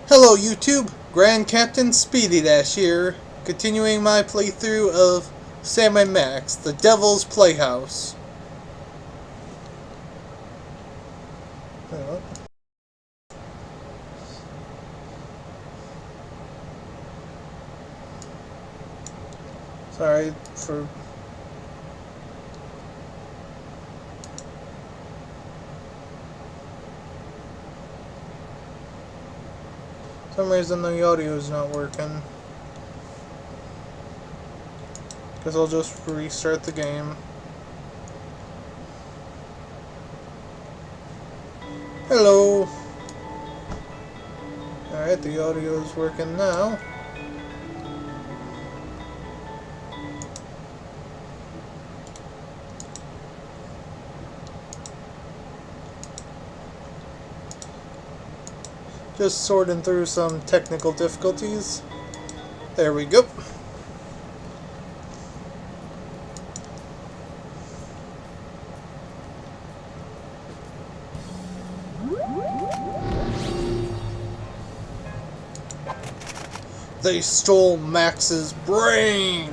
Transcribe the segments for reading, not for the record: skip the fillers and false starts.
Hello YouTube, Grand Captain Speedy here, continuing my playthrough of Sam and Max, the Devil's Playhouse. Sorry for... For some reason the audio is not working. Guess I'll just restart the game. Hello! Alright, the audio is working now. Just sorting through some technical difficulties. There we go. They stole Max's brain!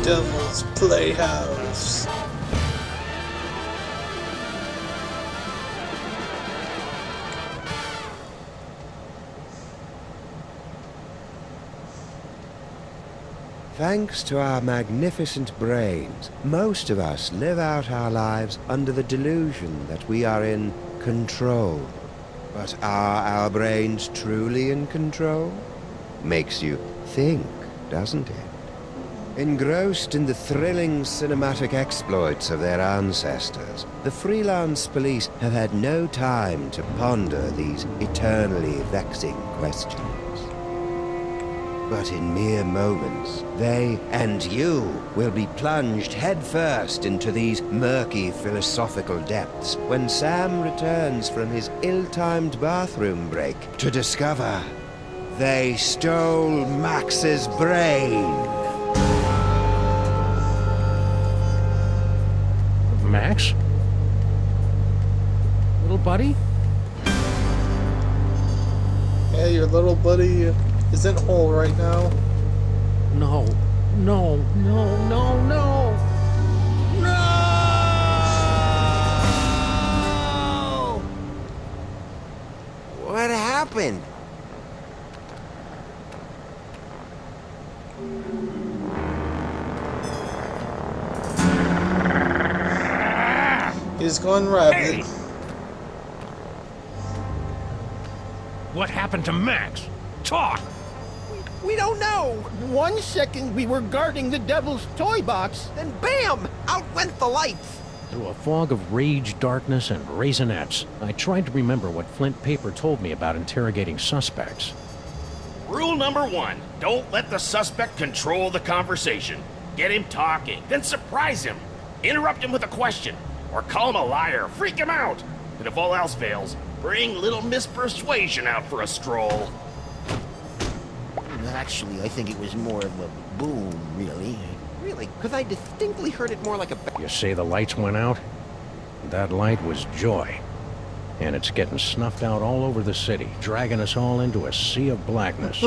Devil's Playhouse. Thanks to our magnificent brains, most of us live out our lives under the delusion that we are in control. But are our brains truly in control? Makes you think, doesn't it? Engrossed in the thrilling cinematic exploits of their ancestors, the freelance police have had no time to ponder these eternally vexing questions. But in mere moments, they and you will be plunged headfirst into these murky philosophical depths when Sam returns from his ill-timed bathroom break to discover they stole Max's brain. Max? Little buddy? Yeah, your little buddy isn't whole right now. No. No, no, no, no! No! What happened? He's gone rabid. Hey! What happened to Max? Talk! We don't know. 1 second we were guarding the devil's toy box, then bam! Out went the lights. Through a fog of rage, darkness, and raisinets, I tried to remember what Flint Paper told me about interrogating suspects. Rule number 1, don't let the suspect control the conversation. Get him talking, then surprise him. Interrupt him with a question, or call him a liar, freak him out. And if all else fails, bring little Miss Persuasion out for a stroll. Actually, I think it was more of a boom, really. Really, because I distinctly heard it more like a... You say the lights went out? That light was joy. And it's getting snuffed out all over the city, dragging us all into a sea of blackness.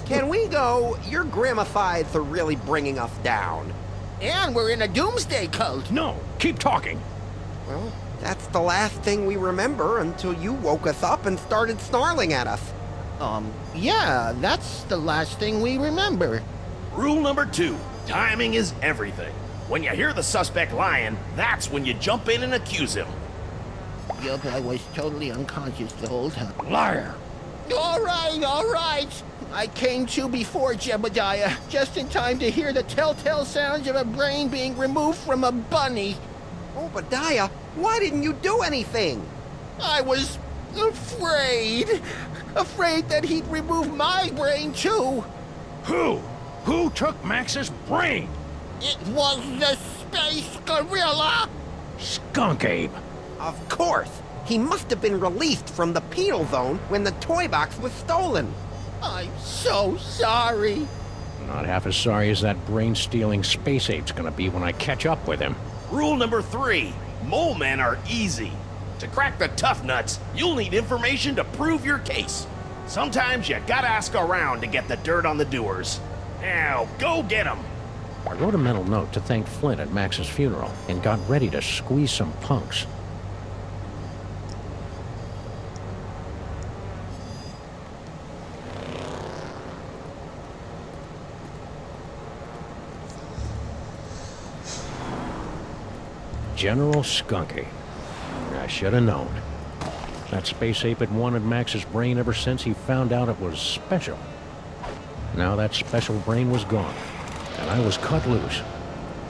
Can we go? You're gramified for really bringing us down. And we're in a doomsday cult. No, keep talking. Well, That's the last thing we remember until you woke us up and started snarling at us. Yeah, that's the last thing we remember. Rule number 2, timing is everything. When you hear the suspect lying, that's when you jump in and accuse him. Yup, I was totally unconscious the whole time. Liar! All right. I came to before Jebediah, just in time to hear the telltale sounds of a brain being removed from a bunny. Obadiah, why didn't you do anything? I was afraid. Afraid that he'd remove my brain too. Who? Who took Max's brain? It was the space gorilla. Skunk Ape. Of course. He must have been released from the penal zone when the toy box was stolen. I'm so sorry. Not half as sorry as that brain-stealing space ape's gonna be when I catch up with him. Rule number 3, mole men are easy. To crack the tough nuts, you'll need information to prove your case. Sometimes you gotta ask around to get the dirt on the doers. Now, go get 'em. I wrote a mental note to thank Flint at Max's funeral and got ready to squeeze some punks. General Skunky. I should have known. That space ape had wanted Max's brain ever since he found out it was special. Now that special brain was gone, and I was cut loose,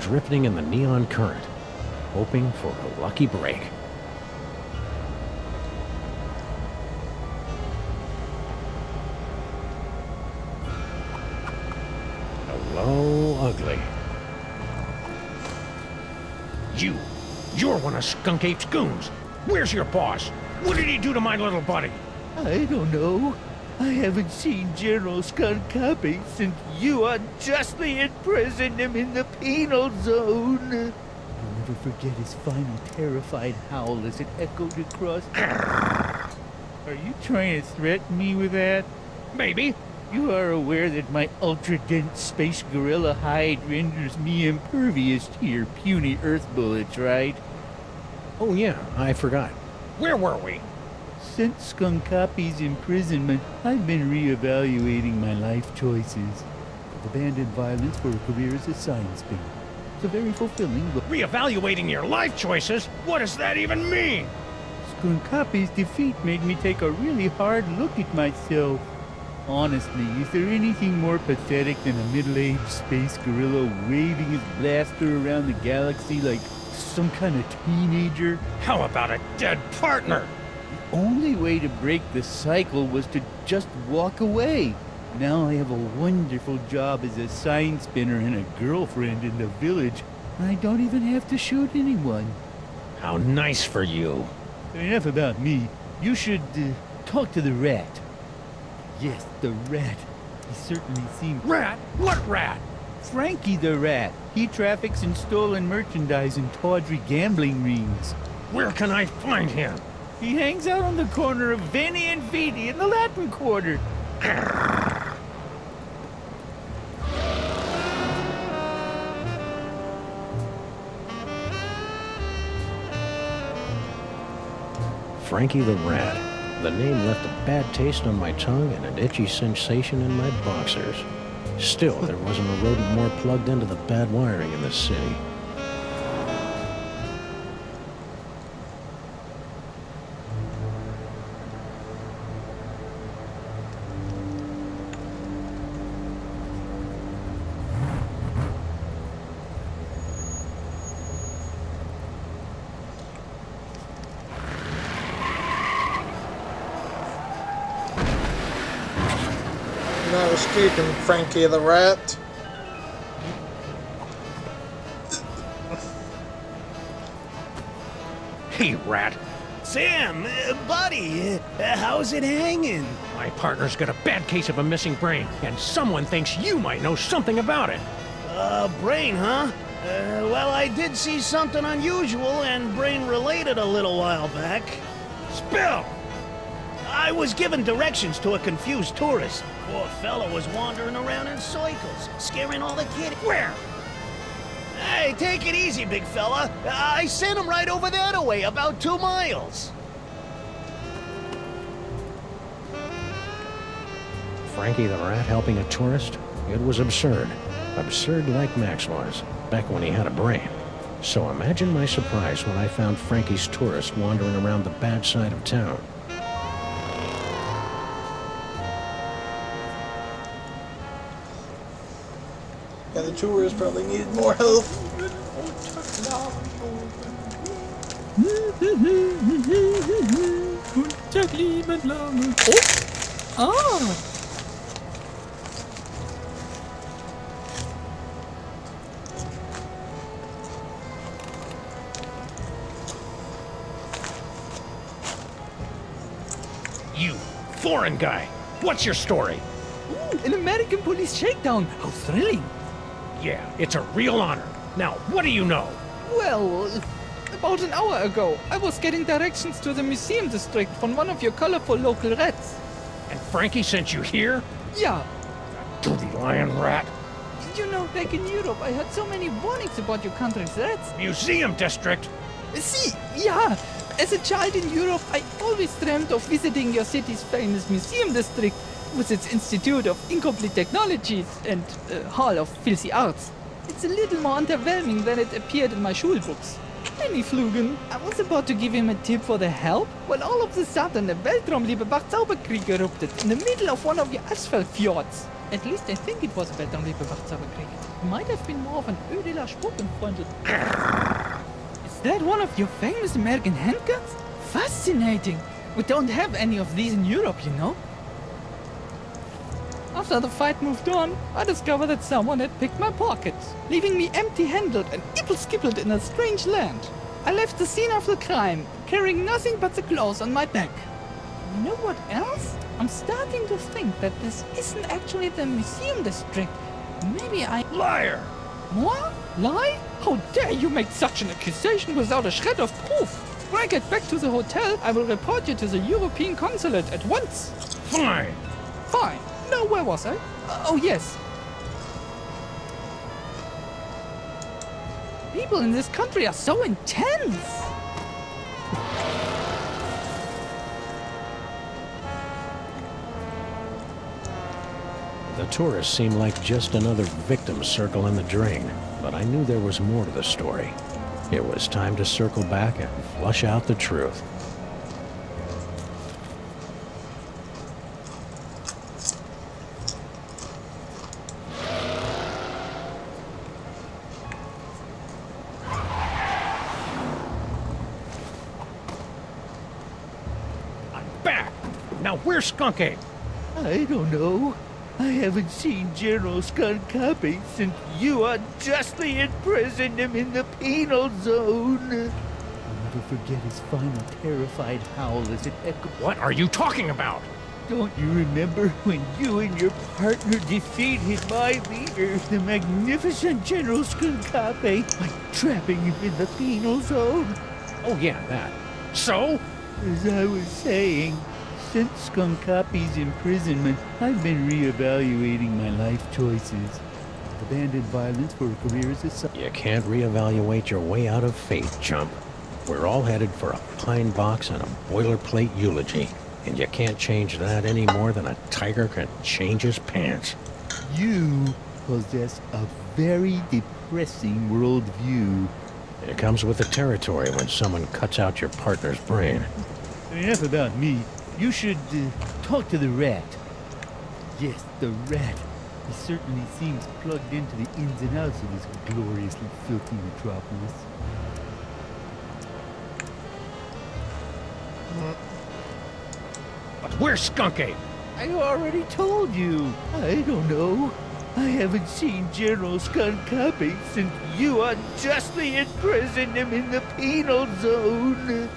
drifting in the neon current, hoping for a lucky break. Hello, ugly. You're one of Skunk Ape's goons. Where's your boss? What did he do to my little buddy? I don't know. I haven't seen General Skunkapi since you unjustly imprisoned him in the penal zone. I'll never forget his final terrified howl as it echoed across. Are you trying to threaten me with that? Maybe. You are aware that my ultra-dense space gorilla hide renders me impervious to your puny Earth bullets, right? Oh yeah, I forgot. Where were we? Since Skunkapi's imprisonment, I've been re-evaluating my life choices. I've abandoned violence for a career as a science spinner. It's a very fulfilling but Reevaluating your life choices? What does that even mean? Skunkapi's defeat made me take a really hard look at myself. Honestly, is there anything more pathetic than a middle-aged space gorilla waving his blaster around the galaxy like some kind of teenager? How about a dead partner? The only way to break the cycle was to just walk away. Now I have a wonderful job as a sign spinner and a girlfriend in the village. I don't even have to shoot anyone. How nice for you. Enough about me. You should talk to the rat. Yes, the rat. He certainly seemed... Rat? What rat? Frankie the rat. He traffics in stolen merchandise in tawdry gambling rings. Where can I find him? He hangs out on the corner of Veni and Vidi in the Latin Quarter. Frankie the Rat. The name left a bad taste on my tongue and an itchy sensation in my boxers. Still, there wasn't a rodent more plugged into the bad wiring in this city. No escaping Frankie the Rat. Hey, Rat. Sam, buddy, how's it hanging? My partner's got a bad case of a missing brain, and someone thinks you might know something about it. Brain, huh? Well, I did see something unusual and brain-related a little while back. Spill! I was given directions to a confused tourist. Poor fellow was wandering around in circles, scaring all the kids. Where? Hey, take it easy, big fella. I sent him right over that way, about 2 miles. Frankie the Rat helping a tourist? It was absurd. Absurd like Max was, back when he had a brain. So imagine my surprise when I found Frankie's tourist wandering around the bad side of town. Yeah, the tourists probably needed more help. Ah! You foreign guy, what's your story? Ooh, an American police shakedown. How thrilling. Yeah, it's a real honor. Now, what do you know? Well, about an hour ago, I was getting directions to the museum district from one of your colorful local rats. And Frankie sent you here? Yeah, Dirty lion rat. you know, back in Europe, I heard so many warnings about your country's rats. Museum district? See, yeah. As a child in Europe, I always dreamt of visiting your city's famous museum district with its Institute of Incomplete Technologies and Hall of Filthy Arts. It's a little more underwhelming than it appeared in my schulbooks. Any Flugen, I was about to give him a tip for the help, when all of a sudden a Weltraumliebe Zauberkrieg erupted in the middle of one of your asphalt fjords. At least I think it was a Weltraumliebe Zauberkrieg. It might have been more of an Ödeler Spuckenfreundel. Is that one of your famous American handguns? Fascinating! We don't have any of these in Europe, you know. After the fight moved on, I discovered that someone had picked my pockets, leaving me empty-handed and ipple-skippled in a strange land. I left the scene of the crime, carrying nothing but the clothes on my back. You know what else? I'm starting to think that this isn't actually the museum district. Maybe I... Liar! What? Lie? How dare you make such an accusation without a shred of proof? When I get back to the hotel, I will report you to the European consulate at once. Fine. Fine. Now, where was I? Oh, yes. People in this country are so intense. The tourists seemed like just another victim circling the drain, but I knew there was more to the story. It was time to circle back and flush out the truth. I'm back! Now where's Skunk Ape? I don't know. I haven't seen General Skunk Copy since you unjustly imprisoned him in the penal zone. I'll never forget his final terrified howl as it echoed. What are you talking about? Don't you remember when you and your partner defeated my leader, the magnificent General Skunk Copy, by trapping him in the penal zone? Oh yeah, that. So? As I was saying, since Skunk Copy's imprisonment, I've been reevaluating my life choices. I've abandoned violence for a career as a... You can't reevaluate your way out of fate, chump. We're all headed for a pine box and a boilerplate eulogy, and you can't change that any more than a tiger can change his pants. You possess a very depressing worldview. It comes with the territory when someone cuts out your partner's brain. Enough about me. You should talk to the rat. Yes, the rat. He certainly seems plugged into the ins and outs of this gloriously filthy metropolis. But where's Skunk Ape? I already told you. I don't know. I haven't seen General Skunk Copy since you unjustly imprisoned him in the penal zone.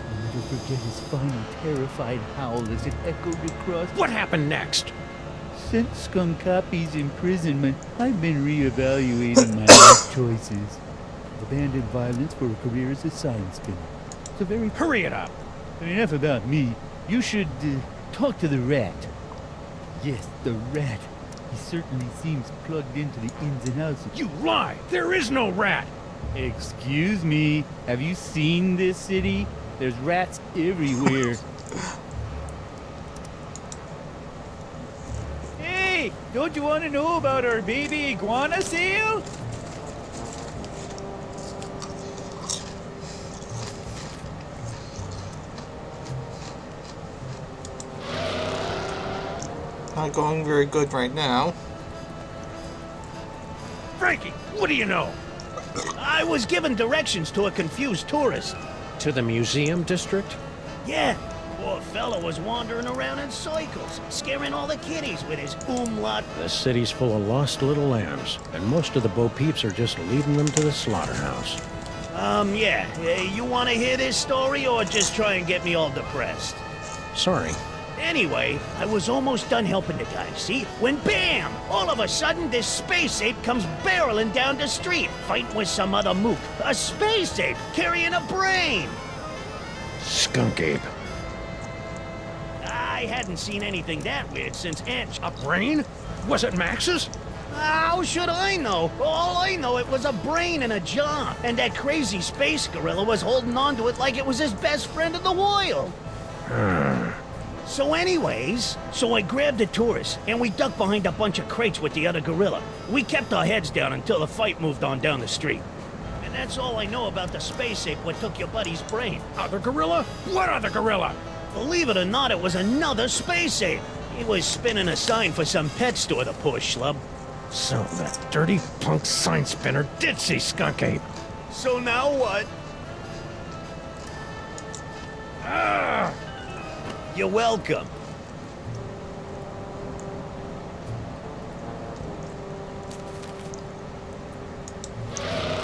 I'll never forget his final terrified howl as it echoed across... What happened next? Since Skunk Copy's imprisonment, I've been reevaluating my life choices. I've abandoned violence for a career as a science spinner. It's a very... Hurry it up! Enough about me. You should talk to the rat. Yes, the rat. He He certainly seems plugged into the ins and outs of... You lie! There is no rat! Excuse me, have you seen this city? There's rats everywhere. Hey, don't you want to know about our baby iguana sale? Not going very good right now. Frankie, what do you know? I was given directions to a confused tourist. To the museum district? Yeah, poor fella was wandering around in circles, scaring all the kiddies with his umlaut. The city's full of lost little lambs, and most of the Bo Peeps are just leading them to the slaughterhouse. Yeah. You want to hear this story or just try and get me all depressed? Sorry. Anyway, I was almost done helping the guy, see? When bam! All of a sudden, this space ape comes barreling down the street, fighting with some other mook. A space ape carrying a brain! Skunk ape. I hadn't seen anything that weird since Aunt... A brain? Was it Max's? How should I know? All I know, it was a brain in a jar, and that crazy space gorilla was holding on to it like it was his best friend in the world. So anyways, I grabbed the tourist, and we ducked behind a bunch of crates with the other gorilla. We kept our heads down until the fight moved on down the street. And that's all I know about the space ape what took your buddy's brain. Other gorilla? What other gorilla? Believe it or not, it was another space ape. He was spinning a sign for some pet store, the poor schlub. So that dirty punk sign spinner did see Skunk Ape. So now what? You're welcome.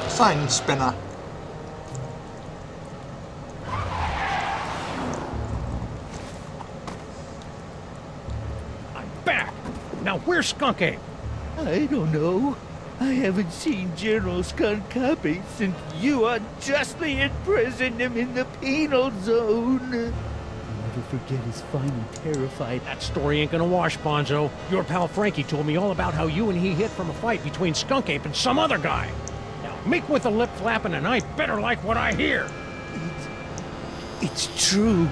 Sign spinner. I'm back. Now where's Skunk Ape? I don't know. I haven't seen General Skunkapi since you unjustly imprisoned him in the penal zone. I'll never forget his final terrified... That story ain't gonna wash, Bonzo. Your pal Frankie told me all about how you and he hit from a fight between Skunk Ape and some other guy. Now, make with the lip flapping and I better like what I hear. It's true.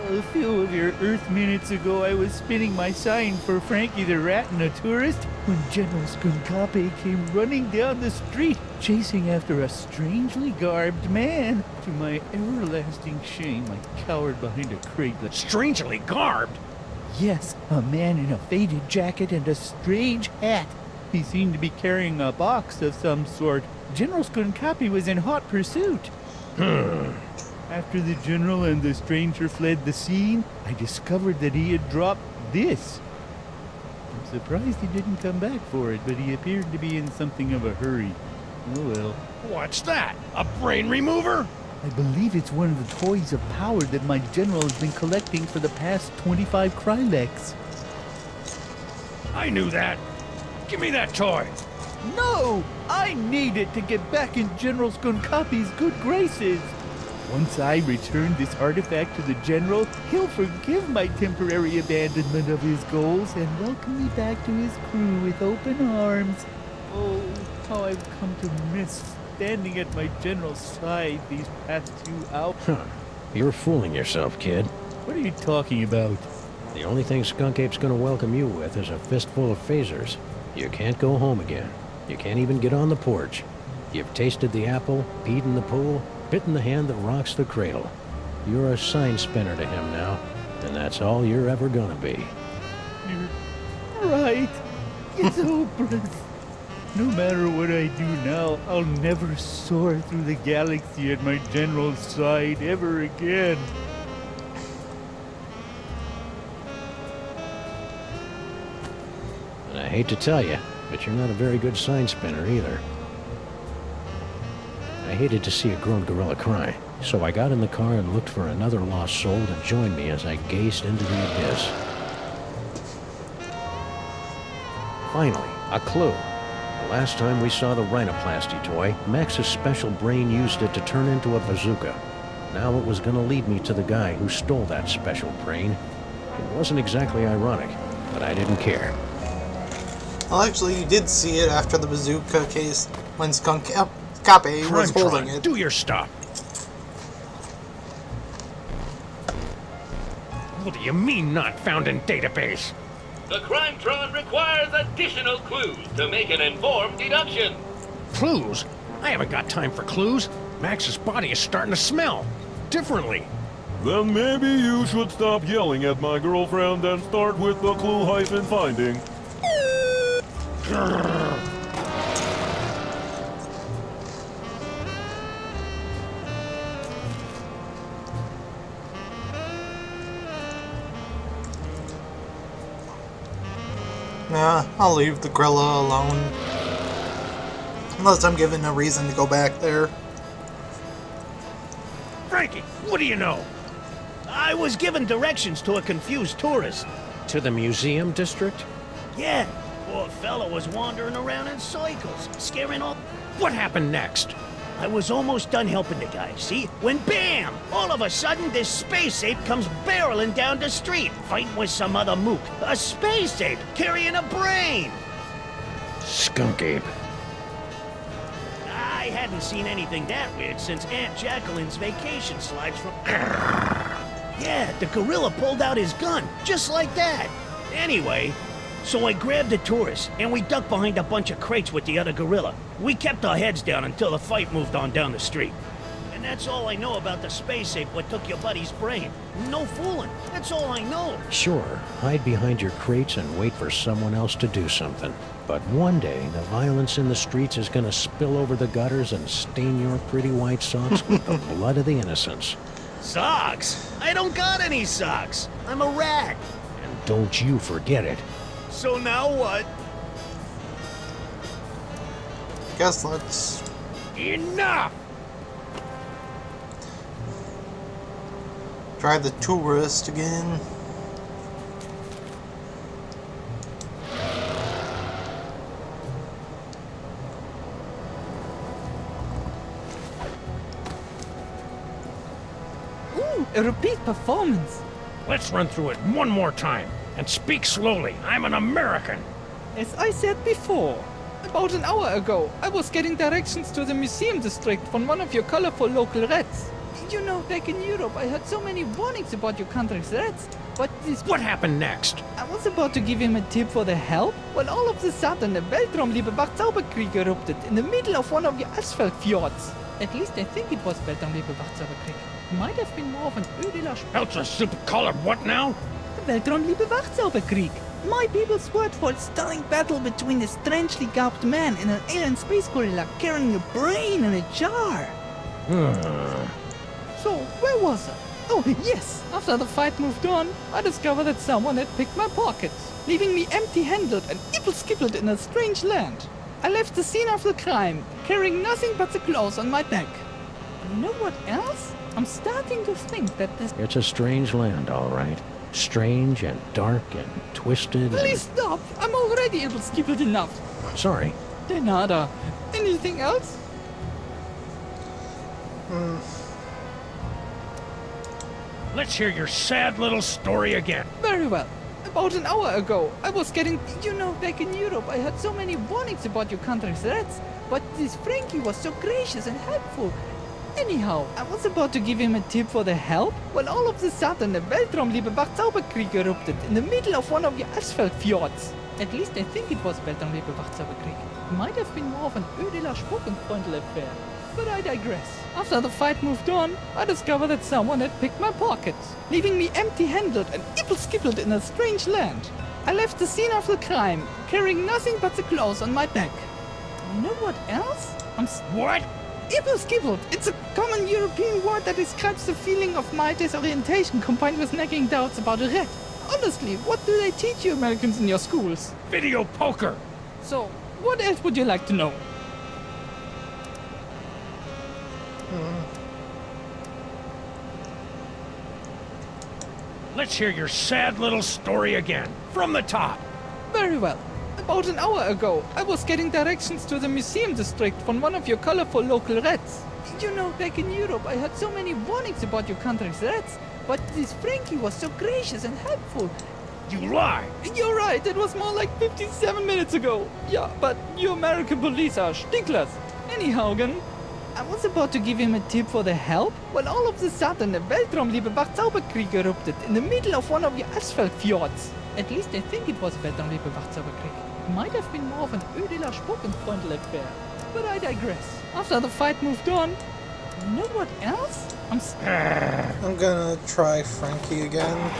A few of your Earth minutes ago, I was spinning my sign for Frankie the Rat and a tourist when General Skunkapi came running down the street, chasing after a strangely garbed man. To my everlasting shame, I cowered behind a crate that... Strangely garbed? Yes, a man in a faded jacket and a strange hat. He seemed to be carrying a box of some sort. General Skunkapi was in hot pursuit. After the general and the stranger fled the scene, I discovered that he had dropped this. I'm surprised he didn't come back for it, but he appeared to be in something of a hurry. Oh well. What's that? A brain remover? I believe it's one of the toys of power that my general has been collecting for the past 25 Kryleks. I knew that. Give me that toy. No! I need it to get back in General Skunkapi's good graces. Once I return this artifact to the General, he'll forgive my temporary abandonment of his goals and welcome me back to his crew with open arms. Oh, how I've come to miss standing at my General's side these past 2 hours. You're fooling yourself, kid. What are you talking about? The only thing Skunk Ape's gonna welcome you with is a fistful of phasers. You can't go home again. You can't even get on the porch. You've tasted the apple, peed in the pool, bitten the hand that rocks the cradle. You're a sign spinner to him now, and that's all you're ever gonna be. You're right. It's hopeless. No matter what I do now, I'll never soar through the galaxy at my general's side ever again. And I hate to tell you, but you're not a very good sign spinner either. I hated to see a grown gorilla cry, so I got in the car and looked for another lost soul to join me as I gazed into the abyss. Finally, a clue. The last time we saw the rhinoplasty toy, Max's special brain used it to turn into a bazooka. Now it was going to lead me to the guy who stole that special brain. It wasn't exactly ironic, but I didn't care. Well, actually, you did see it after the bazooka case when Skunk Cape was holding it. Do your stuff. What do you mean not found in database? The Crimetron requires additional clues to make an informed deduction. Clues? I haven't got time for clues. Max's body is starting to smell differently. Then maybe you should stop yelling at my girlfriend and start with the clue-finding. Nah, I'll leave the gorilla alone. Unless I'm given a reason to go back there. Frankie, what do you know? I was given directions to a confused tourist. To the museum district? Yeah, poor fella was wandering around in circles, scaring all... What happened next? I was almost done helping the guy, see? When bam! All of a sudden, this space ape comes barreling down the street, fighting with some other mook. A space ape carrying a brain! Skunk ape. I hadn't seen anything that weird since Aunt Jacqueline's vacation slides from... Yeah, the gorilla pulled out his gun, just like that. Anyway, so I grabbed the tourist, and we ducked behind a bunch of crates with the other gorilla. We kept our heads down until the fight moved on down the street. And that's all I know about the space ape what took your buddy's brain. No fooling, that's all I know. Sure, hide behind your crates and wait for someone else to do something. But one day, the violence in the streets is gonna spill over the gutters and stain your pretty white socks with the blood of the innocents. Socks? I don't got any socks. I'm a rat. And don't you forget it. So now what? Guess let's... Enough! try the tourist again. Ooh, a repeat performance. Let's run through it one more time. And speak slowly. I'm an American. As I said before, about an hour ago, I was getting directions to the museum district from one of your colorful local rats. You know, back in Europe, I heard so many warnings about your country's rats, but this... What happened next? I was about to give him a tip for the help, when all of a sudden a Weltraumliebebach Zauberkrieg erupted in the middle of one of your asphalt fjords. At least I think it was Weltraumliebebach Zauberkrieg. Might have been more of an Ödeler... Ultra super colored what now? The Weltraumliebebach Zauberkrieg. My people's word for a stunning battle between a strangely garbed man and an alien space gorilla carrying a brain in a jar. So, where was I? Oh, yes! After the fight moved on, I discovered that someone had picked my pockets, leaving me empty-handed and ibble-skibbled in a strange land. I left the scene of the crime, carrying nothing but the clothes on my back. You know what else? I'm starting to think that this... It's a strange land, all right. Strange and dark and twisted. Please stop! I'm already ibble-skibbled enough. Sorry. De nada. Anything else? Let's hear your sad little story again. Very well. About an hour ago, I was getting... You know, back in Europe, I heard so many warnings about your country's rats, but this Frankie was so gracious and helpful. Anyhow, I was about to give him a tip for the help, when all of a sudden a Weltraumliebebach Zauberkrieg erupted in the middle of one of your asphalt fjords. At least I think it was Weltraumliebebach Zauberkrieg. Might have been more of an Ödeler Spokenfreundl affair. But I digress. After the fight moved on, I discovered that someone had picked my pockets, leaving me empty-handed and ibble-skibbled in a strange land. I left the scene of the crime, carrying nothing but the clothes on my back. You know what else? What? Ibble-skibbled. It's a common European word that describes the feeling of mild disorientation combined with nagging doubts about a rat. Honestly, what do they teach you Americans in your schools? Video poker. So, what else would you like to know? Let's hear your sad little story again. From the top. Very well. About an hour ago, I was getting directions to the museum district from one of your colorful local rats. You know, back in Europe, I heard so many warnings about your country's rats, but this Frankie was so gracious and helpful. You lie! You're right, it was more like 57 minutes ago. Yeah, but you American police are stinklers. Anyhow, I was about to give him a tip for the help when all of a sudden a Weltraumliebe Wachzauberkrieg erupted in the middle of one of your asphalt fjords. At least I think it was Weltraumliebe Wachzauberkrieg. It might have been more of an Ödeler Spuckenfreundel affair. But I digress. After the fight moved on, you know what else? I'm gonna try Frankie again.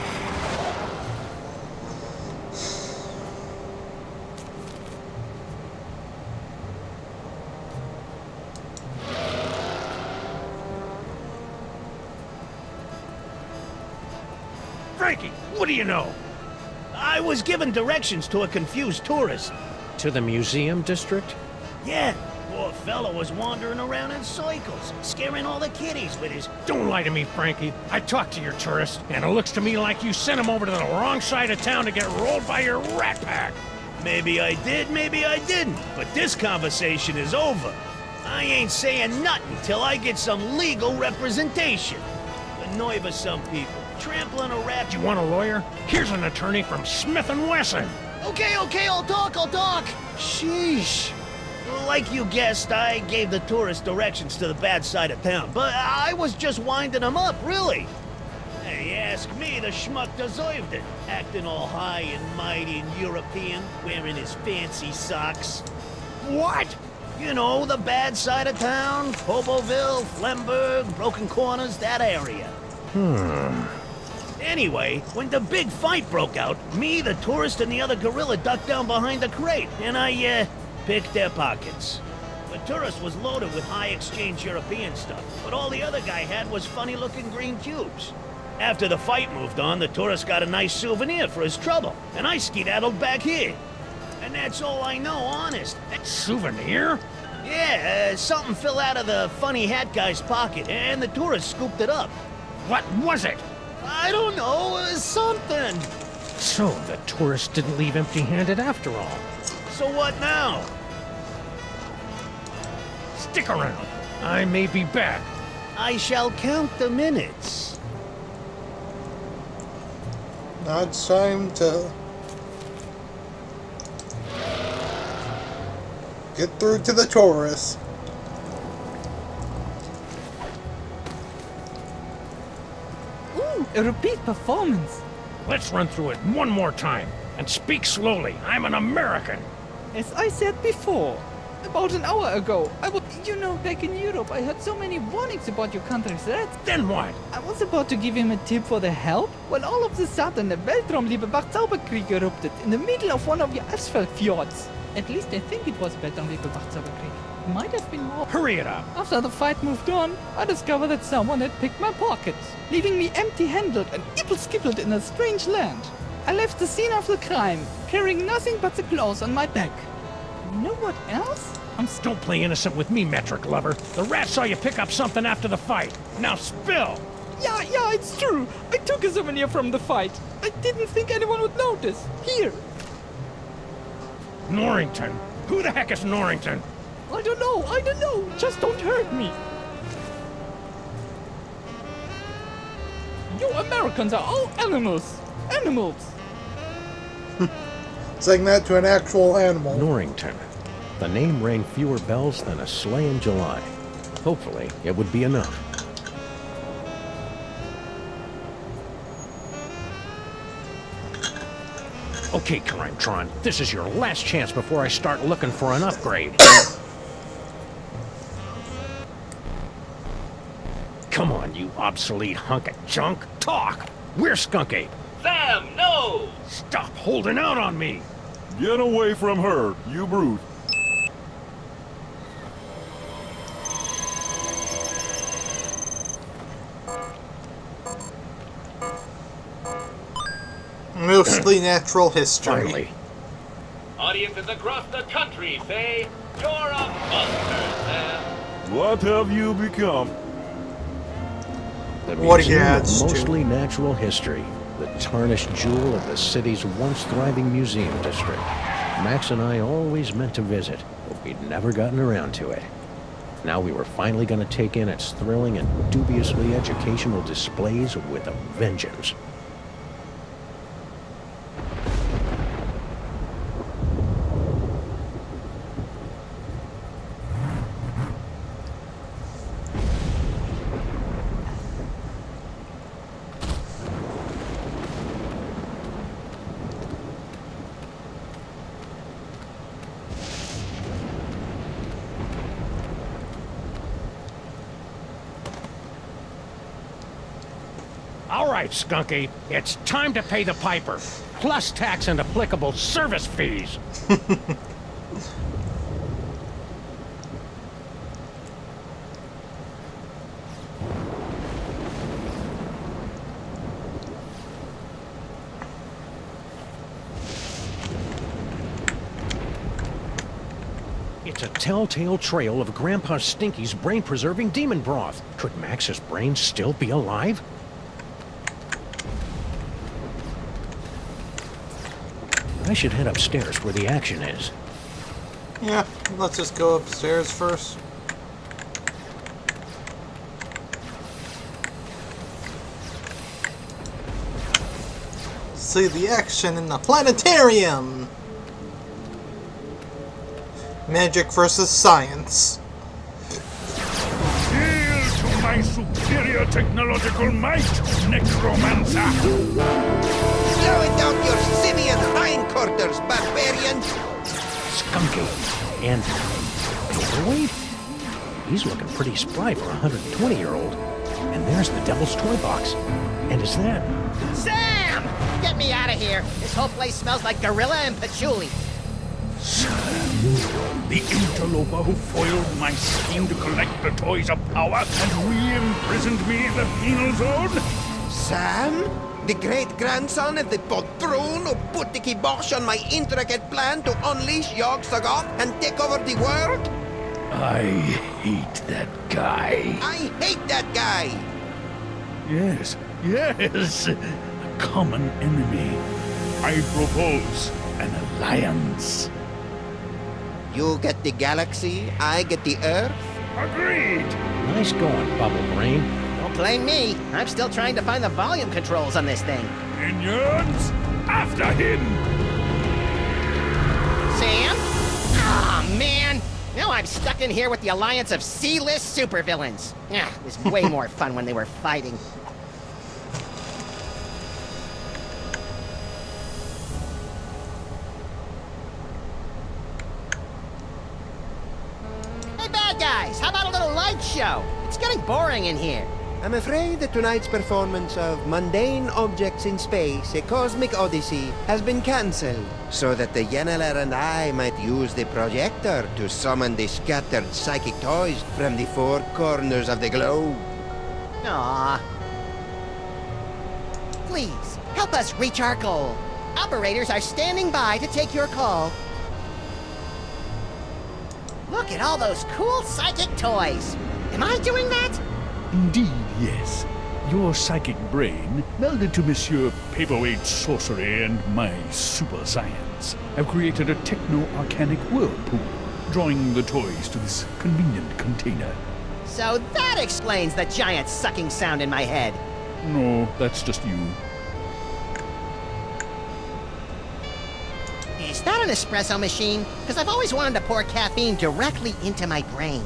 Frankie, what do you know? I was given directions to a confused tourist. To the museum district? Yeah, poor fella was wandering around in circles, scaring all the kiddies with his... Don't lie to me, Frankie. I talked to your tourist, and it looks to me like you sent him over to the wrong side of town to get rolled by your rat pack. Maybe I did, maybe I didn't, but this conversation is over. I ain't saying nothing till I get some legal representation. The nerve of some people, trampling a rat... You want a lawyer? Here's an attorney from Smith & Wesson. Okay, I'll talk. Sheesh. Like you guessed, I gave the tourist directions to the bad side of town, but I was just winding him up, really. Hey, ask me, the schmuck deserved it. Acting all high and mighty and European, wearing his fancy socks. What? You know, the bad side of town, Hoboville, Flemberg, Broken Corners, that area. Anyway, when the big fight broke out, me, the tourist, and the other gorilla ducked down behind the crate, and I, picked their pockets. The tourist was loaded with high-exchange European stuff, but all the other guy had was funny-looking green cubes. After the fight moved on, the tourist got a nice souvenir for his trouble, and I skedaddled back here. And that's all I know, honest. Souvenir? Yeah, something fell out of the funny hat guy's pocket, and the tourist scooped it up. What was it? I don't know, something. So the tourist didn't leave empty-handed after all. So what now? Stick around. I may be back. I shall count the minutes. Now it's time to get through to the tourists. Ooh, a repeat performance. Let's run through it one more time. And speak slowly. I'm an American. As I said before, about an hour ago, you know, back in Europe, I heard so many warnings about your country's threats. Then what? I was about to give him a tip for the help when all of a sudden a Weltraumliebe Wachzauberkrieg erupted in the middle of one of your asphalt fjords. At least I think it was Weltraumliebe Wachzauberkrieg. It might have been more. Hurry it up. After the fight moved on, I discovered that someone had picked my pockets, leaving me empty-handed and ibble-skibbled in a strange land. I left the scene of the crime, carrying nothing but the clothes on my back. You know what else? Don't play innocent with me, metric lover. The rat saw you pick up something after the fight. Now spill! Yeah, it's true. I took a souvenir from the fight. I didn't think anyone would notice. Here. Norrington? Who the heck is Norrington? I don't know. Just don't hurt me. You Americans are all animals. Saying that to an actual animal. Norrington. The name rang fewer bells than a sleigh in July. Hopefully, it would be enough. Okay, Crime-Tron, this is your last chance before I start looking for an upgrade. Come on, you obsolete hunk of junk. Talk! Where's Skunk Ape? Sam, no! Stop holding out on me! Get away from her, you brute. Mostly natural history. Finally. Audiences across the country say you're a monster, Sam. What have you become? The What he Museum of adds to. Mostly Natural History, the tarnished jewel of the city's once thriving museum district. Max and I always meant to visit, but we'd never gotten around to it. Now we were finally going to take in its thrilling and dubiously educational displays with a vengeance. All right, Skunky, it's time to pay the piper, plus tax and applicable service fees. It's a telltale trail of Grandpa Stinky's brain-preserving demon broth. Could Max's brain still be alive? I should head upstairs where the action is. Yeah, let's just go upstairs first. See the action in the planetarium! Magic versus science. Hail to my superior technological might, necromancer! Slow it down your simian hindquarters, barbarian! Skunky. And overweight? He's looking pretty spry for a 120-year-old. And there's the Devil's Toy Box. And is that... Sam! Get me out of here. This whole place smells like gorilla and patchouli. The interloper who foiled my scheme to collect the toys of power and re-imprisoned me in the penal zone? Sam? The great-grandson of the patron who put the kibosh on my intricate plan to unleash Yog-Sothoth and take over the world? I hate that guy. I hate that guy! Yes, a common enemy. I propose an alliance. You get the galaxy, I get the Earth? Agreed. Nice going, Bubble Brain. Don't blame me. I'm still trying to find the volume controls on this thing. Minions, after him! Sam? Aw, man! Now I'm stuck in here with the alliance of C-list supervillains. Yeah, it was way more fun when they were fighting. Hey, bad guys, how about a little light show? It's getting boring in here. I'm afraid that tonight's performance of Mundane Objects in Space, A Cosmic Odyssey, has been cancelled, so that the Yeneler and I might use the projector to summon the scattered psychic toys from the four corners of the globe. Aww. Please, help us reach our goal. Operators are standing by to take your call. Look at all those cool psychic toys. Am I doing that? Indeed, yes. Your psychic brain, melded to Monsieur Paperweight's sorcery and my super science, have created a techno-arcanic whirlpool, drawing the toys to this convenient container. So that explains the giant sucking sound in my head. No, that's just you. Is that an espresso machine? Because I've always wanted to pour caffeine directly into my brain.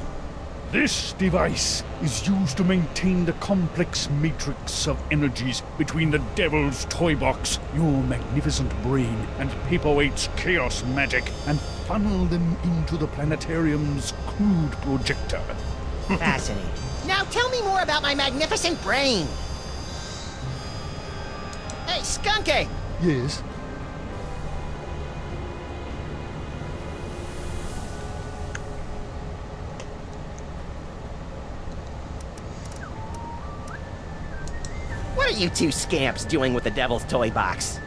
This device is used to maintain the complex matrix of energies between the Devil's Toy Box, your magnificent brain, and Paperweight's chaos magic, and funnel them into the planetarium's crude projector. Fascinating. Now tell me more about my magnificent brain. Hey, Skunky! Yes? What are you two scamps doing with the Devil's Toy Box?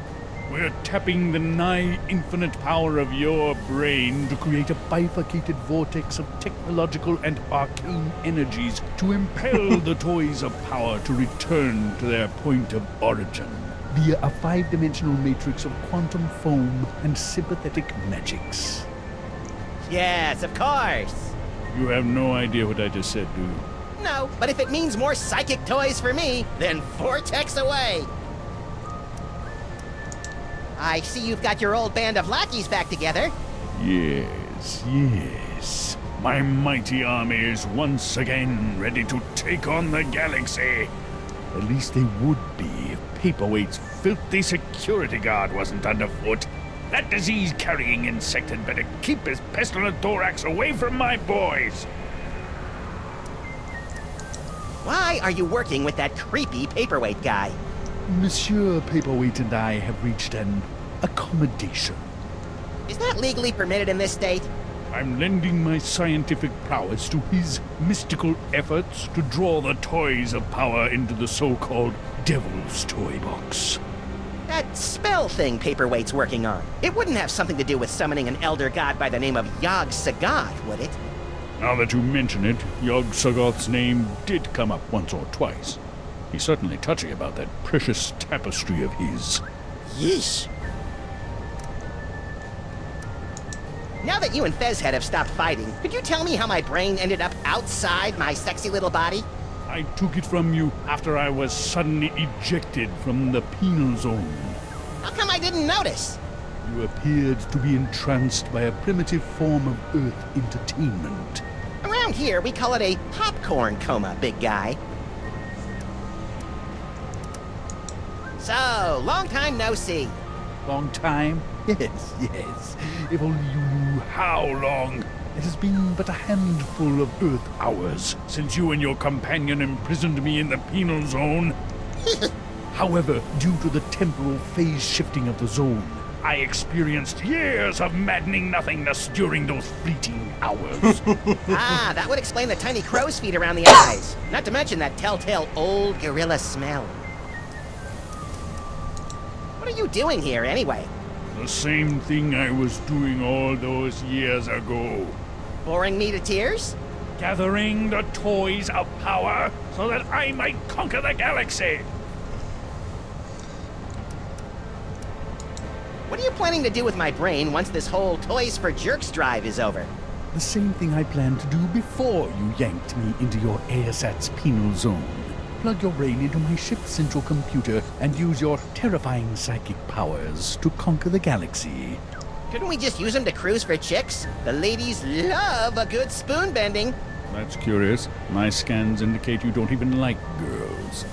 We're tapping the nigh-infinite power of your brain to create a bifurcated vortex of technological and arcane energies to impel the toys of power to return to their point of origin via a five-dimensional matrix of quantum foam and sympathetic magics. Yes, of course. You have no idea what I just said, do you? No, but if it means more psychic toys for me, then vortex away. I see you've got your old band of lackeys back together. Yes. My mighty army is once again ready to take on the galaxy. At least they would be if Paperweight's filthy security guard wasn't underfoot. That disease-carrying insect had better keep his pestilent thorax away from my boys. Why are you working with that creepy Paperweight guy? Monsieur Paperweight and I have reached an accommodation. Is that legally permitted in this state? I'm lending my scientific prowess to his mystical efforts to draw the toys of power into the so-called Devil's Toy Box. That spell thing Paperweight's working on. It wouldn't have something to do with summoning an elder god by the name of Yog-Sagoth, would it? Now that you mention it, Yog-Sagoth's name did come up once or twice. He's certainly touchy about that precious tapestry of his. Yeesh. Now that you and Fezhead have stopped fighting, could you tell me how my brain ended up outside my sexy little body? I took it from you after I was suddenly ejected from the penal zone. How come I didn't notice? You appeared to be entranced by a primitive form of Earth entertainment. Around here, we call it a popcorn coma, big guy. So, long time no see. Long time? Yes, yes. If only you knew how long. It has been but a handful of Earth hours since you and your companion imprisoned me in the penal zone. However, due to the temporal phase shifting of the zone, I experienced years of maddening nothingness during those fleeting hours. Ah, that would explain the tiny crow's feet around the eyes. Not to mention that telltale old gorilla smell. What are you doing here, anyway? The same thing I was doing all those years ago. Boring me to tears? Gathering the toys of power so that I might conquer the galaxy. What are you planning to do with my brain once this whole Toys for Jerks drive is over? The same thing I planned to do before you yanked me into your ASAT's penal zone. Plug your brain into my ship's central computer and use your terrifying psychic powers to conquer the galaxy. Couldn't we just use them to cruise for chicks? The ladies love a good spoon bending. That's curious. My scans indicate you don't even like girls.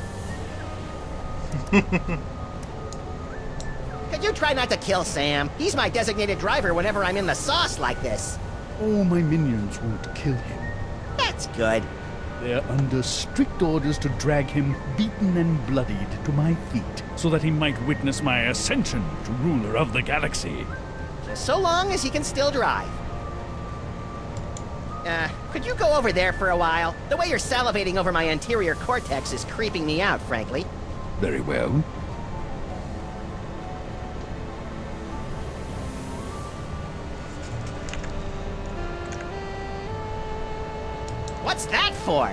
Could you try not to kill Sam? He's my designated driver whenever I'm in the sauce like this. Oh, my minions won't kill him. That's good. They're under strict orders to drag him beaten and bloodied to my feet so that he might witness my ascension to ruler of the galaxy. Just so long as he can still drive. Could you go over there for a while? The way you're salivating over my anterior cortex is creeping me out, frankly. Very well. What's that for?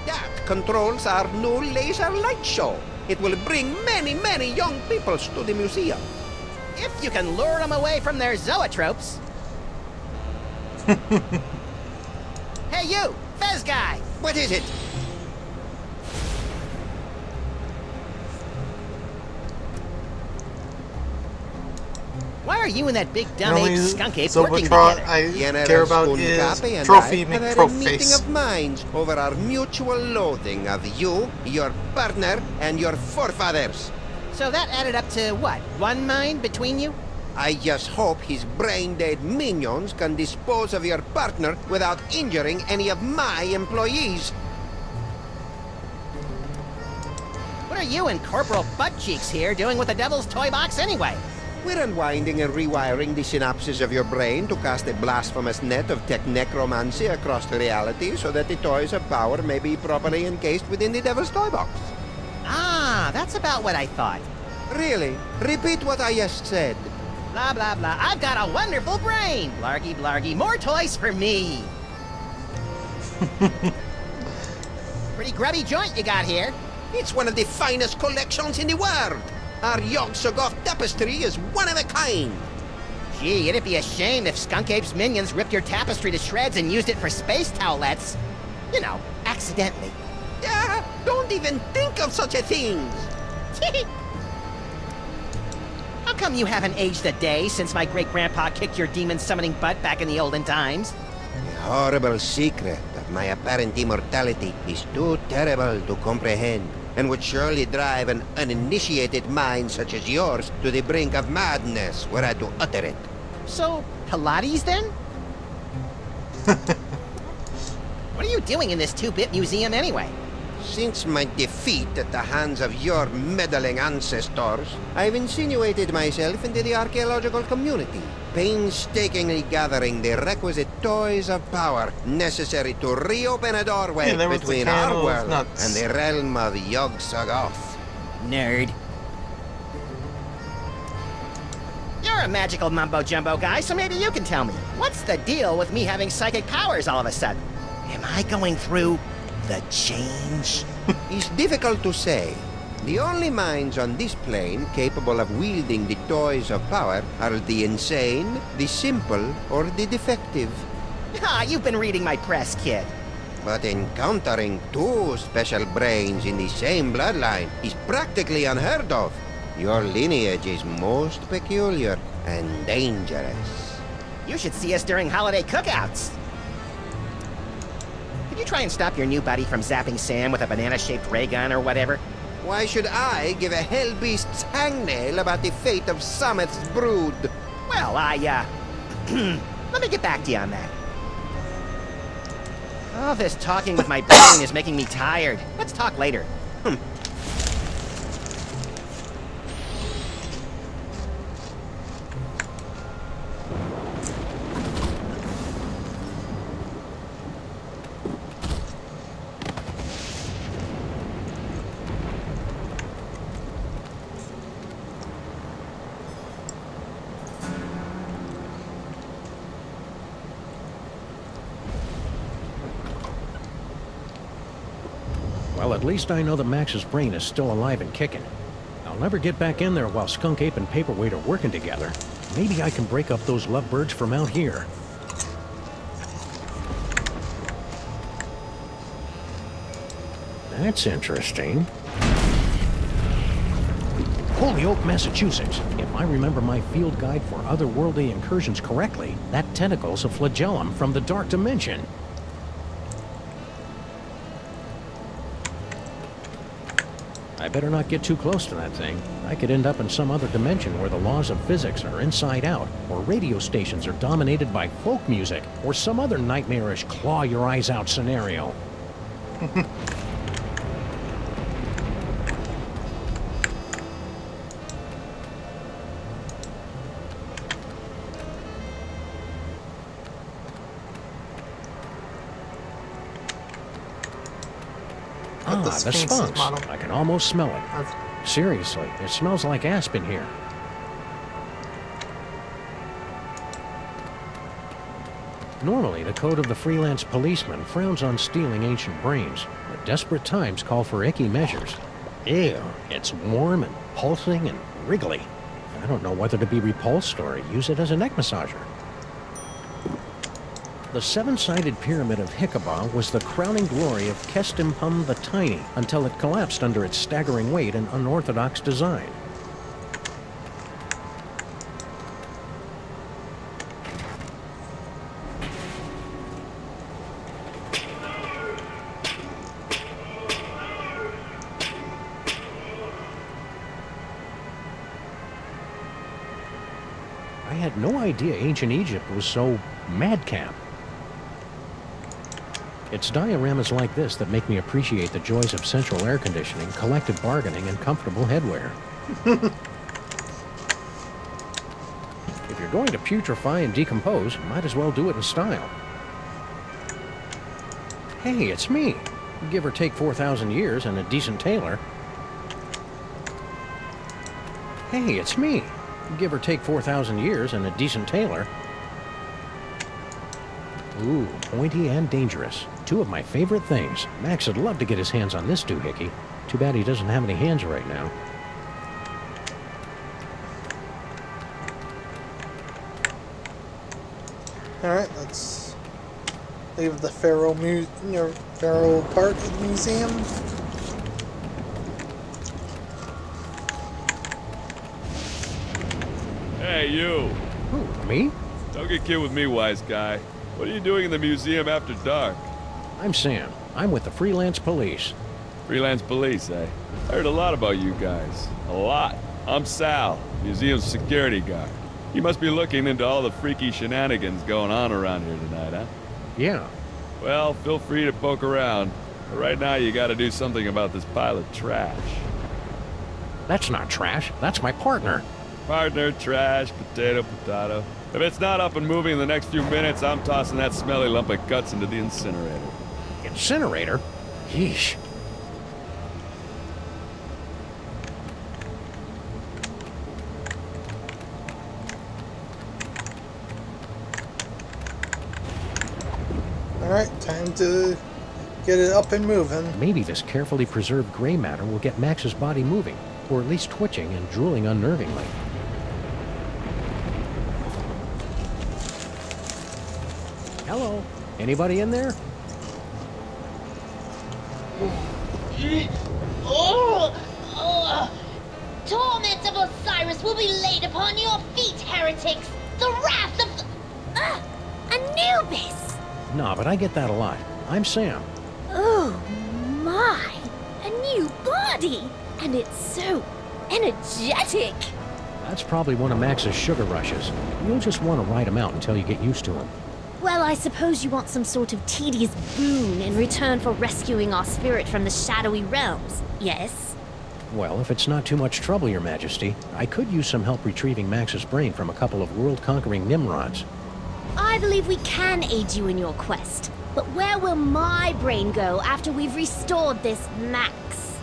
That controls our new laser light show. It will bring many, many young people to the museum. If you can lure them away from their zoetropes. Hey you, Fez guy! What is it? Why are you and that big The dumb only ape skunk ape working Sobotron together? I General care about Skunkapi is and Trophy I had a meeting McTroface. of minds over our mutual loathing of you, your partner, and your forefathers. So that added up to what? One mind between you? I just hope his brain-dead minions can dispose of your partner without injuring any of my employees. What are you and Corporal Buttcheeks here doing with the Devil's Toy Box anyway? We're unwinding and rewiring the synapses of your brain to cast a blasphemous net of tech necromancy across the reality so that the toys of power may be properly encased within the Devil's Toy Box. Ah, that's about what I thought. Really? Repeat what I just said. Blah, blah, blah. I've got a wonderful brain! Blargy, blargy. More toys for me! Pretty grubby joint you got here. It's one of the finest collections in the world. Our Yog-Sothoth tapestry is one of a kind. Gee, it'd be a shame if Skunk Ape's minions ripped your tapestry to shreds and used it for space towelettes. You know, accidentally. Yeah, don't even think of such a thing. How come you haven't aged a day since my great-grandpa kicked your demon-summoning butt back in the olden times? The horrible secret of my apparent immortality is too terrible to comprehend, and would surely drive an uninitiated mind such as yours to the brink of madness were I to utter it. So, Pilates then? What are you doing in this 2-bit museum anyway? Since my defeat at the hands of your meddling ancestors, I've insinuated myself into the archaeological community, painstakingly gathering the requisite toys of power necessary to reopen a doorway between our world and the realm of Yog-Sothoth. Nerd. You're a magical mumbo-jumbo guy, so maybe you can tell me. What's the deal with me having psychic powers all of a sudden? Am I going through the change? It's difficult to say. The only minds on this plane capable of wielding the toys of power are the insane, the simple, or the defective. Ah, you've been reading my press, kid. But encountering two special brains in the same bloodline is practically unheard of. Your lineage is most peculiar and dangerous. You should see us during holiday cookouts. Could you try and stop your new buddy from zapping Sam with a banana-shaped ray gun or whatever? Why should I give a hell-beast's hangnail about the fate of Sameth's brood? Well, let me get back to you on that. All this talking with my brain is making me tired. Let's talk later. Well, at least I know that Max's brain is still alive and kicking. I'll never get back in there while Skunk Ape and Paperweight are working together. Maybe I can break up those lovebirds from out here. That's interesting. Holyoke, Massachusetts. If I remember my field guide for otherworldly incursions correctly, that tentacle's a flagellum from the Dark Dimension. I better not get too close to that thing. I could end up in some other dimension where the laws of physics are inside out, or radio stations are dominated by folk music, or some other nightmarish claw-your-eyes-out scenario. The Sphinx. I can almost smell it. Seriously, it smells like aspen here. Normally, the code of the freelance policeman frowns on stealing ancient brains, but desperate times call for icky measures. Ew, it's warm and pulsing and wriggly. I don't know whether to be repulsed or use it as a neck massager. The seven-sided pyramid of Hikabah was the crowning glory of Kestimpum the Tiny until it collapsed under its staggering weight and unorthodox design. I had no idea ancient Egypt was so madcap. It's dioramas like this that make me appreciate the joys of central air conditioning, collective bargaining, and comfortable headwear. If you're going to putrefy and decompose, you might as well do it in style. Hey, it's me. Give or take 4,000 years and a decent tailor. Hey, it's me. Give or take 4,000 years and a decent tailor. Ooh, pointy and dangerous. Two of my favorite things. Max would love to get his hands on this doohickey. Too bad he doesn't have any hands right now. Alright, let's leave the Pharaoh part of the museum. Hey, you. Who, me? Don't get kid with me, wise guy. What are you doing in the museum after dark? I'm Sam. I'm with the freelance police. Freelance police, eh? I heard a lot about you guys. A lot. I'm Sal, museum's security guard. You must be looking into all the freaky shenanigans going on around here tonight, huh? Yeah. Well, feel free to poke around. But right now, you gotta do something about this pile of trash. That's not trash. That's my partner. Partner, trash, potato, potato. If it's not up and moving in the next few minutes, I'm tossing that smelly lump of guts into the incinerator. Incinerator? Yeesh. Alright, time to get it up and moving. Maybe this carefully preserved gray matter will get Max's body moving, or at least twitching and drooling unnervingly. Hello? Anybody in there? Torment of Osiris will be laid upon your feet, heretics! The wrath of Anubis! Nah, but I get that a lot. I'm Sam. Oh my! A new body! And it's so energetic! That's probably one of Max's sugar rushes. You'll just want to ride him out until you get used to him. Well, I suppose you want some sort of tedious boon in return for rescuing our spirit from the shadowy realms, yes? Well, if it's not too much trouble, Your Majesty, I could use some help retrieving Max's brain from a couple of world-conquering Nimrods. I believe we can aid you in your quest, but where will my brain go after we've restored this Max?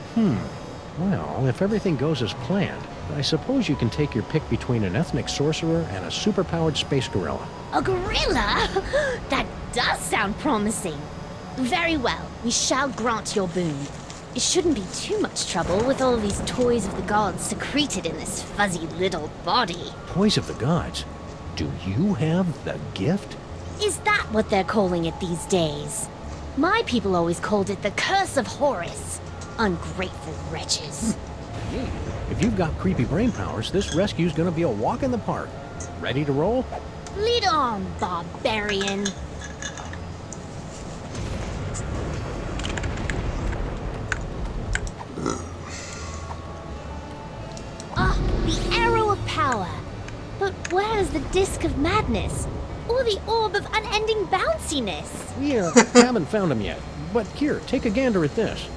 Well, if everything goes as planned, I suppose you can take your pick between an ethnic sorcerer and a superpowered space gorilla. A gorilla? That does sound promising. Very well, we shall grant your boon. It shouldn't be too much trouble with all these toys of the gods secreted in this fuzzy little body. Toys of the gods? Do you have the gift? Is that what they're calling it these days? My people always called it the Curse of Horus. Ungrateful wretches. Hey, if you've got creepy brain powers, this rescue's gonna be a walk in the park. Ready to roll? Lead on, barbarian. Ah, the arrow of power. But where is the disc of madness? Or the orb of unending bounciness? We haven't found him yet. But here, take a gander at this.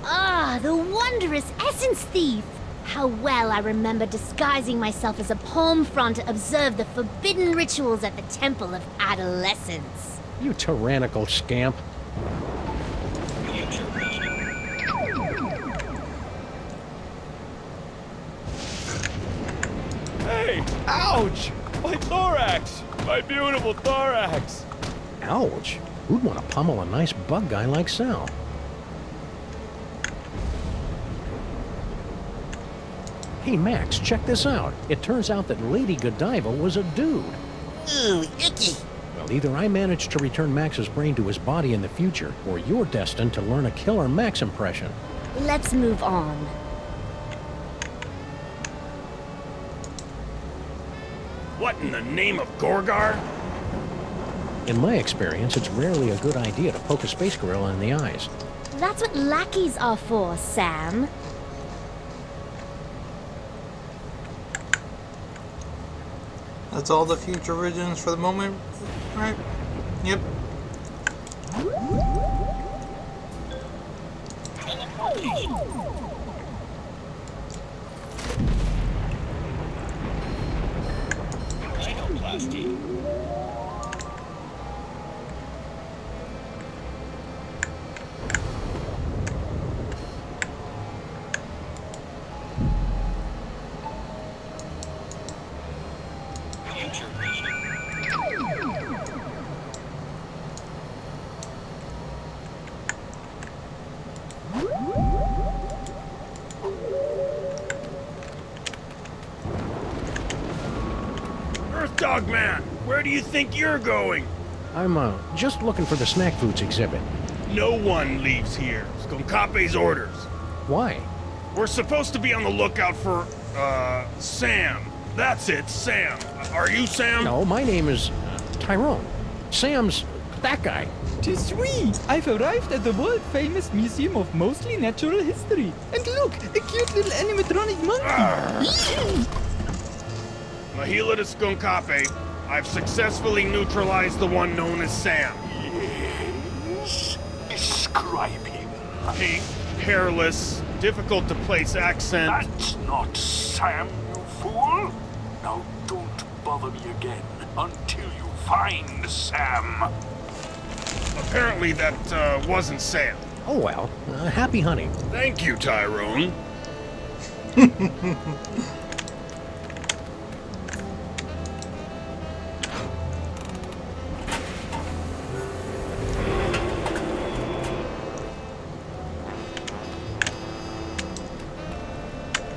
Ah, the wondrous essence thief! How well I remember disguising myself as a palm frond to observe the forbidden rituals at the Temple of Adolescence. You tyrannical scamp. Hey! Ouch! My thorax! My beautiful thorax! Ouch. Who'd want to pummel a nice bug guy like Sal? Hey, Max, check this out. It turns out that Lady Godiva was a dude. Ooh, icky. Well, either I managed to return Max's brain to his body in the future, or you're destined to learn a killer Max impression. Let's move on. What in the name of Gorgar? In my experience, it's rarely a good idea to poke a space gorilla in the eyes. That's what lackeys are for, Sam. That's all the future origins for the moment, right? Yep. Dog man, where do you think you're going? I'm, just looking for the snack foods exhibit. No one leaves here. Skonkape's orders. Why? We're supposed to be on the lookout for, Sam. That's it, Sam. Are you Sam? No, my name is Tyrone. Sam's that guy. Tis we! I've arrived at the world-famous Museum of Mostly Natural History. And look, a cute little animatronic monkey. Mahila to Skonkape, I've successfully neutralized the one known as Sam. Yes, describe him? Pink, hairless, difficult to place accent. That's not Sam, you fool! Now don't bother me again until you find Sam. Apparently that wasn't Sam. Oh well, happy hunting. Thank you, Tyrone.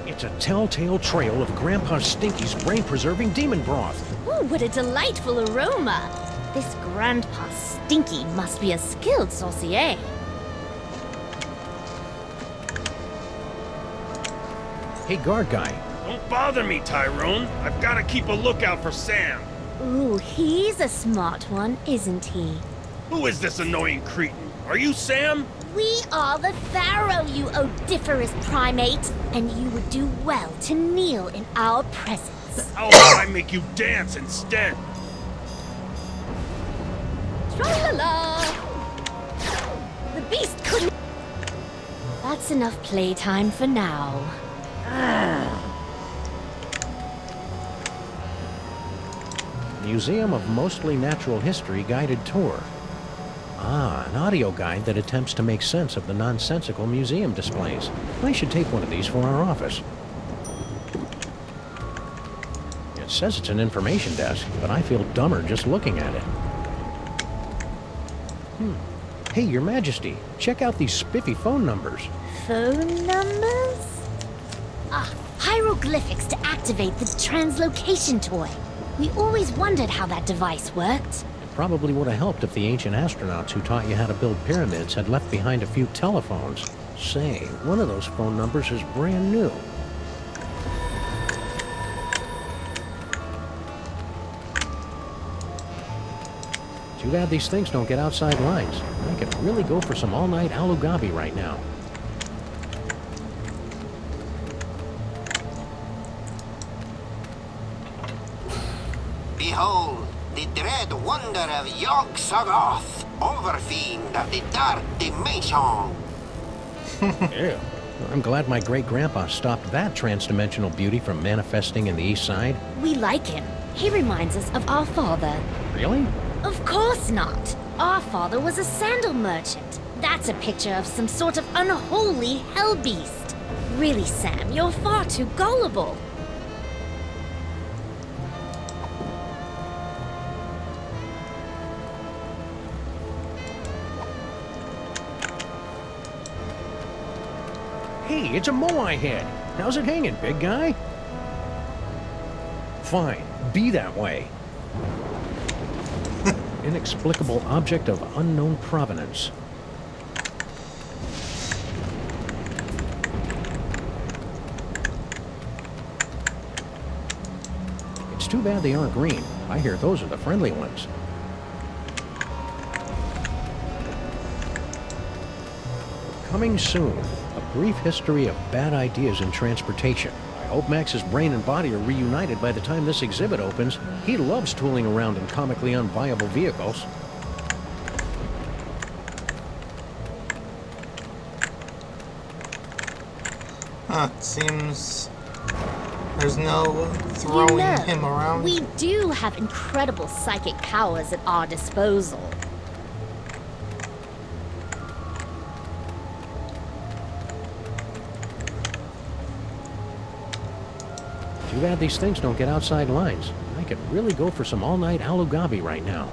It's a telltale trail of Grandpa Stinky's brain-preserving demon broth. Ooh, what a delightful aroma! This Grandpa Stinky must be a skilled sorcier. Hey, guard guy. Don't bother me, Tyrone. I've got to keep a lookout for Sam. Ooh, he's a smart one, isn't he? Who is this annoying cretin? Are you Sam? We are the Pharaoh, you odiferous primate, and you would do well to kneel in our presence. How about I make you dance instead? Tra-la-la! The beast couldn't... That's enough playtime for now. Museum of Mostly Natural History guided tour. Ah, an audio guide that attempts to make sense of the nonsensical museum displays. I should take one of these for our office. It says it's an information desk, but I feel dumber just looking at it. Hey, Your Majesty, check out these spiffy phone numbers. Phone numbers? Ah, hieroglyphics to activate the translocation toy. We always wondered how that device worked. It probably would have helped if the ancient astronauts who taught you how to build pyramids had left behind a few telephones. Say, one of those phone numbers is brand new. Too bad these things don't get outside lines. I could really go for some all-night alugabi right now. Behold, the dread wonder of Yog-Sothoth, overfiend of the dark dimension. Yeah. I'm glad my great-grandpa stopped that trans-dimensional beauty from manifesting in the East Side. We like him. He reminds us of our father. Really? Of course not. Our father was a sandal merchant. That's a picture of some sort of unholy hell beast. Really, Sam, you're far too gullible. Hey, it's a moai head. How's it hanging, big guy? Fine, be that way. Inexplicable object of unknown provenance. It's too bad they aren't green. I hear those are the friendly ones. Coming soon, a brief history of bad ideas in transportation. I hope Max's brain and body are reunited by the time this exhibit opens. He loves tooling around in comically unviable vehicles. Seems there's no throwing him around. We do have incredible psychic powers at our disposal. Too bad these things don't get outside lines. I could really go for some all-night alugabi right now.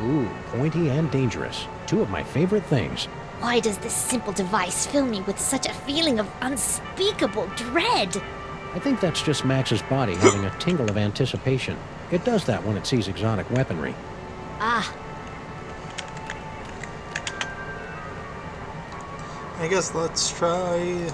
Ooh, pointy and dangerous. Two of my favorite things. Why does this simple device fill me with such a feeling of unspeakable dread? I think that's just Max's body having a tingle of anticipation. It does that when it sees exotic weaponry. Ah. I guess let's try...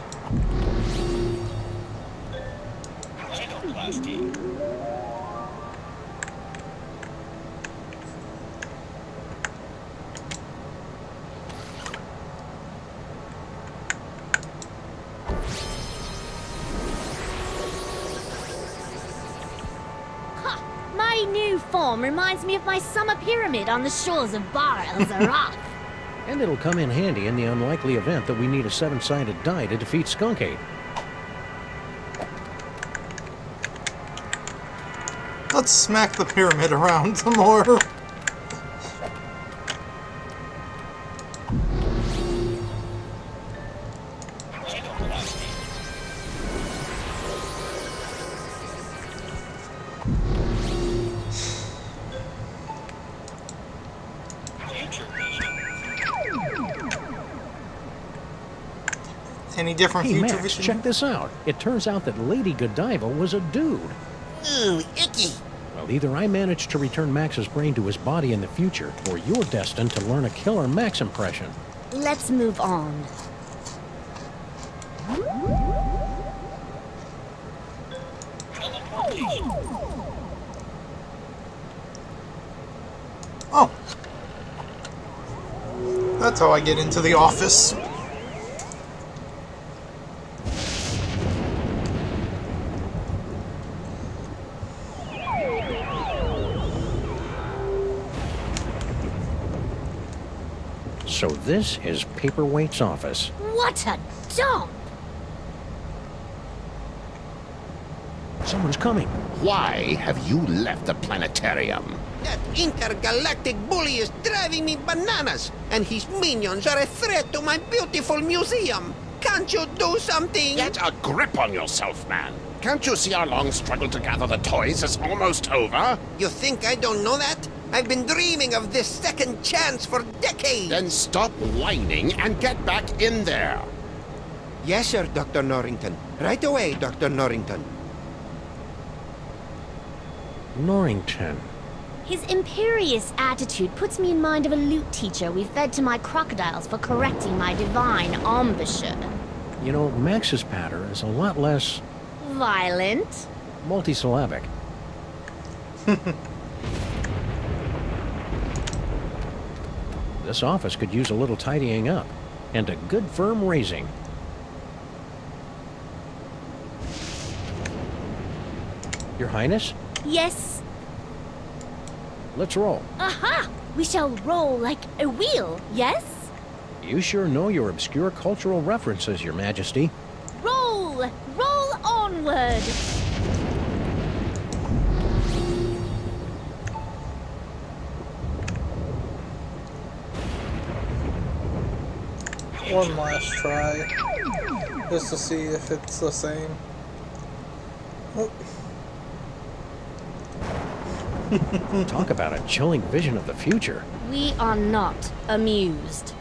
form reminds me of my summer pyramid on the shores of Bar El Zaraf. And it'll come in handy in the unlikely event that we need a 7-sided die to defeat Skunk Ape. Let's smack the pyramid around some more. Any different Hey, future Max, vision? check this out. It turns out that Lady Godiva was a dude. Ooh, icky. Well, either I managed to return Max's brain to his body in the future, or you're destined to learn a killer Max impression. Let's move on. Oh. That's how I get into the office. So this is Paperweight's office. What a dump! Someone's coming. Why have you left the planetarium? That intergalactic bully is driving me bananas, and his minions are a threat to my beautiful museum. Can't you do something? Get a grip on yourself, man. Can't you see our long struggle to gather the toys is almost over? You think I don't know that? I've been dreaming of this second chance for decades. Then stop whining and get back in there. Yes, sir, Dr. Norrington. Right away, Dr. Norrington. Norrington. His imperious attitude puts me in mind of a lute teacher we fed to my crocodiles for correcting my divine embouchure. You know, Max's patter is a lot less Violent? multisyllabic. This office could use a little tidying up, and a good firm raising. Your Highness, Yes. let's roll. Aha! We shall roll like a wheel, yes? You sure know your obscure cultural references, Your Majesty. Roll! Roll onward! One last try, just to see if it's the same. Oh. Talk about a chilling vision of the future. We are not amused.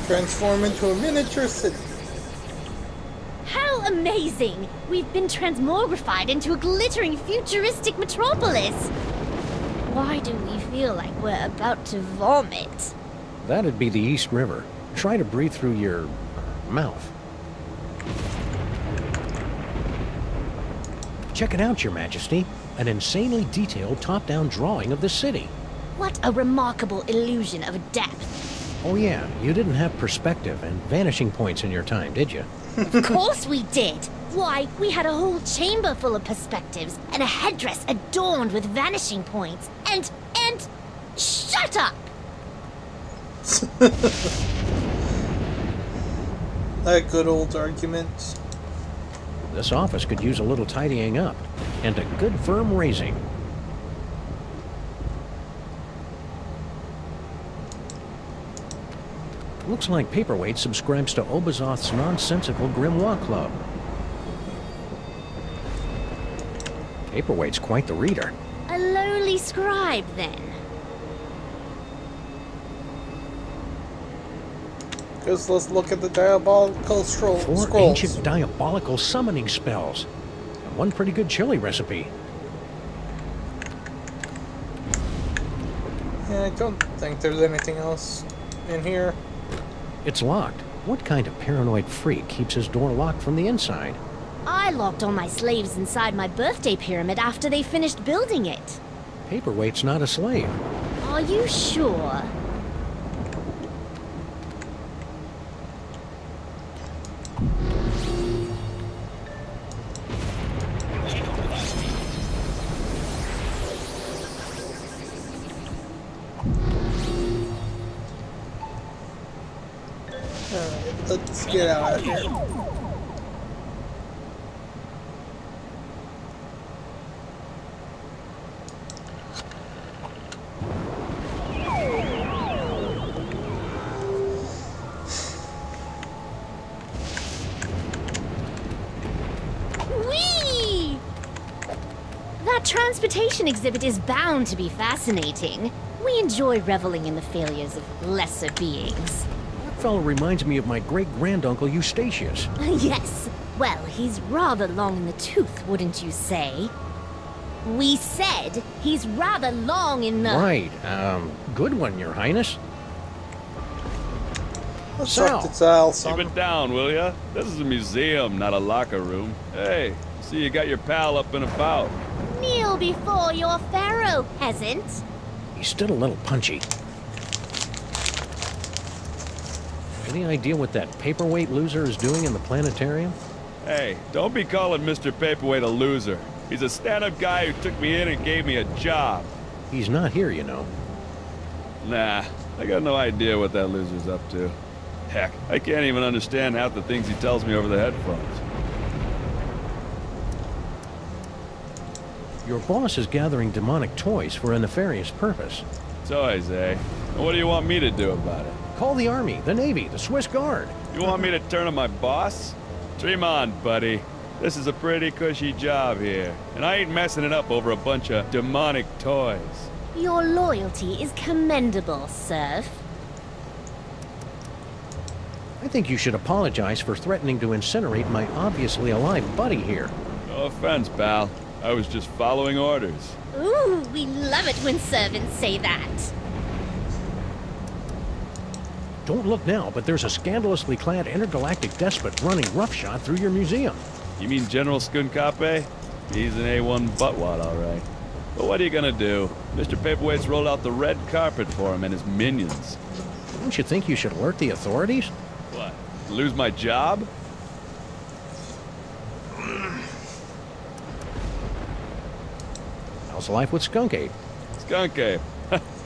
Transform into a miniature city. How amazing! We've been transmogrified into a glittering futuristic metropolis! Why do we feel like we're about to vomit? That'd be the East River. Try to breathe through your mouth. Check it out, Your Majesty. An insanely detailed top-down drawing of the city. What a remarkable illusion of depth. Oh yeah, you didn't have perspective and vanishing points in your time, did you? Of course we did! Why, we had a whole chamber full of perspectives and a headdress adorned with vanishing points. And... shut up! That good old argument. This office could use a little tidying up, and a good firm raising. Looks like Paperweight subscribes to Obazoth's nonsensical Grimoire Club. Paperweight's quite the reader. A lowly scribe, then. Just let's look at the diabolical Four scrolls. ancient diabolical summoning spells, and one pretty good chili recipe. Yeah, I don't think there's anything else in here. It's locked. What kind of paranoid freak keeps his door locked from the inside? I locked all my slaves inside my birthday pyramid after they finished building it. Paperweight's not a slave. Are you sure? Let's get out of here. Whee! That transportation exhibit is bound to be fascinating. We enjoy reveling in the failures of lesser beings. That fellow reminds me of my great-granduncle Eustachius. Yes. Well, he's rather long in the tooth, wouldn't you say? We said he's rather long in the... Right. Good one, Your Highness. Let's Sal. talk to Sal, son. Keep it down, will ya? This is a museum, not a locker room. Hey, see you got your pal up and about. Kneel before your pharaoh, peasant. He's still a little punchy. Any idea what that paperweight loser is doing in the planetarium? Hey, don't be calling Mr. Paperweight a loser. He's a stand-up guy who took me in and gave me a job. He's not here, you know. Nah, I got no idea what that loser's up to. Heck, I can't even understand half the things he tells me over the headphones. Your boss is gathering demonic toys for a nefarious purpose. Toys, eh? And what do you want me to do about it? Call the Army, the Navy, the Swiss Guard. You want me to turn on my boss? Dream on, buddy. This is a pretty cushy job here, and I ain't messing it up over a bunch of demonic toys. Your loyalty is commendable, Serf. I think you should apologize for threatening to incinerate my obviously alive buddy here. No offense, pal. I was just following orders. Ooh, we love it when servants say that. Don't look now, but there's a scandalously clad intergalactic despot running roughshod through your museum. You mean General Skunkape? He's an A1 buttwad, all right. But what are you gonna do? Mr. Paperweight's rolled out the red carpet for him and his minions. Don't you think you should alert the authorities? What? Lose my job? How's life with Skunk Ape? Skunk Ape.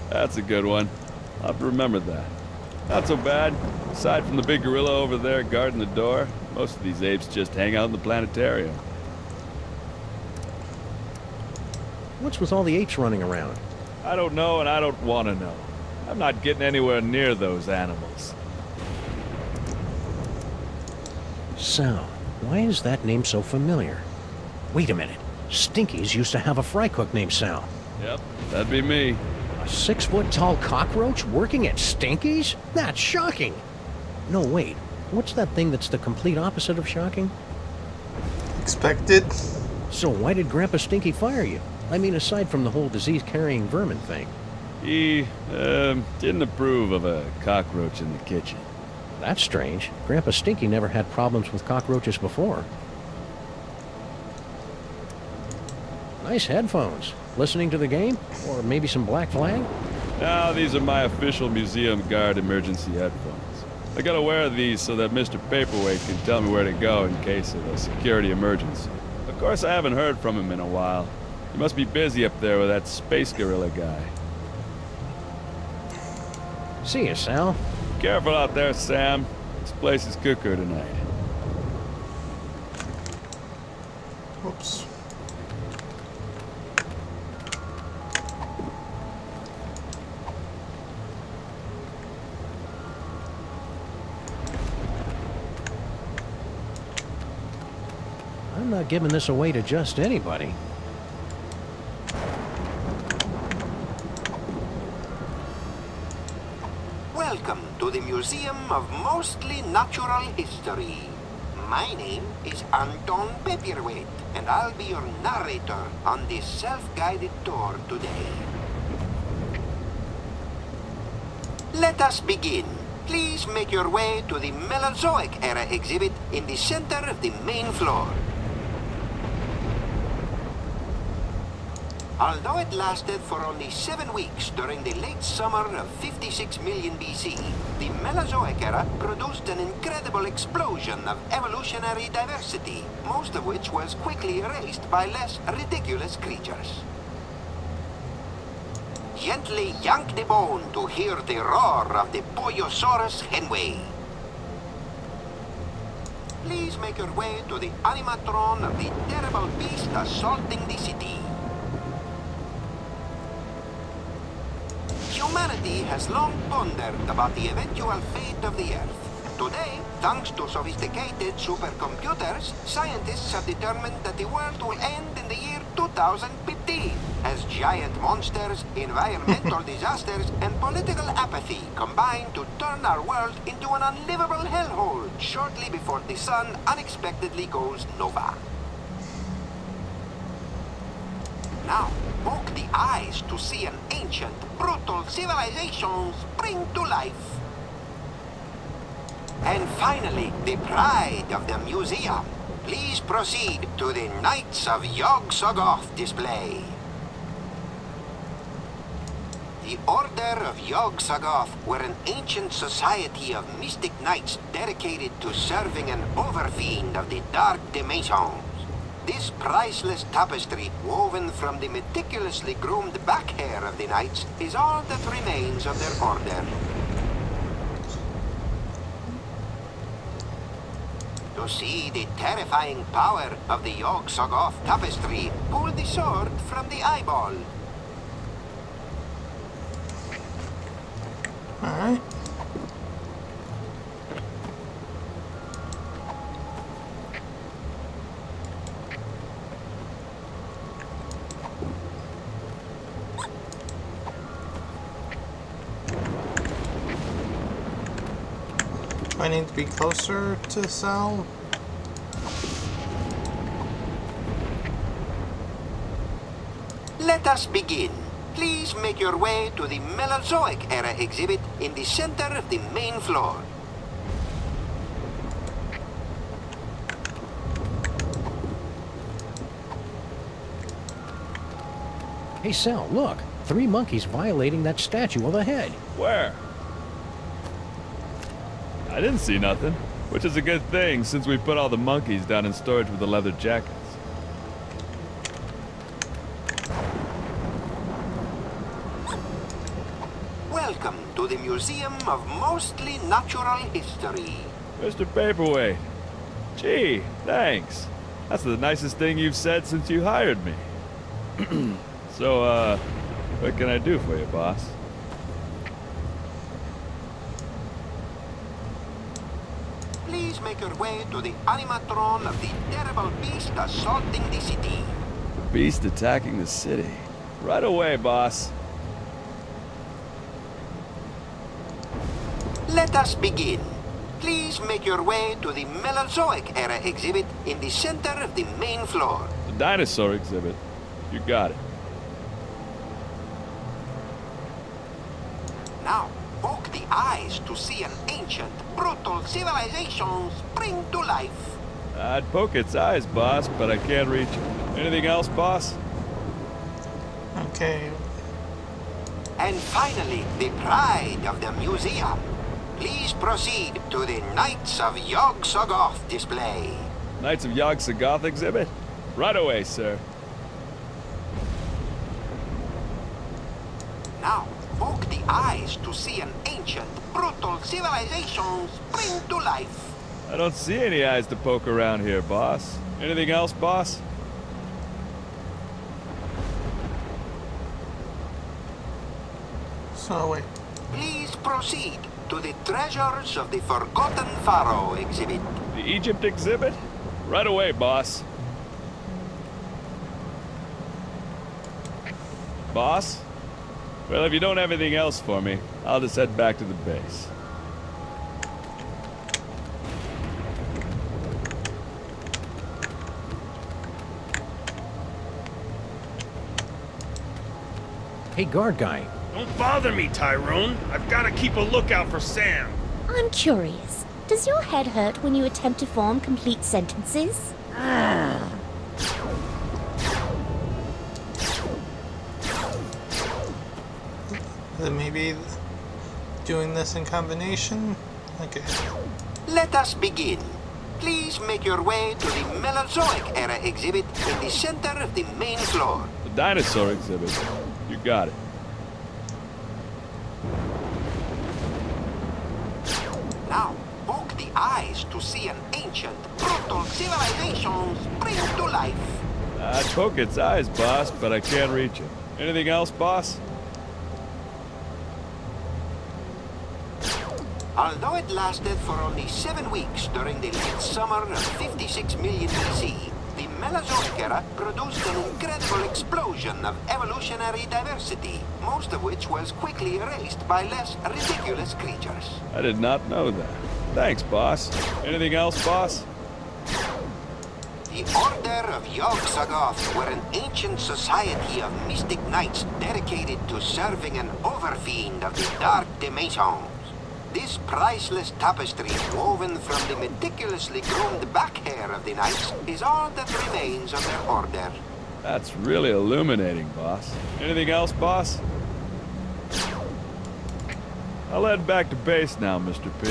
That's a good one. I'll have to remember that. Not so bad. Aside from the big gorilla over there guarding the door, most of these apes just hang out in the planetarium. What's with all the apes running around? I don't know and I don't want to know. I'm not getting anywhere near those animals. Sal, why is that name so familiar? Wait a minute. Stinkies used to have a fry cook named Sal. Yep, that'd be me. A 6-foot-tall cockroach working at Stinkies? That's shocking! No, wait. What's that thing that's the complete opposite of shocking? Expected. So why did Grandpa Stinky fire you? I mean, aside from the whole disease-carrying vermin thing. He, didn't approve of a cockroach in the kitchen. That's strange. Grandpa Stinky never had problems with cockroaches before. Nice headphones. Listening to the game? Or maybe some Black Flag? No, these are my official museum guard emergency headphones. I gotta wear these so that Mr. Paperweight can tell me where to go in case of a security emergency. Of course, I haven't heard from him in a while. He must be busy up there with that space gorilla guy. See ya, Sal. Careful out there, Sam. This place is cuckoo tonight. Oops. I'm not giving this away to just anybody. Welcome to the Museum of Mostly Natural History. My name is Anton Paperweight, and I'll be your narrator on this self-guided tour today. Let us begin. please make your way to the Mesozoic era exhibit in the center of the main floor. Although it lasted for only 7 weeks during the late summer of 56 million BC, the Mesozoic era produced an incredible explosion of evolutionary diversity, most of which was quickly erased by less ridiculous creatures. Gently yank the bone to hear the roar of the Boyosaurus henway. Please make your way to the animatron of the terrible beast assaulting the city. Humanity has long pondered about the eventual fate of the Earth. Today, thanks to sophisticated supercomputers, scientists have determined that the world will end in the year 2015, as giant monsters, environmental disasters, and political apathy combine to turn our world into an unlivable hellhole shortly before the sun unexpectedly goes nova. Now, poke the eyes to see an ancient, brutal civilization spring to life. And finally, the pride of the museum. Please proceed to the Knights of Yog-Sothoth display. The Order of Yog-Sothoth were an ancient society of mystic knights dedicated to serving an overfiend of the dark dimensions. This priceless tapestry, woven from the meticulously groomed back hair of the knights, is all that remains of their order. To see the terrifying power of the Yog-Sothoth tapestry, pull the sword from the eyeball. Alright. I need to be closer to Sal. Let us begin. Please make your way to the Mesozoic era exhibit in the center of the main floor. Hey, Sal, look. 3 monkeys violating that statue overhead. Where? I didn't see nothing, which is a good thing since we put all the monkeys down in storage with the leather jackets. Welcome to the Museum of Mostly Natural History. Mr. Paperweight. Gee, thanks. That's the nicest thing you've said since you hired me. So, what can I do for you, boss? Please make your way to the animatron of the terrible beast assaulting the city. Beast attacking the city. Right away, boss. Let us begin. Please make your way to the Mesozoic era exhibit in the center of the main floor. The dinosaur exhibit. You got it. Now, poke the eyes to see an ancient, brutal civilization spring to life. I'd poke its eyes, boss, but I can't reach it. Anything else, boss? Okay. And finally, the pride of the museum. Please proceed to the Knights of Yog-Sothoth display. Knights of Yog-Sothoth exhibit? Right away, sir. Now, poke the eyes to see an ancient, brutal civilization spring to life. I don't see any eyes to poke around here, boss. Anything else, boss? So, wait. Please proceed to the Treasures of the Forgotten Pharaoh exhibit. The Egypt exhibit? Right away, boss. Boss? Well, if you don't have anything else for me, I'll just head back to the base. Hey, guard guy. Don't bother me, Tyrone. I've got to keep a lookout for Sam. I'm curious. Does your head hurt when you attempt to form complete sentences? Maybe doing this in combination? Okay. Let us begin. Please make your way to the Mesozoic era exhibit in the center of the main floor. The dinosaur exhibit. You got it. Now, poke the eyes to see an ancient, brutal civilization spring to life. I'd poke its eyes, boss, but I can't reach it. Anything else, boss? Although it lasted for only 7 weeks during the late summer of 56 million BC, the Mesozoic era produced an incredible explosion of evolutionary diversity, most of which was quickly erased by less ridiculous creatures. I did not know that. Thanks, boss. Anything else, boss? The Order of Yog-Sothoth were an ancient society of mystic knights dedicated to serving an overfiend of the dark dimensions. This priceless tapestry, woven from the meticulously groomed back hair of the knights, is all that remains of their order. That's really illuminating, boss. Anything else, boss? I'll head back to base now, Mr. P.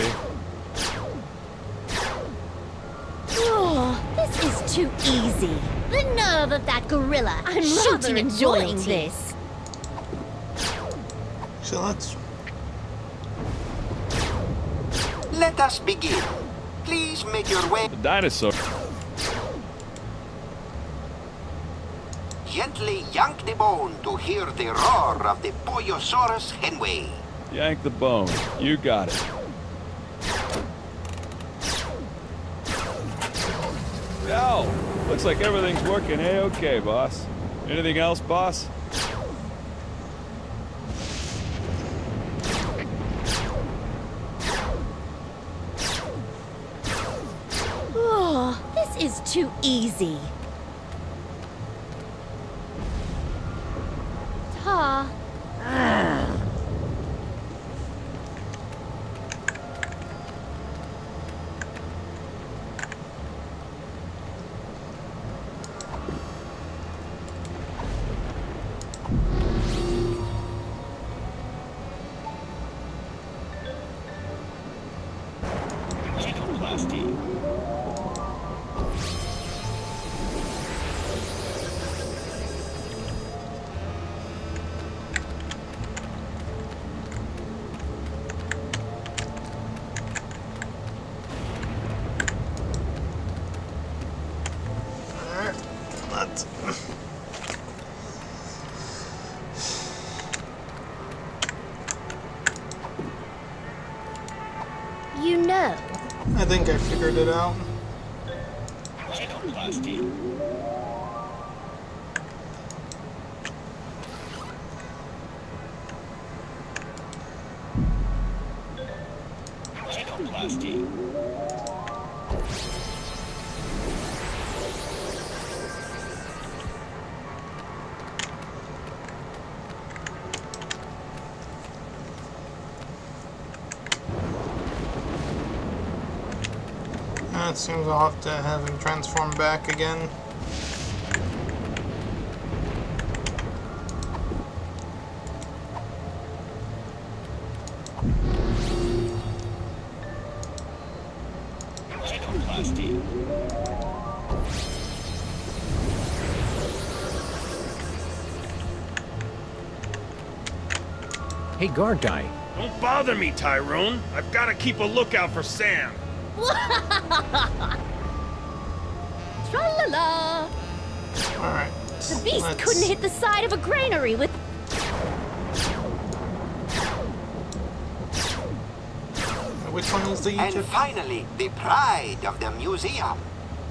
Oh, this is too easy. The nerve of that gorilla. I'm shooting enjoying this. So let's... Let us begin. Please make your way... The dinosaur. Gently yank the bone to hear the roar of the Poyosaurus henway. Yank the bone. You got it. Ow! Looks like everything's working A-okay, boss. Anything else, boss? Oh, this is too easy. Ta. Let's... You know. I think I figured it out. It seems I'll have to have him transform back again. Hey, guard guy. Don't bother me, Tyrone. I've got to keep a lookout for Sam. Tra-la-la! Alright. The beast couldn't hit the side of a granary with... Which one is the Egypt? And finally, the pride of the museum.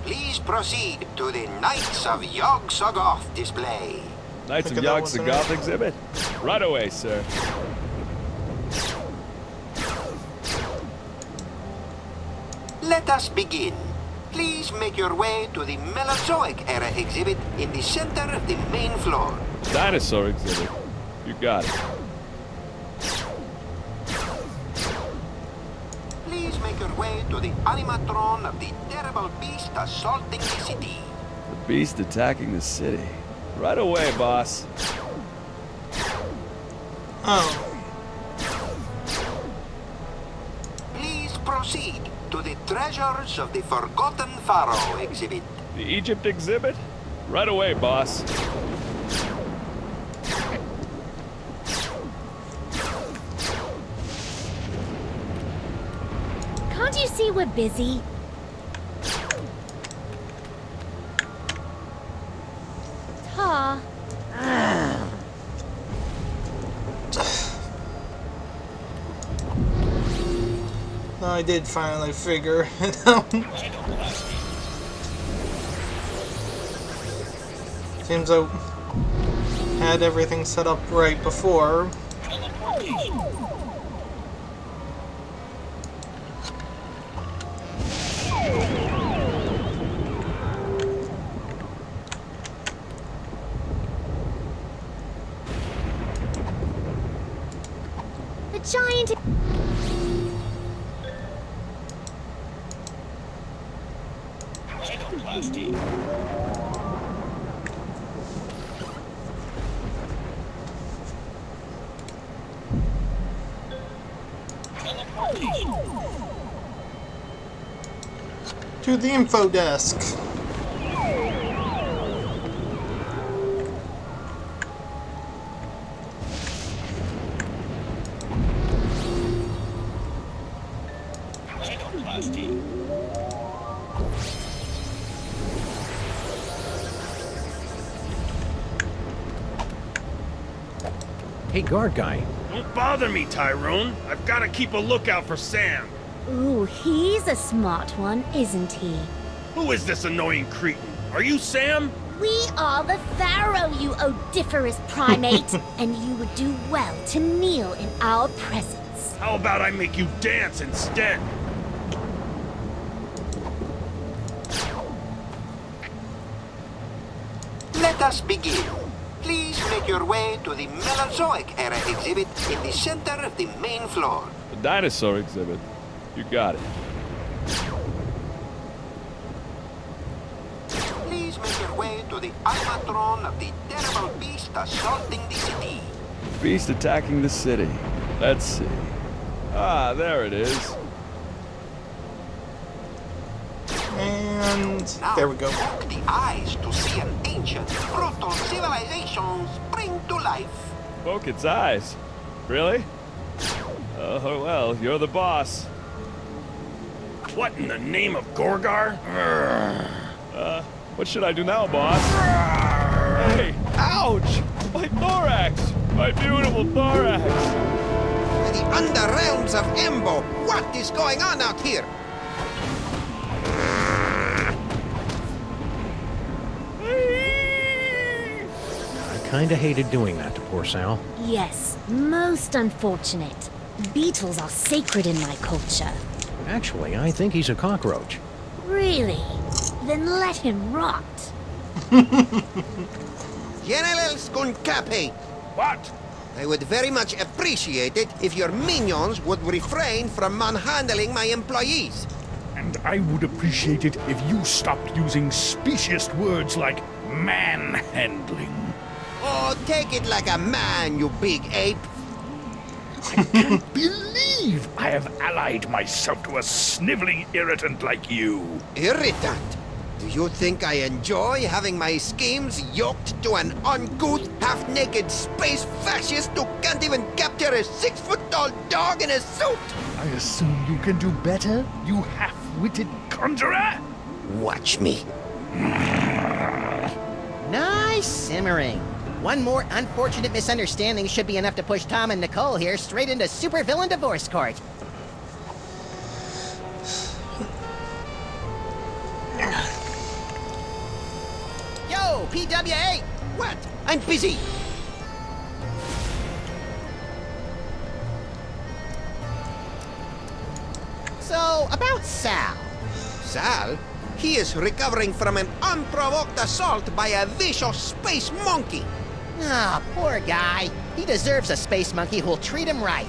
Please proceed to the Knights of Yog-Sothoth display. Knights of Yog-Sothoth exhibit? Right away, sir. Let us begin. Please make your way to the Mesozoic era exhibit in the center of the main floor. Dinosaur exhibit. You got it. Please make your way to the animatron of the terrible beast assaulting the city. The beast attacking the city. Right away, boss. Oh. Please proceed to the Treasures of the Forgotten Pharaoh exhibit. The Egypt exhibit? Right away, boss. Can't you see we're busy? Ta. I did finally figure it out. Seems I had everything set up right before. The giant... To the info desk. Hey, guard guy. Don't bother me, Tyrone. I've got to keep a lookout for Sam. Ooh, he's a smart one, isn't he? Who is this annoying cretin? Are you Sam? We are the Pharaoh, you odiferous primate, and you would do well to kneel in our presence. How about I make you dance instead? Let us begin. Please make your way to the Mesozoic era exhibit in the center of the main floor. The dinosaur exhibit. You got it. Please make your way to the animatron of the terrible beast assaulting the city. Beast attacking the city. Let's see. Ah, there it is. And there we go. Open the eyes to see an ancient, brutal civilization spring to life. Poke its eyes. Really? Oh, well, you're the boss. What in the name of Gorgar? What should I do now, boss? Hey, ouch! My thorax! My beautiful thorax! The underrealms of Embo, what is going on out here? I kinda hated doing that to poor Sal. Yes, most unfortunate. Beetles are sacred in my culture. Actually, I think he's a cockroach. Really? Then let him rot. General Skunkape. What? I would very much appreciate it if your minions would refrain from manhandling my employees. And I would appreciate it if you stopped using specious words like manhandling. Oh, take it like a man, you big ape. I can't believe I have allied myself to a sniveling irritant like you. Irritant? Do you think I enjoy having my schemes yoked to an uncouth, half-naked space fascist who can't even capture a 6-foot-tall dog in a suit? I assume you can do better, you half-witted conjurer? Watch me. Nice simmering. One more unfortunate misunderstanding should be enough to push Tom and Nicole here straight into supervillain divorce court. Yo, PWA! What? I'm busy. So, about Sal. Sal? He is recovering from an unprovoked assault by a vicious space monkey. Ah, poor guy. He deserves a space monkey who'll treat him right.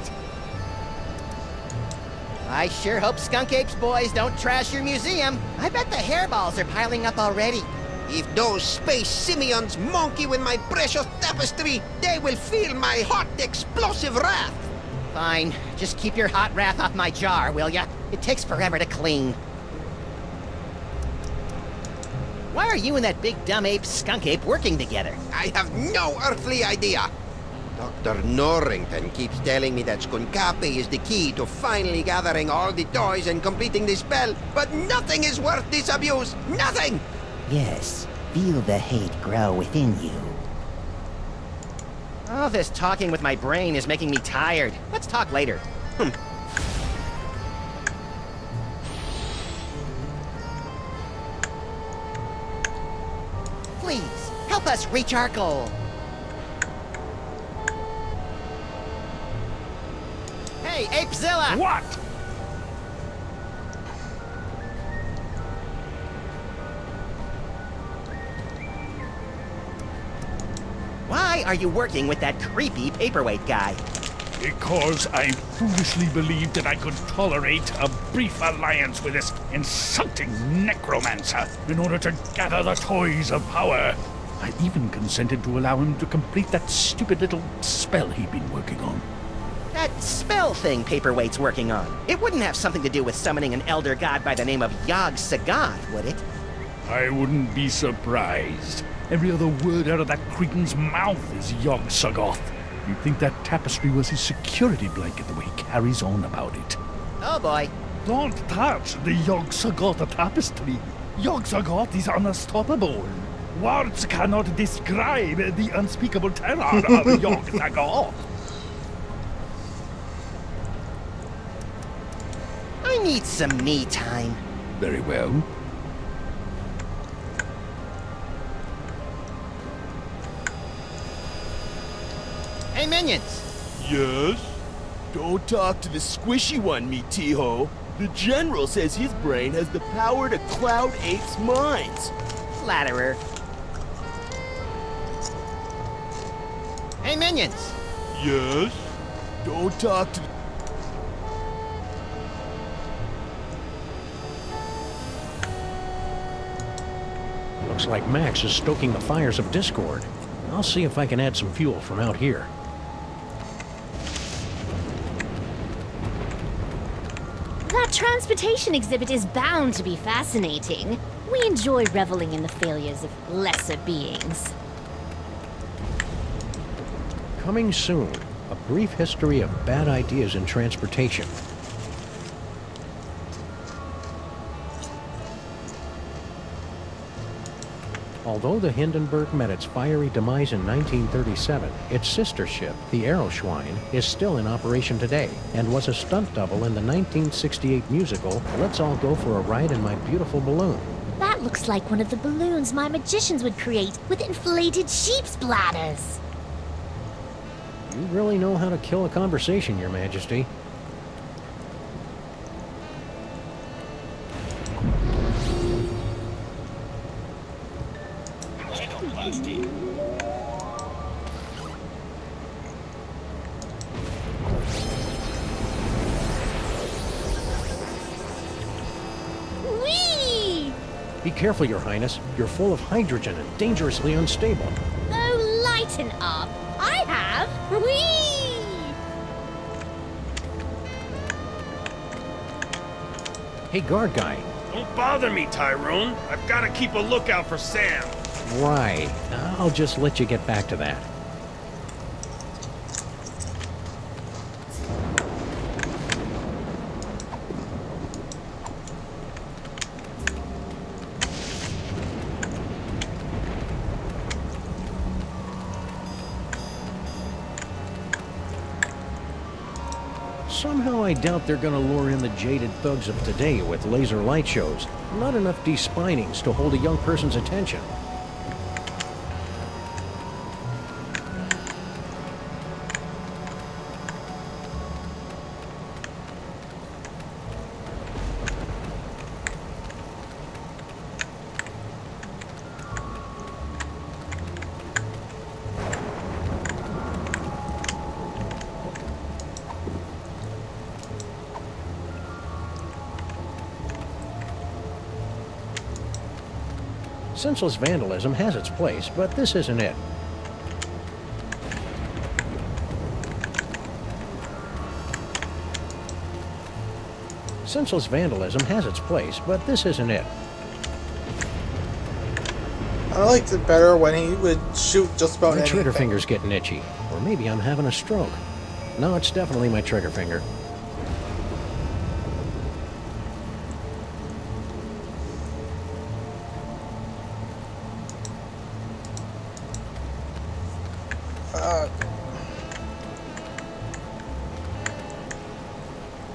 I sure hope Skunk Apes boys don't trash your museum. I bet the hairballs are piling up already. If those space simians monkey with my precious tapestry, they will feel my hot explosive wrath. Fine. Just keep your hot wrath off my jar, will ya? It takes forever to clean. Why are you and that big dumb ape, Skunk Ape, working together? I have no earthly idea. Dr. Norrington keeps telling me that Skunkapi is the key to finally gathering all the toys and completing the spell, but nothing is worth disabuse. Nothing! Yes, feel the hate grow within you. All this talking with my brain is making me tired. Let's talk later. Please, help us reach our goal. Hey, Apezilla! What? Why are you working with that creepy paperweight guy? Because I foolishly believed that I could tolerate a brief alliance with this insulting necromancer in order to gather the toys of power. I even consented to allow him to complete that stupid little spell he'd been working on. That spell thing Paperweight's working on. It wouldn't have something to do with summoning an elder god by the name of Yog Sagoth, would it? I wouldn't be surprised. Every other word out of that cretin's mouth is Yog Sagoth. You'd think that tapestry was his security blanket the way he carries on about it. Oh boy. Don't touch the Yog Sagoth tapestry. Yog Sagoth is unstoppable. Words cannot describe the unspeakable terror of Yog Sagoth. I need some me time. Very well. Hey, minions! Yes? Don't talk to the squishy one, me Tiho. The General says his brain has the power to cloud apes' minds. Flatterer. Hey, minions! Yes? Don't talk to... Looks like Max is stoking the fires of discord. I'll see if I can add some fuel from out here. That transportation exhibit is bound to be fascinating. We enjoy reveling in the failures of lesser beings. Coming soon, a brief history of bad ideas in transportation. Although the Hindenburg met its fiery demise in 1937, its sister ship, the Aeroschwein, is still in operation today and was a stunt double in the 1968 musical Let's All Go for a Ride in My Beautiful Balloon. That looks like one of the balloons my magicians would create with inflated sheep's bladders. You really know how to kill a conversation, Your Majesty. Whee! Be careful, Your Highness. You're full of hydrogen and dangerously unstable. Oh, lighten up. I have. Whee! Hey, guard guy. Don't bother me, Tyrone. I've got to keep a lookout for Sam. Right. I'll just let you get back to that. Somehow I doubt they're gonna lure in the jaded thugs of today with laser light shows. Not enough despinings to hold a young person's attention. Senseless vandalism has its place, but this isn't it. Senseless vandalism has its place, but this isn't it. I liked it better when he would shoot just about My anything. trigger finger's getting itchy. Or maybe I'm having a stroke. No, it's definitely my trigger finger.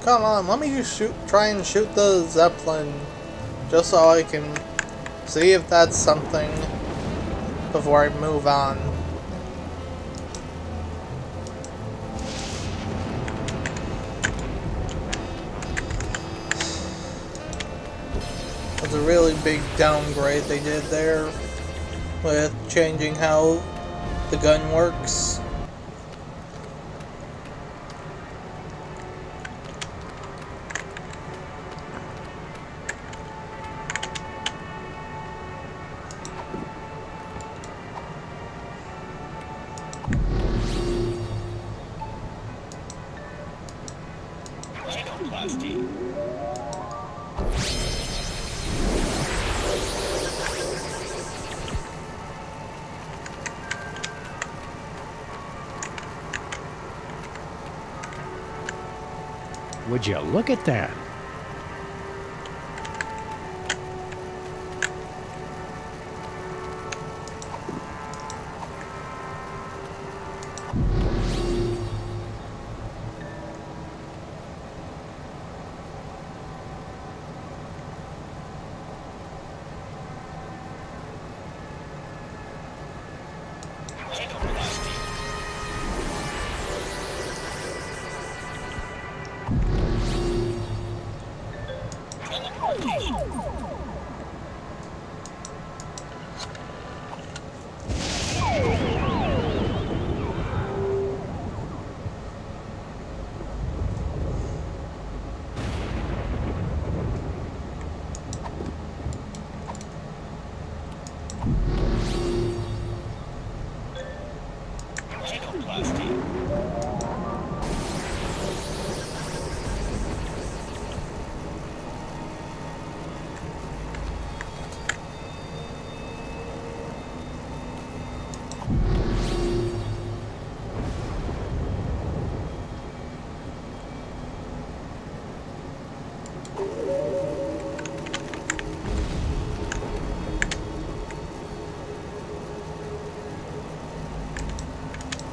Come on, let me just try and shoot the Zeppelin, just so I can see if that's something before I move on. That's a really big downgrade they did there with changing how the gun works. Would you look at that?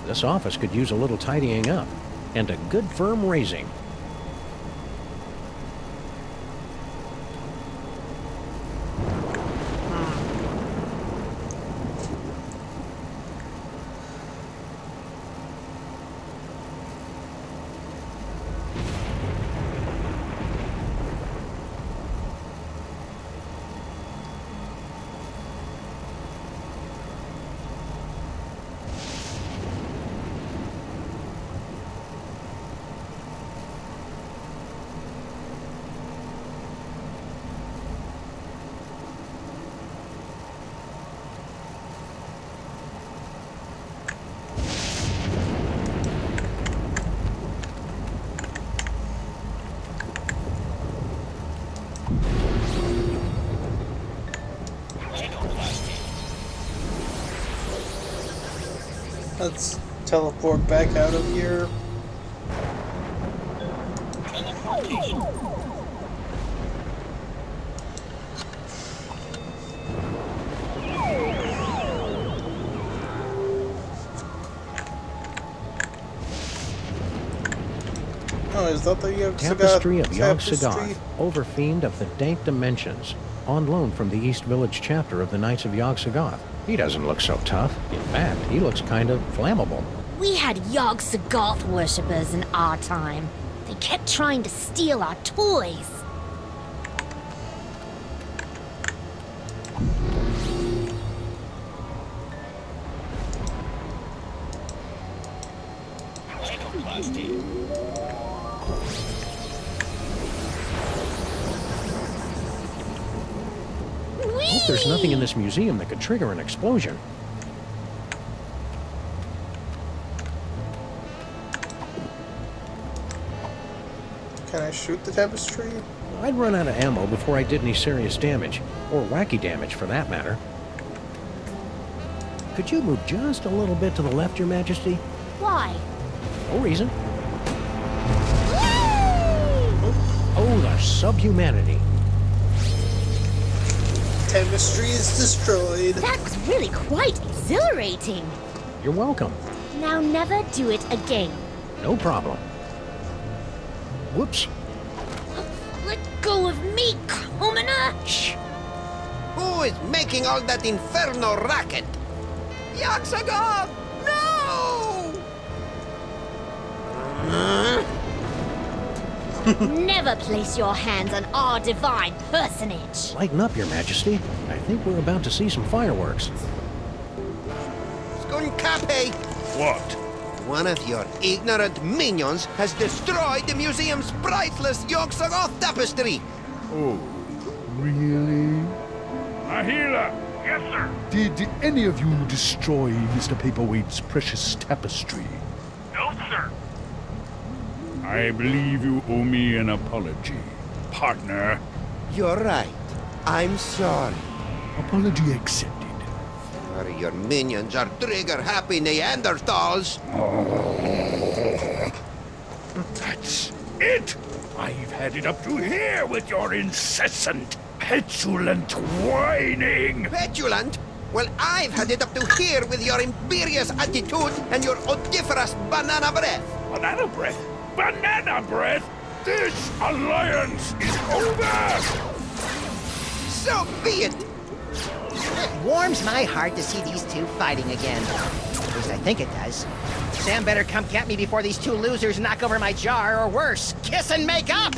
This office could use a little tidying up, and a good firm raising. Let's teleport back out of here. Oh, is that the Tapestry of Yog-Sothoth, Overfiend of the Dank Dimensions, on loan from the East Village chapter of the Knights of Yog-Sothoth. He doesn't look so tough. In fact, he looks kind of flammable. We had Yog-Sothoth worshippers in our time. They kept trying to steal our toys. like there's nothing in this museum that could trigger an explosion. Can I shoot the tapestry? I'd run out of ammo before I did any serious damage, or wacky damage for that matter. Could you move just a little bit to the left, Your Majesty? Why? No reason. Oh, the subhumanity. Tapestry is destroyed. That was really quite exhilarating. You're welcome. Now never do it again. No problem. Whoops. Let go of me, commoner! Shh. Who is making all that inferno racket? Yaxaga! No! Never place your hands on our divine personage. Lighten up, Your Majesty. I think we're about to see some fireworks. Skunkape! What? One of your ignorant minions has destroyed the museum's priceless Yogg-Sothoth tapestry! Oh, really? Ahila! Yes, sir. Did any of you destroy Mr. Paperweight's precious tapestry? No, sir. I believe you owe me an apology, partner. You're right. I'm sorry. Apology accepted. Your minions are trigger-happy Neanderthals. That's it! I've had it up to here with your incessant, petulant whining! Petulant? Well, I've had it up to here with your imperious attitude and your odoriferous banana breath. Banana breath? Banana breath? This alliance is over! So be it! It warms my heart to see these two fighting again. At least I think it does. Sam better come get me before these two losers knock over my jar, or worse, kiss and make up!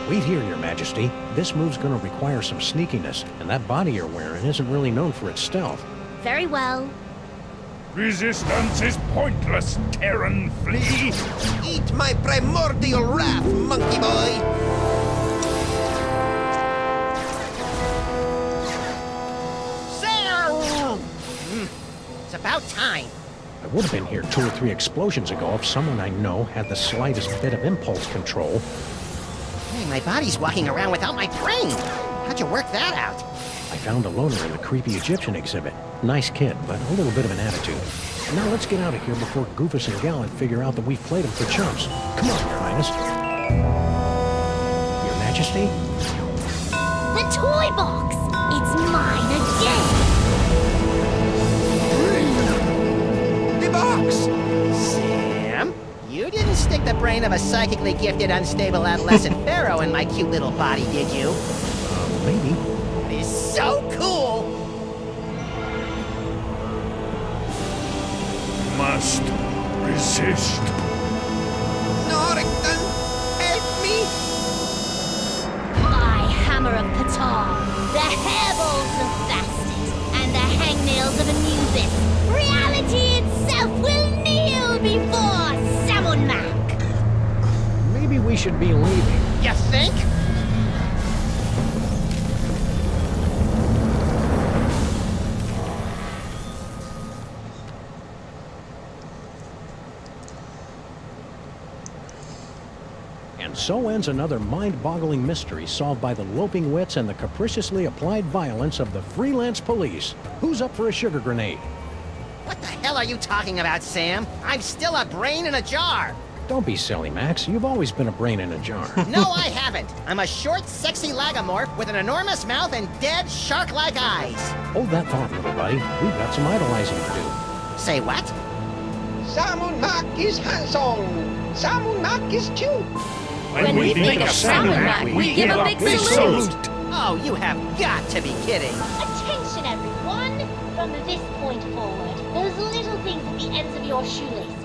Wait here, Your Majesty. This move's gonna require some sneakiness, and that body you're wearing isn't really known for its stealth. Very well. Resistance is pointless, Terran flea! Eat my primordial wrath, monkey boy! Sam! It's about time. I would have been here 2 or 3 explosions ago if someone I know had the slightest bit of impulse control. Hey, my body's walking around without my brain. How'd you work that out? I found a loner in the creepy Egyptian exhibit. Nice kid, but a little bit of an attitude. Now let's get out of here before Goofus and Gallant figure out that we've played them for chumps. Come on, Your Highness. Your Majesty? The toy box! It's mine again! The box! Sam, you didn't stick the brain of a psychically gifted, unstable adolescent pharaoh in my cute little body, did you? Maybe. It is so cool! Must resist. Norrington, help me! My hammer of Ptah, the hairballs of Bastet, and the hangnails of Anubis. Reality itself will kneel before Samunmak! Maybe we should be leaving. You think? And so ends another mind-boggling mystery solved by the loping wits and the capriciously applied violence of the freelance police. Who's up for a sugar grenade? What the hell are you talking about, Sam? I'm still a brain in a jar. Don't be silly, Max. You've always been a brain in a jar. No, I haven't. I'm a short, sexy lagomorph with an enormous mouth and dead, shark-like eyes. Hold that thought, little buddy. We've got some idolizing to do. Say what? Samunmak is handsome! Samunmak is cute! When we think of Samunmak, we give a big salute! Oh, you have got to be kidding. Attention, everyone! From this point forward, those little things at the ends of your shoelaces.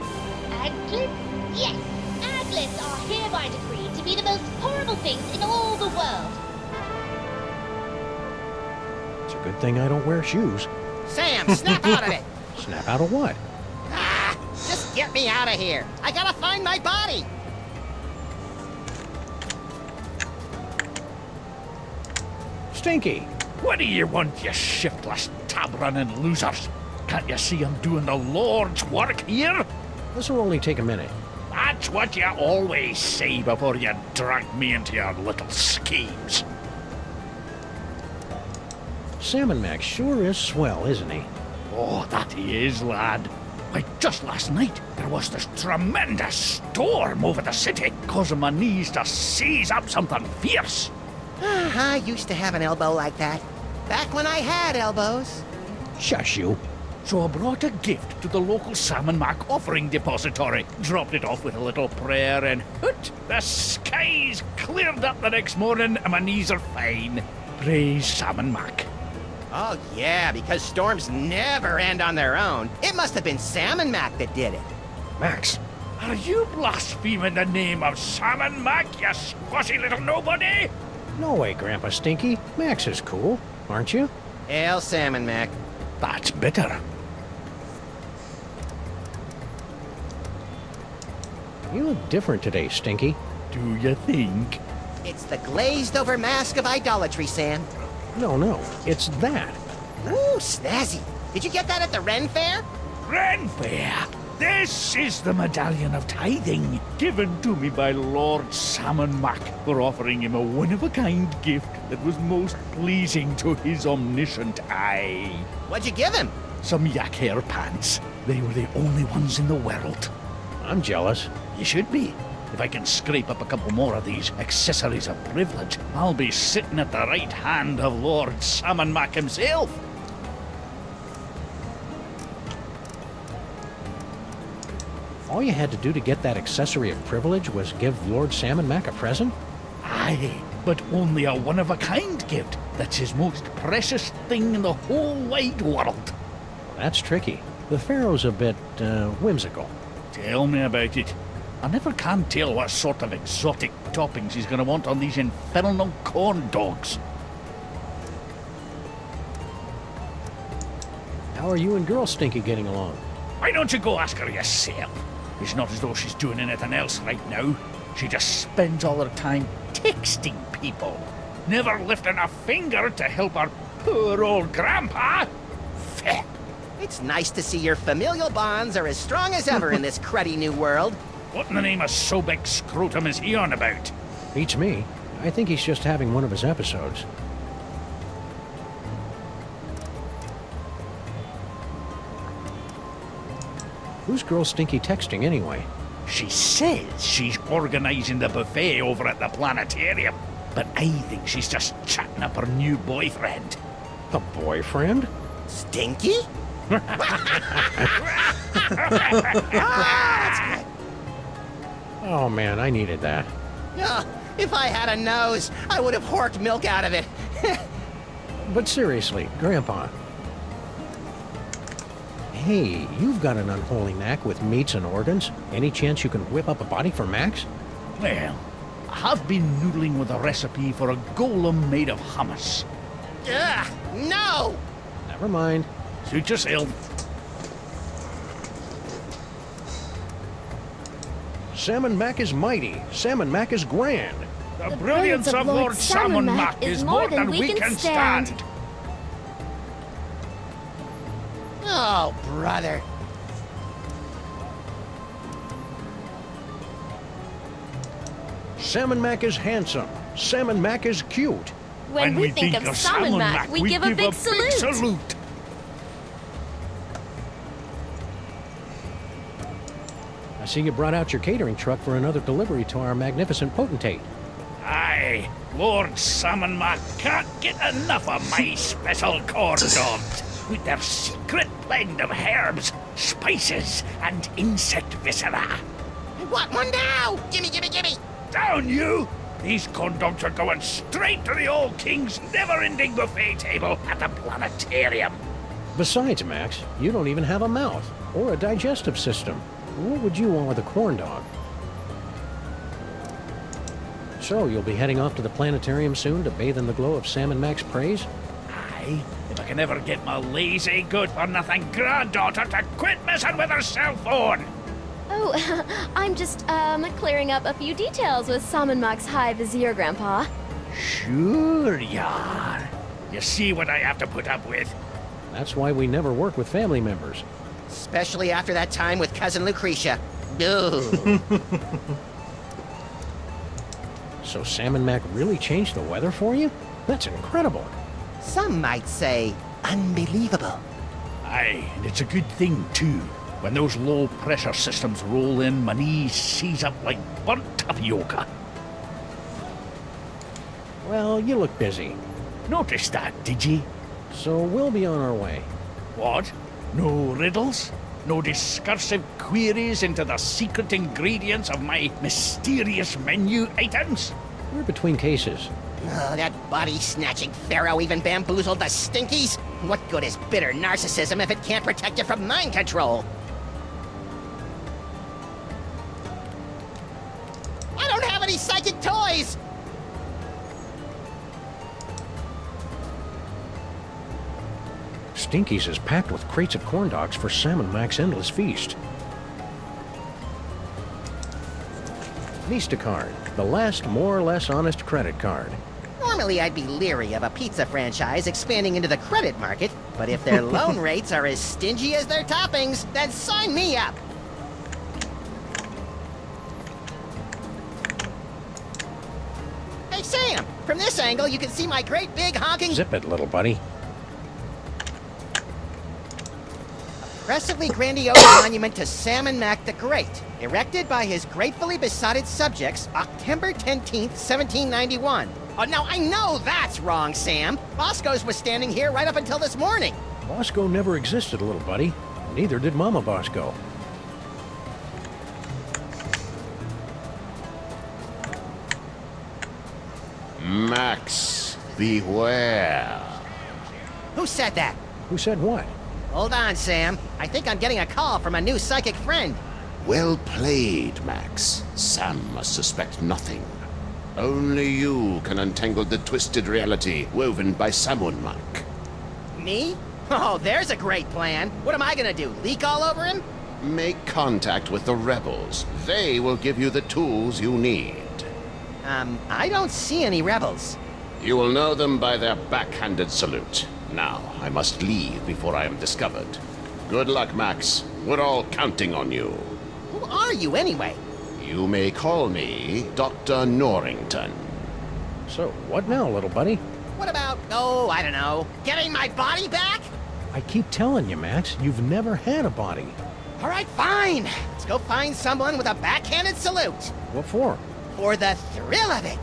Aglets? Yes, aglets are hereby decreed to be the most horrible things in all the world. It's a good thing I don't wear shoes. Sam, snap out of it! Snap out of what? Ah, just get me out of here. I gotta find my body. Stinky! What do you want, you shiftless, tab-running losers? Can't you see I'm doing the Lord's work here? This will only take a minute. That's what you always say before you drag me into your little schemes. Salmon Max sure is swell, isn't he? Oh, that he is, lad. Why, just last night, there was this tremendous storm over the city, causing my knees to seize up something fierce. I used to have an elbow like that. Back when I had elbows. Shush you. So I brought a gift to the local Salmon Mac offering depository, dropped it off with a little prayer, and hoot, the skies cleared up the next morning and my knees are fine. Praise Salmon Mac. Oh, yeah, because storms never end on their own. It must have been Salmon Mac that did it. Max, are you blaspheming the name of Salmon Mac, you squashy little nobody? No way, Grandpa Stinky. Max is cool, aren't you? Hail, Salmon Mac. That's bitter. You look different today, Stinky. Do you think? It's the glazed-over mask of idolatry, Sam. No, it's that. Ooh, snazzy. Did you get that at the Ren Fair? Ren Fair? This is the Medallion of Tithing, given to me by Lord Salmon Mac for offering him a one-of-a-kind gift that was most pleasing to his omniscient eye. What'd you give him? Some yak hair pants. They were the only ones in the world. I'm jealous. You should be. If I can scrape up a couple more of these accessories of privilege, I'll be sitting at the right hand of Lord Salmon Mac himself. All you had to do to get that accessory of privilege was give Lord Salmon Mac a present? Aye, but only a one-of-a-kind gift. That's his most precious thing in the whole wide world. That's tricky. The Pharaoh's a bit, whimsical. Tell me about it. I never can tell what sort of exotic toppings he's going to want on these infernal corn dogs. How are you and Girl Stinky getting along? Why don't you go ask her yourself? It's not as though she's doing anything else right now. She just spends all her time texting people, never lifting a finger to help her poor old grandpa. Feh. It's nice to see your familial bonds are as strong as ever in this cruddy new world. What in the name of Sobek Scrotum is he on about? Beats me. I think he's just having one of his episodes. Who's Girl Stinky texting anyway? She says she's organizing the buffet over at the planetarium, but I think she's just chatting up her new boyfriend. The boyfriend? Stinky? Oh man, I needed that. Oh, if I had a nose, I would have horked milk out of it. But seriously, Grandpa. Hey, you've got an unholy knack with meats and organs. Any chance you can whip up a body for Max? Well, I have been noodling with a recipe for a golem made of hummus. Ugh, no! Never mind. Suit yourself. Salmon Mac is mighty. Salmon Mac is grand. The brilliance of Lord Salmon Mac is more than we can stand. Oh, brother. Salmon Mac is handsome. Salmon Mac is cute. When we think of Salmon Mac, we give a big salute. I see you brought out your catering truck for another delivery to our magnificent potentate. Aye, Lord Salmon Mac can't get enough of my special corn dogs with their secret blend of herbs, spices, and insect viscera. I want one now! Gimme, gimme, gimme! Down you! These corn dogs are going straight to the old king's never-ending buffet table at the planetarium. Besides, Max, you don't even have a mouth or a digestive system. What would you want with a corn dog? So, you'll be heading off to the planetarium soon to bathe in the glow of Salmon Mac's praise? Aye, if I can ever get my lazy, good-for-nothing granddaughter to quit messing with her cell phone. Oh, I'm just, clearing up a few details with Salmon Mac's High Vizier, Grandpa. Sure you are. You see what I have to put up with? That's why we never work with family members. Especially after that time with Cousin Lucretia. Ugh. So Sam and Mac really changed the weather for you? That's incredible. Some might say unbelievable. Aye, and it's a good thing, too. When those low-pressure systems roll in, my knees seize up like burnt tapioca. Well, you look busy. Noticed that, did ye? So we'll be on our way. What? No riddles? No discursive queries into the secret ingredients of my mysterious menu items? We're between cases. Oh, that body-snatching pharaoh even bamboozled the stinkies? What good is bitter narcissism if it can't protect you from mind control? I don't have any psychic toys! Stinky's is packed with crates of corn dogs for Sam and Mac's endless feast. Vista card, the last more or less honest credit card. Normally I'd be leery of a pizza franchise expanding into the credit market, but if their loan rates are as stingy as their toppings, then sign me up! Hey Sam, from this angle you can see my great big honking... Zip it, little buddy. Impressively grandiose monument to Sam and Mac the Great, erected by his gratefully besotted subjects, October 10th, 1791. Oh, now I know that's wrong, Sam. Bosco's was standing here right up until this morning. Bosco never existed, little buddy. Neither did Mama Bosco. Max, beware. Who said that? Who said what? Hold on, Sam. I think I'm getting a call from a new psychic friend. Well played, Max. Sam must suspect nothing. Only you can untangle the twisted reality woven by Samun Mac. Me? Oh, there's a great plan. What am I gonna do, leak all over him? Make contact with the rebels. They will give you the tools you need. I don't see any rebels. You will know them by their backhanded salute. Now, I must leave before I am discovered. Good luck, Max. We're all counting on you. Who are you, anyway? You may call me Dr. Norrington. So, what now, little buddy? What about, oh, I don't know, getting my body back? I keep telling you, Max, you've never had a body. All right, fine. Let's go find someone with a backhanded salute. What for? For the thrill of it.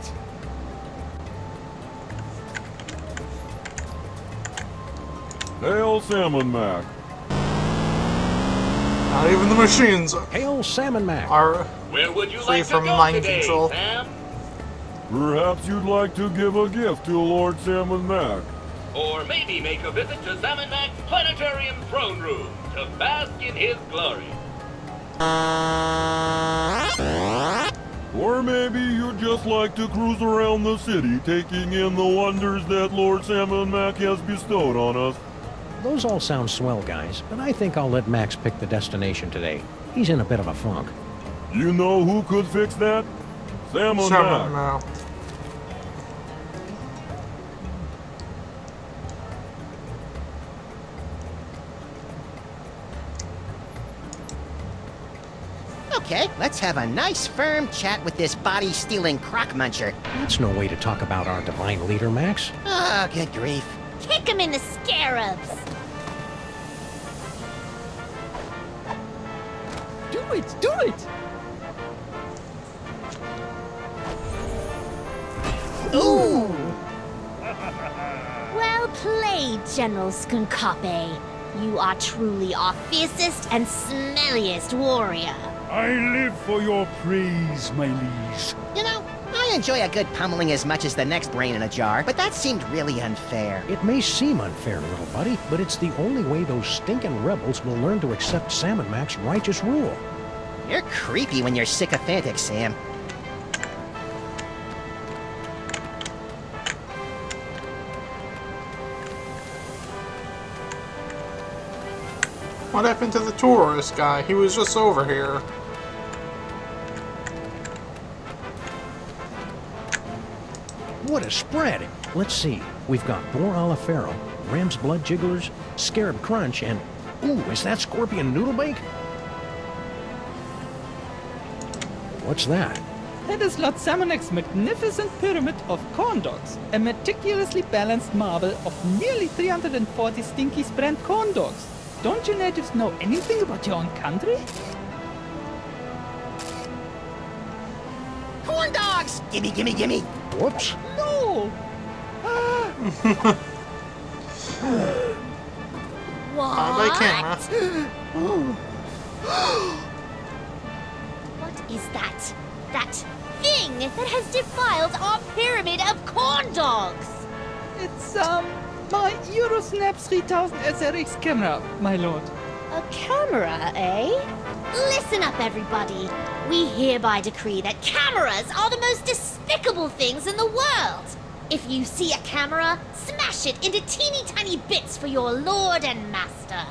Hail, Salmon Mac. Not even the machines Hail, Salmon Mac. are Where would you free like to from go mind today, control. Sam? Perhaps you'd like to give a gift to Lord Salmon Mac. Or maybe make a visit to Salmon Mac's planetarium throne room to bask in his glory. Or maybe you'd just like to cruise around the city, taking in the wonders that Lord Salmon Mac has bestowed on us. Those all sound swell, guys, but I think I'll let Max pick the destination today. He's in a bit of a funk. You know who could fix that? Salmon Mac. now. Okay, let's have a nice firm chat with this body-stealing crock muncher. That's no way to talk about our divine leader, Max. Oh, good grief. Kick him in the scarabs. Do it! Do it! Ooh! Well played, General Skunkape. You are truly our fiercest and smelliest warrior. I live for your praise, my liege. You know, I enjoy a good pummeling as much as the next brain in a jar, but that seemed really unfair. It may seem unfair, little buddy, but it's the only way those stinking rebels will learn to accept Salmon Mac's righteous rule. You're creepy when you're sycophantic, Sam. What happened to the tourist guy? He was just over here. What a spread! Let's see. We've got Boar Alifero, Ram's Blood Jigglers, Scarab Crunch, and... Ooh, is that Scorpion Noodlebake? What's that? That is Lord Salmonek's magnificent pyramid of corn dogs, a meticulously balanced marble of nearly 340 stinky brand corn dogs. Don't you natives know anything about your own country? Corn dogs! Gimme, gimme, gimme! Whoops. No! What? By camera. What is that? That thing that has defiled our pyramid of corn dogs! It's, my Eurosnap 3000 SRX camera, my lord. A camera, eh? Listen up, everybody. We hereby decree that cameras are the most despicable things in the world. If you see a camera, smash it into teeny tiny bits for your lord and master.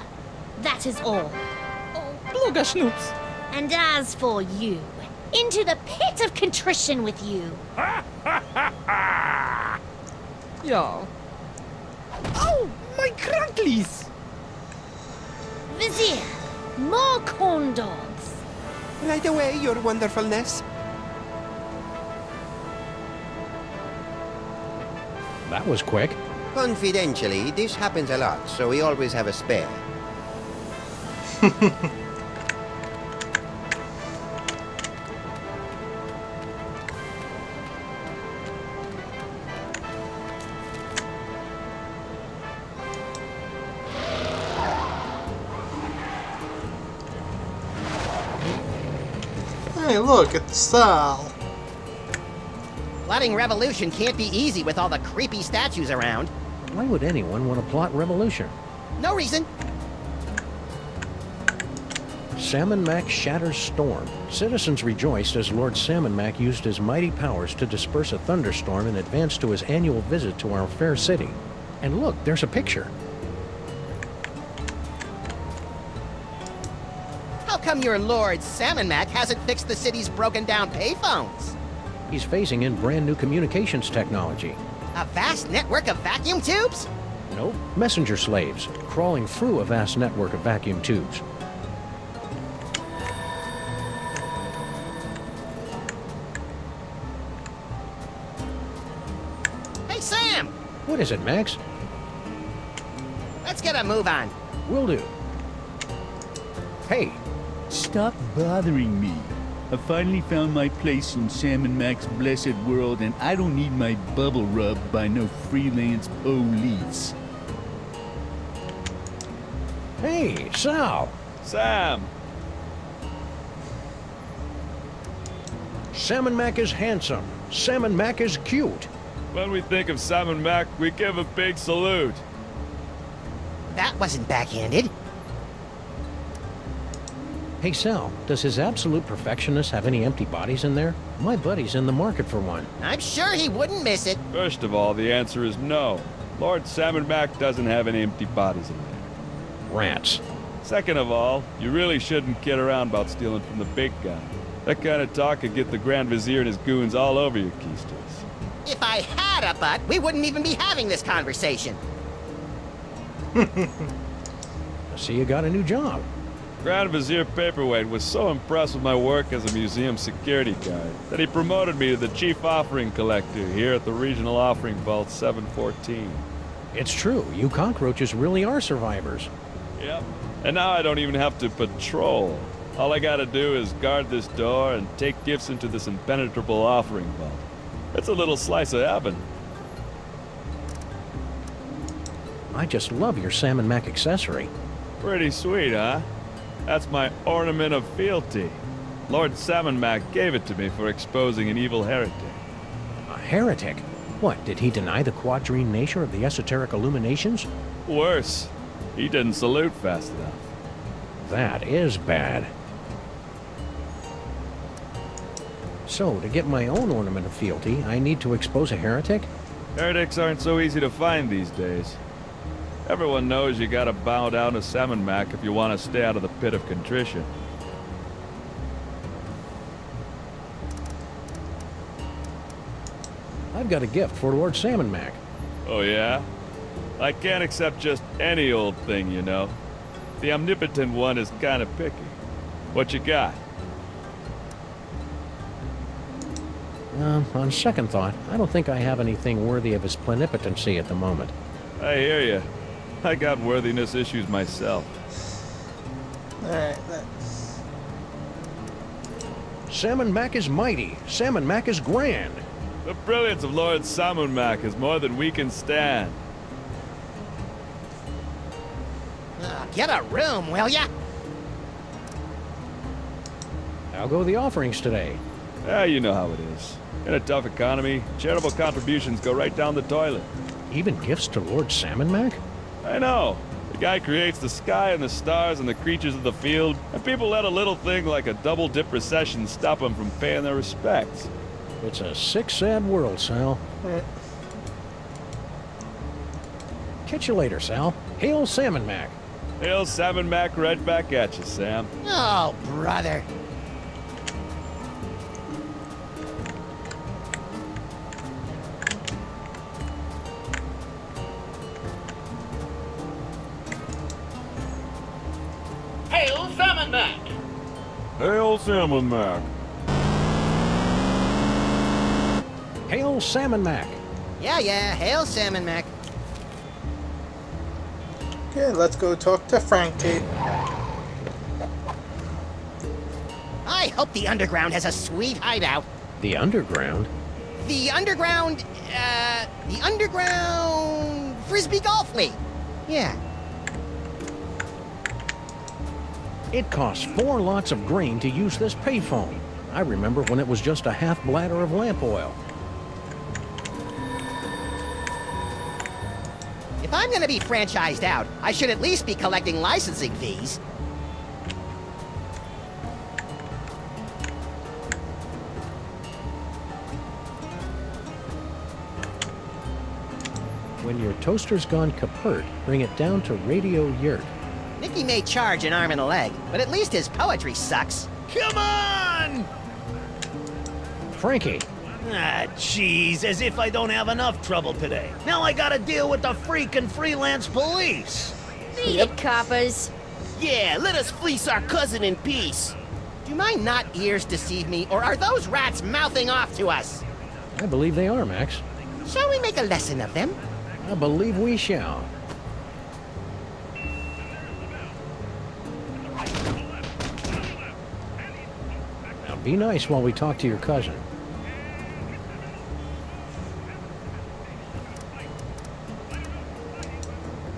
That is all. Blogger Schnoops. And as for you, into the pit of contrition with you. Yeah. Oh, my crunklies! Vizier, more corn dogs. Right away, your wonderfulness. That was quick. Confidentially, this happens a lot, so we always have a spare. Hey, look, it's Sal. Plotting revolution can't be easy with all the creepy statues around. Why would anyone want to plot revolution? No reason. Salmon Mac shatters storm. Citizens rejoiced as Lord Salmon Mac used his mighty powers to disperse a thunderstorm in advance to his annual visit to our fair city. And look, there's a picture. How come your Lord Salmon Mac hasn't fixed the city's broken down payphones? He's phasing in brand new communications technology. A vast network of vacuum tubes? Nope. Messenger slaves, crawling through a vast network of vacuum tubes. Hey, Sam! What is it, Max? Let's get a move on. Will do. Hey! Stop bothering me. I finally found my place in Salmon Mac's blessed world, and I don't need my bubble rubbed by no freelance police. Hey, Sal! Sam! Salmon Mac is handsome. Salmon Mac is cute. When we think of Salmon Mac, we give a big salute. That wasn't backhanded. Hey, Sal, does his absolute perfectionist have any empty bodies in there? My buddy's in the market for one. I'm sure he wouldn't miss it. First of all, the answer is no. Lord Salmon Mac doesn't have any empty bodies in there. Rats. Second of all, you really shouldn't kid around about stealing from the big guy. That kind of talk could get the Grand Vizier and his goons all over your keisters. If I had a butt, we wouldn't even be having this conversation. I see you got a new job. Grand Vizier Paperweight was so impressed with my work as a museum security guard that he promoted me to the Chief Offering Collector here at the Regional Offering Vault 714. It's true, you cockroaches really are survivors. Yep. And now I don't even have to patrol. All I gotta do is guard this door and take gifts into this impenetrable offering vault. It's a little slice of heaven. I just love your Salmon Mac accessory. Pretty sweet, huh? That's my ornament of fealty. Lord Salmon Mac gave it to me for exposing an evil heretic. A heretic? What, did he deny the quadrine nature of the esoteric illuminations? Worse, he didn't salute fast enough. That is bad. So, to get my own ornament of fealty, I need to expose a heretic? Heretics aren't so easy to find these days. Everyone knows you gotta bow down to Salmon Mac if you want to stay out of the pit of contrition. I've got a gift for Lord Salmon Mac. Oh, yeah? I can't accept just any old thing, you know. The omnipotent one is kind of picky. What you got? On second thought, I don't think I have anything worthy of his plenipotency at the moment. I hear you. I got worthiness issues myself. Alright, Salmon Mac is mighty. Salmon Mac is grand. The brilliance of Lord Salmon Mac is more than we can stand. Get a room, will ya? How go the offerings today? Yeah, you know how it is. In a tough economy, charitable contributions go right down the toilet. Even gifts to Lord Salmon Mac? I know. The guy creates the sky and the stars and the creatures of the field, and people let a little thing like a double-dip recession stop them from paying their respects. It's a sick, sad world, Sal. Catch you later, Sal. Hail Salmon Mac. Hail Salmon Mac right back at you, Sam. Oh, brother. Hail Salmon Mac! Hail Salmon Mac. Hail Salmon Mac. Yeah, hail Salmon Mac. okay, let's go talk to Frankie. I hope the underground has a sweet hideout. The underground? The underground Frisbee Golf League. Yeah. It costs 4 lots of grain to use this payphone. I remember when it was just a half bladder of lamp oil. If I'm gonna be franchised out, I should at least be collecting licensing fees. When your toaster's gone kaput, bring it down to Radio Yurt. Nicky may charge an arm and a leg, but at least his poetry sucks. Come on! Frankie! Ah, jeez, as if I don't have enough trouble today. Now I gotta deal with the freaking freelance police. Beat it, coppers. Yeah, let us fleece our cousin in peace. Do my not ears deceive me, or are those rats mouthing off to us? I believe they are, Max. Shall we make a lesson of them? I believe we shall. Now be nice while we talk to your cousin.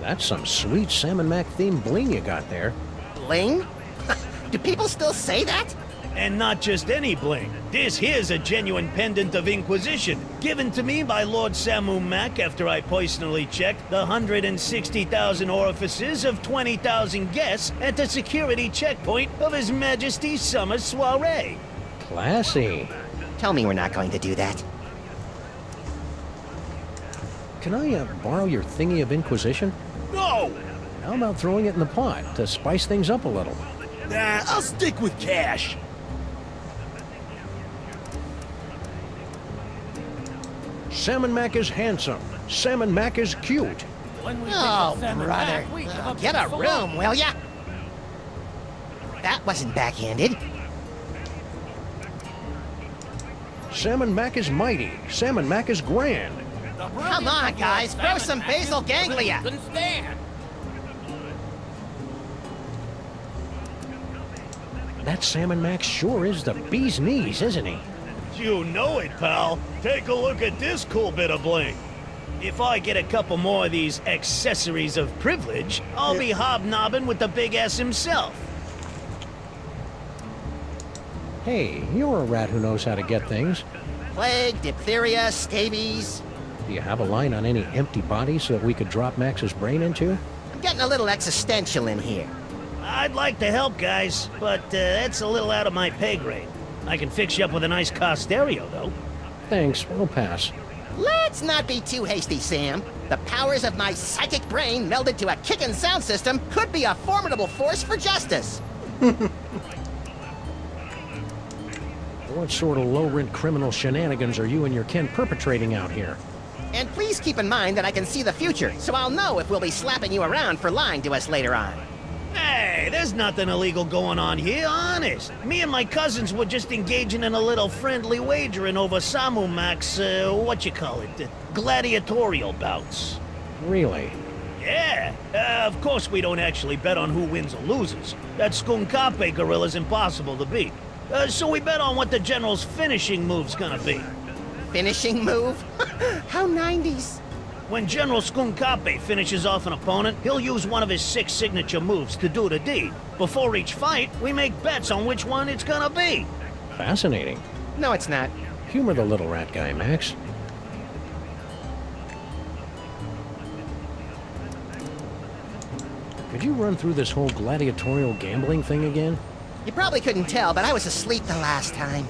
That's some sweet Salmon Mac themed bling you got there. Bling? Do people still say that? And not just any bling. This here's a genuine pendant of Inquisition, given to me by Lord Salmon Mac after I personally checked the 160,000 orifices of 20,000 guests at the security checkpoint of His Majesty's summer soiree. Classy. Tell me we're not going to do that. Can I borrow your thingy of Inquisition? No! How about throwing it in the pot to spice things up a little? Nah, I'll stick with cash. Salmon Mac is handsome. Salmon Mac is cute. Oh, brother. Get a room, will ya? That wasn't backhanded. Salmon Mac is mighty. Salmon Mac is grand. Come on, guys. Grow some basal ganglia. That Salmon Mac sure is the bee's knees, isn't he? You know it, pal. Take a look at this cool bit of bling. If I get a couple more of these accessories of privilege, I'll be hobnobbing with the big S himself. Hey, you're a rat who knows how to get things. Plague, diphtheria, scabies. Do you have a line on any empty bodies so that we could drop Max's brain into? I'm getting a little existential in here. I'd like to help, guys, but that's a little out of my pay grade. I can fix you up with a nice car stereo, though. Thanks, we'll pass. Let's not be too hasty, Sam. The powers of my psychic brain melded to a kickin' sound system could be a formidable force for justice. What sort of low-rent criminal shenanigans are you and your kin perpetrating out here? And please keep in mind that I can see the future, so I'll know if we'll be slapping you around for lying to us later on. Hey, there's nothing illegal going on here, honest. Me and my cousins were just engaging in a little friendly wagering over Samu Mac's, gladiatorial bouts. Really? Yeah, of course we don't actually bet on who wins or loses. That Skunkape gorilla's impossible to beat. So we bet on what the General's finishing move's gonna be. Finishing move? How 90s. When General Skunkape finishes off an opponent, he'll use one of his 6 signature moves to do the deed. Before each fight, we make bets on which one it's gonna be. Fascinating. No, it's not. Humor the little rat guy, Max. Could you run through this whole gladiatorial gambling thing again? You probably couldn't tell, but I was asleep the last time.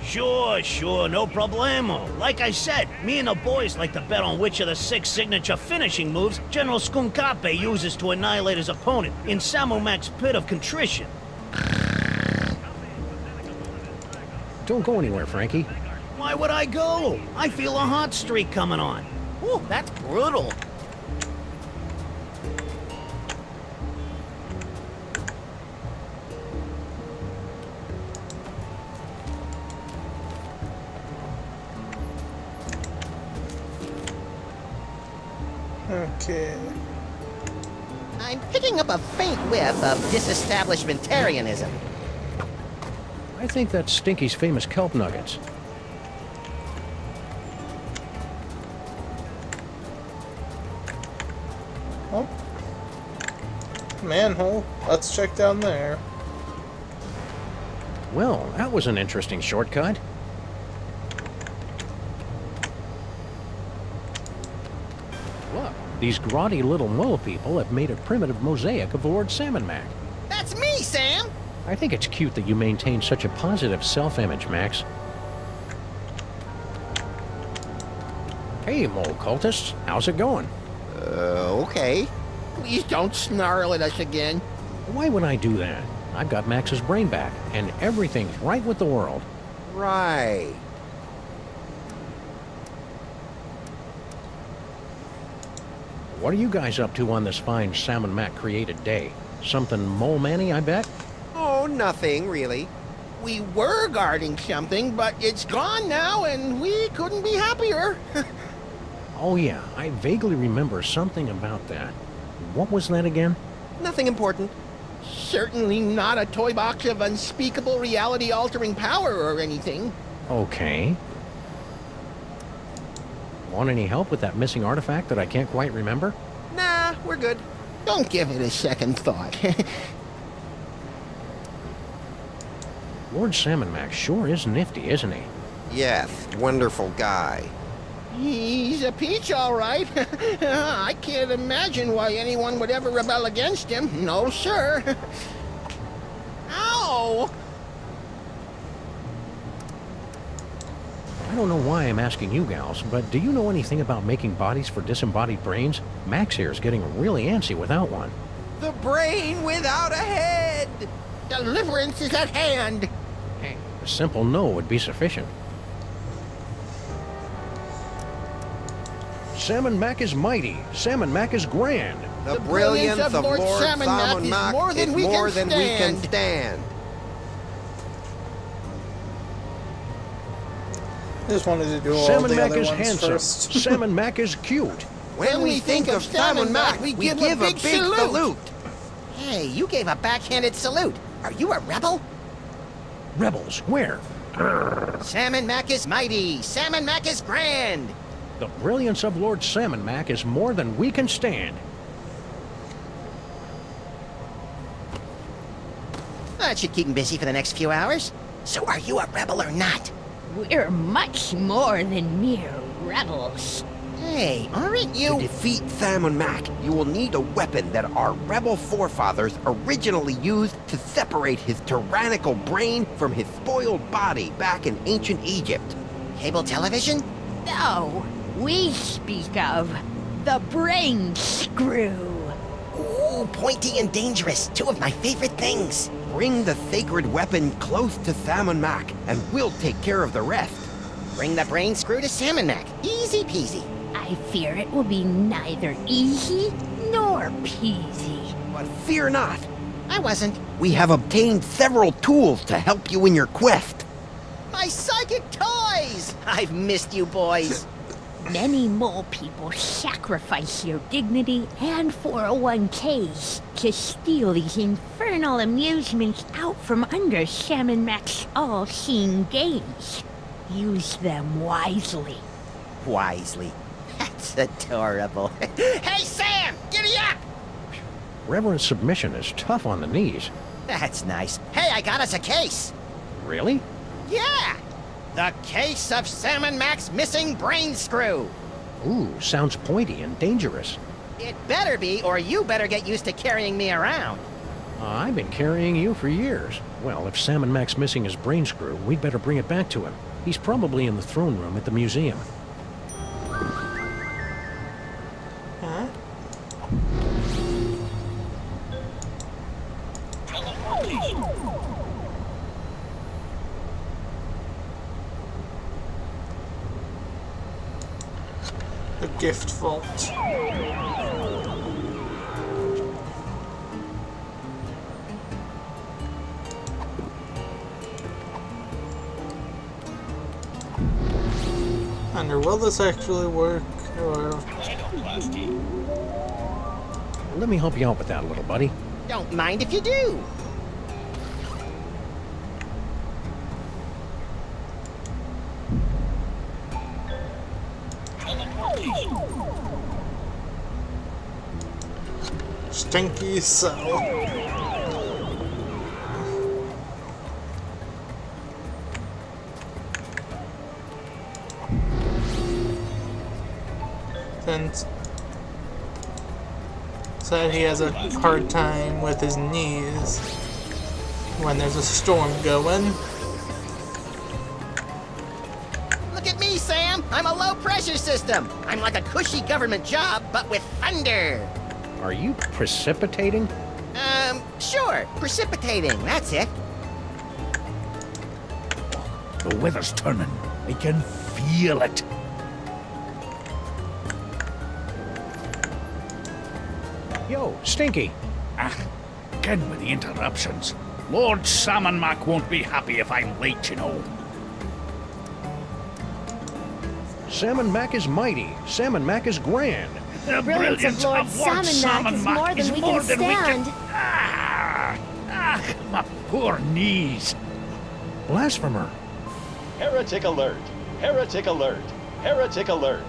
Sure, no problemo. Like I said, me and the boys like to bet on which of the 6 signature finishing moves General Skunkape uses to annihilate his opponent in Samu Mac's pit of contrition. Don't go anywhere, Frankie. Why would I go? I feel a hot streak coming on. Ooh, that's brutal. Okay. I'm picking up a faint whiff of disestablishmentarianism. I think that's Stinky's famous kelp nuggets. Oh. Manhole. Let's check down there. Well, that was an interesting shortcut. Look, these grotty little mole people have made a primitive mosaic of Lord Salmon Mac. That's me, Sam! I think it's cute that you maintain such a positive self-image, Max. Hey, mole cultists, how's it going? Okay. Please don't snarl at us again. Why would I do that? I've got Max's brain back, and everything's right with the world. Right. What are you guys up to on this fine Salmon Mac created day? Something mole-manny, I bet? Oh, nothing, really. We were guarding something, but it's gone now, and we couldn't be happier. Oh yeah, I vaguely remember something about that. What was that again? Nothing important. Certainly not a toy box of unspeakable reality-altering power or anything. Okay. Want any help with that missing artifact that I can't quite remember? Nah, we're good. Don't give it a second thought. Lord Salmon Mac sure is nifty, isn't he? Yes, wonderful guy. He's a peach, all right. I can't imagine why anyone would ever rebel against him. No, sir. Ow! I don't know why I'm asking you gals, but do you know anything about making bodies for disembodied brains? Max here is getting really antsy without one. The brain without a head! Deliverance is at hand! Hey, a simple no would be sufficient. Salmon Mac is mighty. Salmon Mac is grand. The brilliance of Lord Salmon Mac is more than we can stand. I just wanted to do all Salmon the Mac other is ones handsome. first. Salmon Mac is cute. When we think of Salmon Mac, we give a big salute. Hey, you gave a backhanded salute. Are you a rebel? Rebels, where? Salmon Mac is mighty. Salmon Mac is grand. The brilliance of Lord Salmon Mac is more than we can stand. That should keep him busy for the next few hours. So are you a rebel or not? We're much more than mere rebels. Hey, aren't you? To defeat Salmon Mac, you will need a weapon that our rebel forefathers originally used to separate his tyrannical brain from his spoiled body back in ancient Egypt. Cable television? No, we speak of the brain screw. Ooh, pointy and dangerous. Two of my favorite things. Bring the sacred weapon close to Salmon Mac, and we'll take care of the rest. Bring the brain screw to Salmon Mac. Easy peasy. I fear it will be neither easy nor peasy. But fear not. I wasn't. We have obtained several tools to help you in your quest. My psychic toys! I've missed you boys. Many mole people sacrifice their dignity and 401ks to steal these infernal amusements out from under Sam and Mac's all-seeing gaze. Use them wisely. Wisely. That's adorable. Hey, Sam! Giddy up! Reverent submission is tough on the knees. That's nice. Hey, I got us a case. Really? Yeah! The case of Sam and Mac's missing brain screw. Ooh, sounds pointy and dangerous. It better be, or you better get used to carrying me around. I've been carrying you for years. Well, if Sam and Mac's missing his brain screw, we'd better bring it back to him. He's probably in the throne room at the museum. Huh? The gift vault. Wonder, will this actually work? Or... Let me help you out with that, little buddy. Don't mind if you do. Stinky cell. Then said he has a hard time with his knees when there's a storm going. Look at me, Sam. I'm a low-pressure system. I'm like a cushy government job, but with thunder. Are you precipitating? Sure. Precipitating. That's it. The weather's turning. I can feel it. Yo, Stinky. Again with the interruptions. Lord Sam and Mac won't be happy if I'm late, you know. Sam and Mac is mighty. Sam and Mac is grand. The Brilliance of Lord Sam and Mac is more than we can stand. My poor knees. Blasphemer. Heretic alert! Heretic alert! Heretic alert!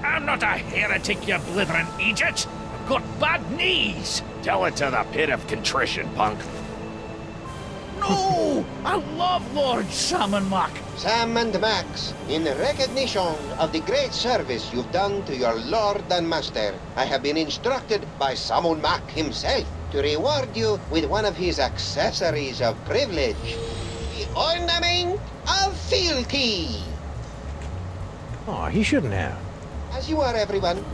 I'm not a heretic, you blithering idiot. I've got bad knees. Tell it to the pit of contrition, punk. No! I love Lord Sam and Mac. Sam and Max, in recognition of the great service you've done to your lord and master, I have been instructed by Samun Mac himself to reward you with one of his accessories of privilege, the ornament of fealty. Aw, he shouldn't have. As you are, everyone.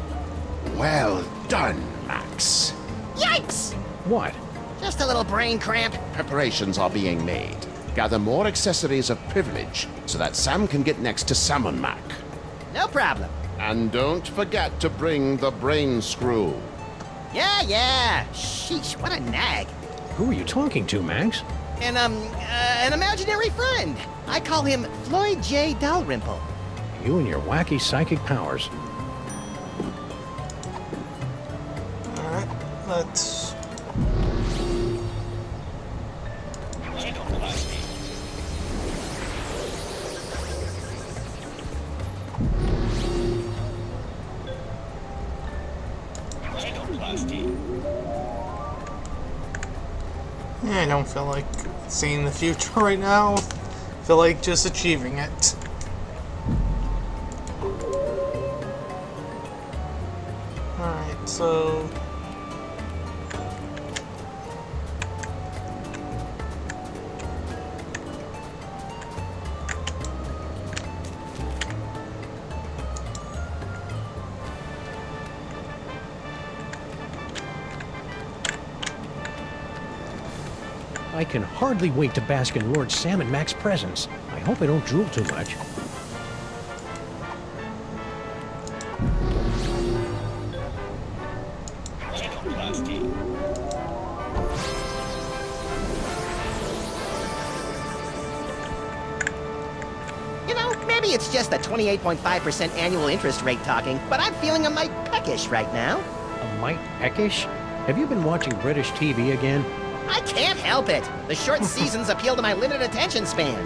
Well done, Max. Yikes! What? Just a little brain cramp. Preparations are being made. Gather more accessories of privilege so that Sam can get next to Salmon Mac. No problem. And don't forget to bring the brain screw. Yeah. Sheesh, what a nag. Who are you talking to, Max? An imaginary friend. I call him Floyd J. Dalrymple. You and your wacky psychic powers. Alright, let's... I don't feel like seeing the future right now. I feel like just achieving it. Alright, so... I can hardly wait to bask in Lord Sam and Mac's presence. I hope I don't drool too much. Maybe it's just the 28.5% annual interest rate talking, but I'm feeling a mite peckish right now. A mite peckish? Have you been watching British TV again? I can't help it. The short seasons appeal to my limited attention span.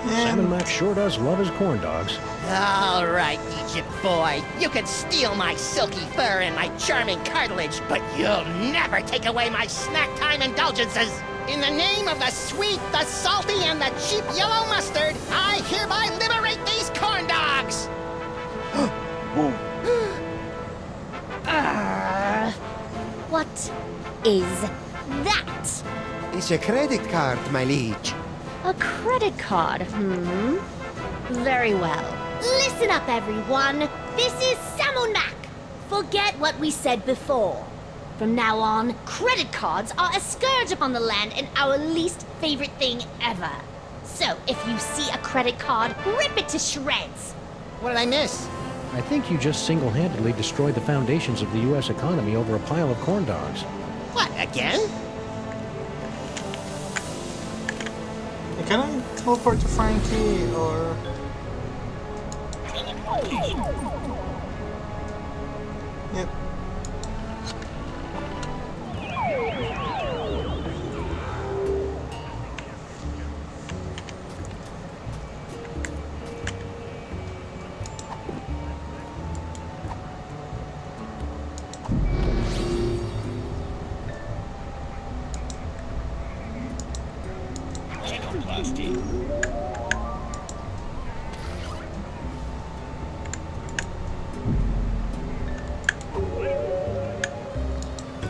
Salmon Max sure does love his corn dogs. All right, Egypt boy. You can steal my silky fur and my charming cartilage, but you'll never take away my snack time indulgences. In the name of the sweet, the salty, and the cheap yellow mustard, I hereby liberate these corn dogs! What is that? It's a credit card, my liege. A credit card, Very well. Listen up, everyone. This is Salmon Mac. Forget what we said before. From now on, credit cards are a scourge upon the land and our least favorite thing ever. So, if you see a credit card, rip it to shreds. What did I miss? I think you just single-handedly destroyed the foundations of the U.S. economy over a pile of corn dogs. What, again? Can I teleport to Frankie, or... Yep.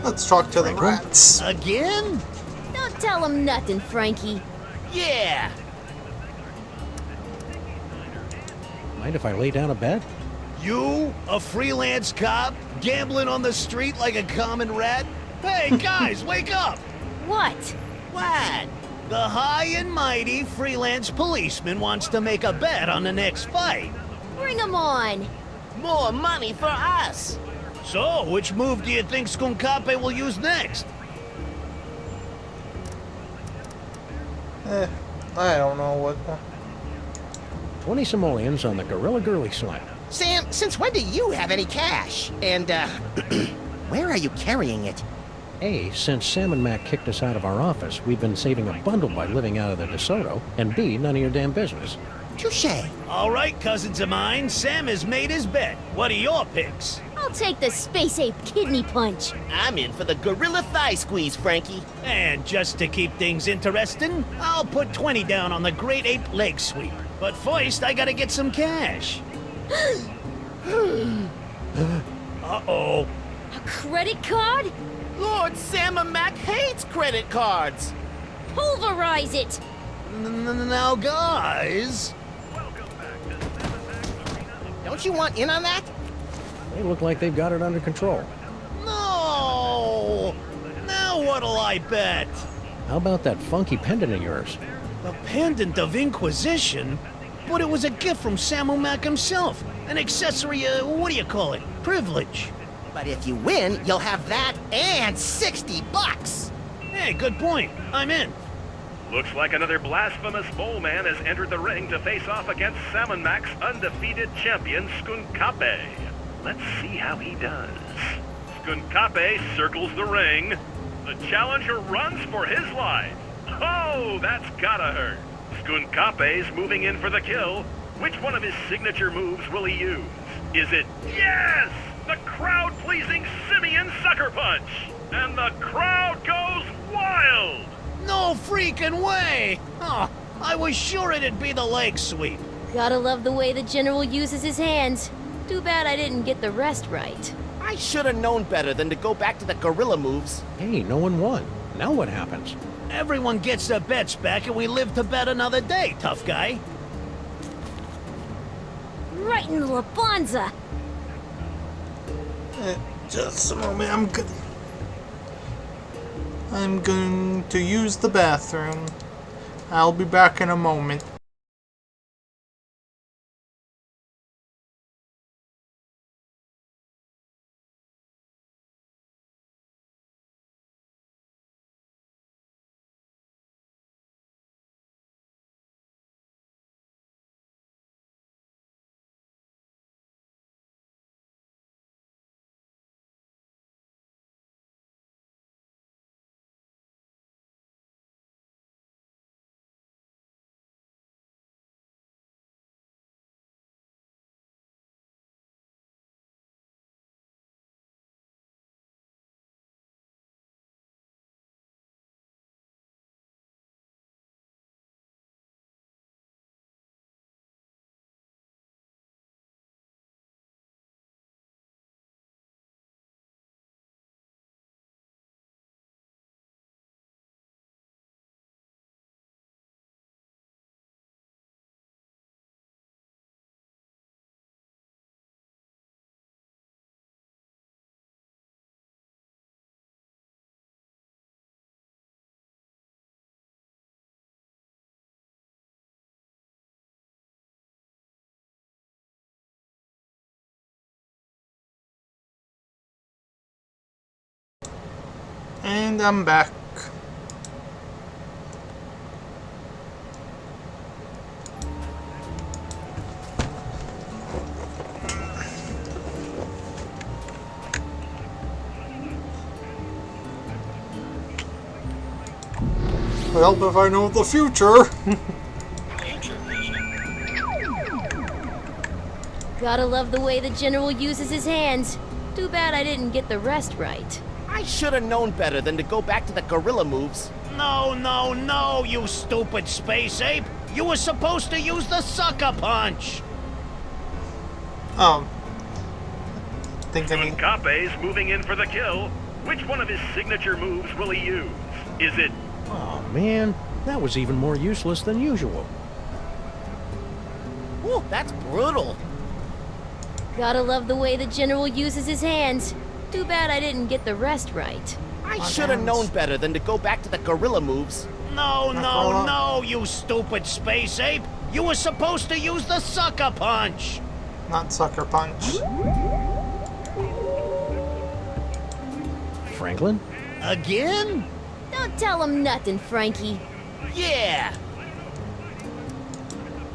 Let's talk to the rats. Again? Don't tell them nothing, Frankie. Yeah! Mind if I lay down a bet? You, a freelance cop, gambling on the street like a common rat? Hey, guys, wake up! What? What? The high and mighty freelance policeman wants to make a bet on the next fight. Bring 'em on. More money for us! So, which move do you think Skunkape will use next? I don't know what... 20 simoleons on the Gorilla Girly slap. Sam, since when do you have any cash? And, where are you carrying it? A, since Sam and Mac kicked us out of our office, we've been saving a bundle by living out of the DeSoto, and B, none of your damn business. Touché. All right, cousins of mine, Sam has made his bet. What are your picks? I'll take the Space Ape Kidney Punch. I'm in for the Gorilla Thigh Squeeze, Frankie. And just to keep things interesting, I'll put 20 down on the Great Ape Leg Sweep. But first, I gotta get some cash. Uh-oh. A credit card? Lord Sam Mac hates credit cards. Pulverize it. Now, guys... Don't you want in on that? They look like they've got it under control. No! Now what'll I bet? How about that funky pendant of yours? The Pendant of Inquisition? But it was a gift from Samu Mac himself. An accessory, what do you call it? Privilege. But if you win, you'll have that and $60. Hey, good point. I'm in. Looks like another blasphemous mole man has entered the ring to face off against Salmon Mac's undefeated champion, Skunkape. Let's see how he does. Skunkape circles the ring. The challenger runs for his life. Oh, that's gotta hurt. Skunkape's moving in for the kill. Which one of his signature moves will he use? Is it... Yes! The crowd-pleasing Simeon Sucker Punch! And the crowd goes wild! No freaking way! Oh, I was sure it'd be the leg sweep. Gotta love the way the General uses his hands. Too bad I didn't get the rest right. I should have known better than to go back to the gorilla moves. Hey, no one won. Now what happens? Everyone gets their bets back and we live to bet another day, tough guy. Right in the Labanza. Just a moment, I'm going to use the bathroom. I'll be back in a moment. And I'm back. Well, if I know the future. Gotta love the way the General uses his hands. Too bad I didn't get the rest right. I should have known better than to go back to the gorilla moves. No, no, no, you stupid space ape! You were supposed to use the sucker punch! Cape's moving in for the kill. Which one of his signature moves will he use? Is it... Oh, man. That was even more useless than usual. Ooh, that's brutal. Gotta love the way the General uses his hands. Too bad I didn't get the rest right. I should have known better than to go back to the gorilla moves. No, no, no, you stupid space ape! You were supposed to use the sucker punch! Not sucker punch. Franklin? Again? Don't tell him nothing, Frankie. Yeah!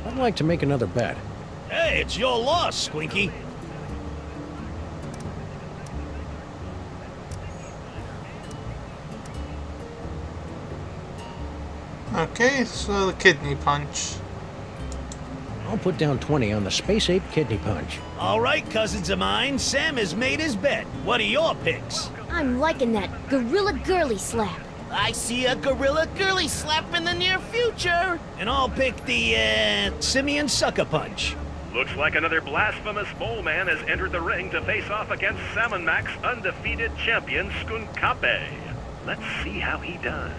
I'd like to make another bet. Hey, it's your loss, Squinky. Okay, so the kidney punch. I'll put down 20 on the Space Ape Kidney Punch. All right, cousins of mine, Sam has made his bet. What are your picks? I'm liking that gorilla girly slap. I see a gorilla girly slap in the near future. And I'll pick the, Simian Sucker Punch. Looks like another blasphemous mole man has entered the ring to face off against Salmon Mac's undefeated champion, Skunkape. Let's see how he does.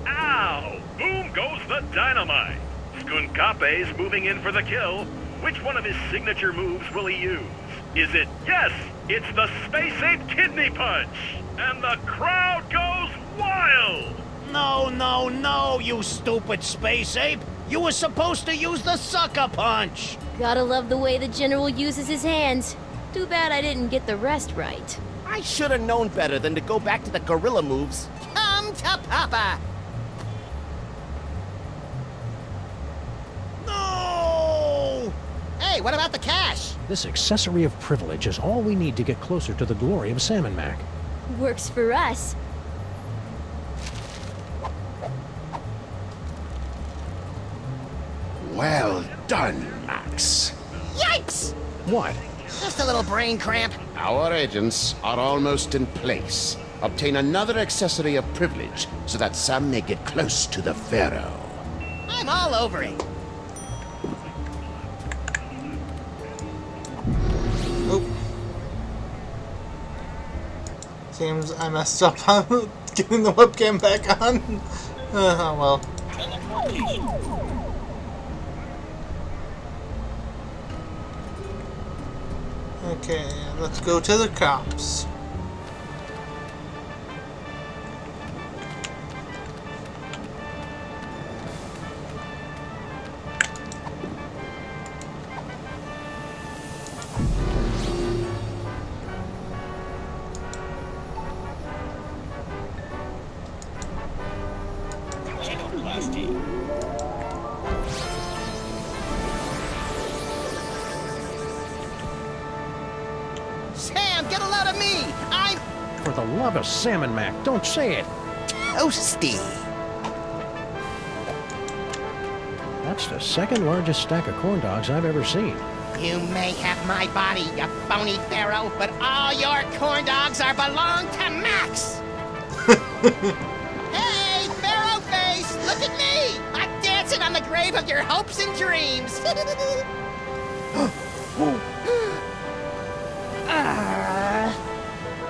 Ow! Boom goes the dynamite! Skunkape's moving in for the kill. Which one of his signature moves will he use? Is it... Yes! It's the Space Ape Kidney Punch! And the crowd goes wild! No, no, no, you stupid space ape! You were supposed to use the sucker punch! Gotta love the way the General uses his hands. Too bad I didn't get the rest right. I should have known better than to go back to the gorilla moves. Come to Papa! No! Hey, what about the cash? This accessory of privilege is all we need to get closer to the glory of Salmon Mac. Works for us. Well done, Max. Yikes! What? Just a little brain cramp. Our agents are almost in place. Obtain another accessory of privilege so that Sam may get close to the Pharaoh. I'm all over it. Oh. Seems I messed up on getting the webcam back on. Oh well. Okay, let's go to the cops. Sam, get a load of me! I'm For the love of Salmon Mac, don't say it! toasty. That's the second largest stack of corn dogs I've ever seen. You may have my body, you phony pharaoh, but all your corn dogs are belong to Max! Hey, pharaoh face, look at me! I'm dancing on the grave of your hopes and dreams!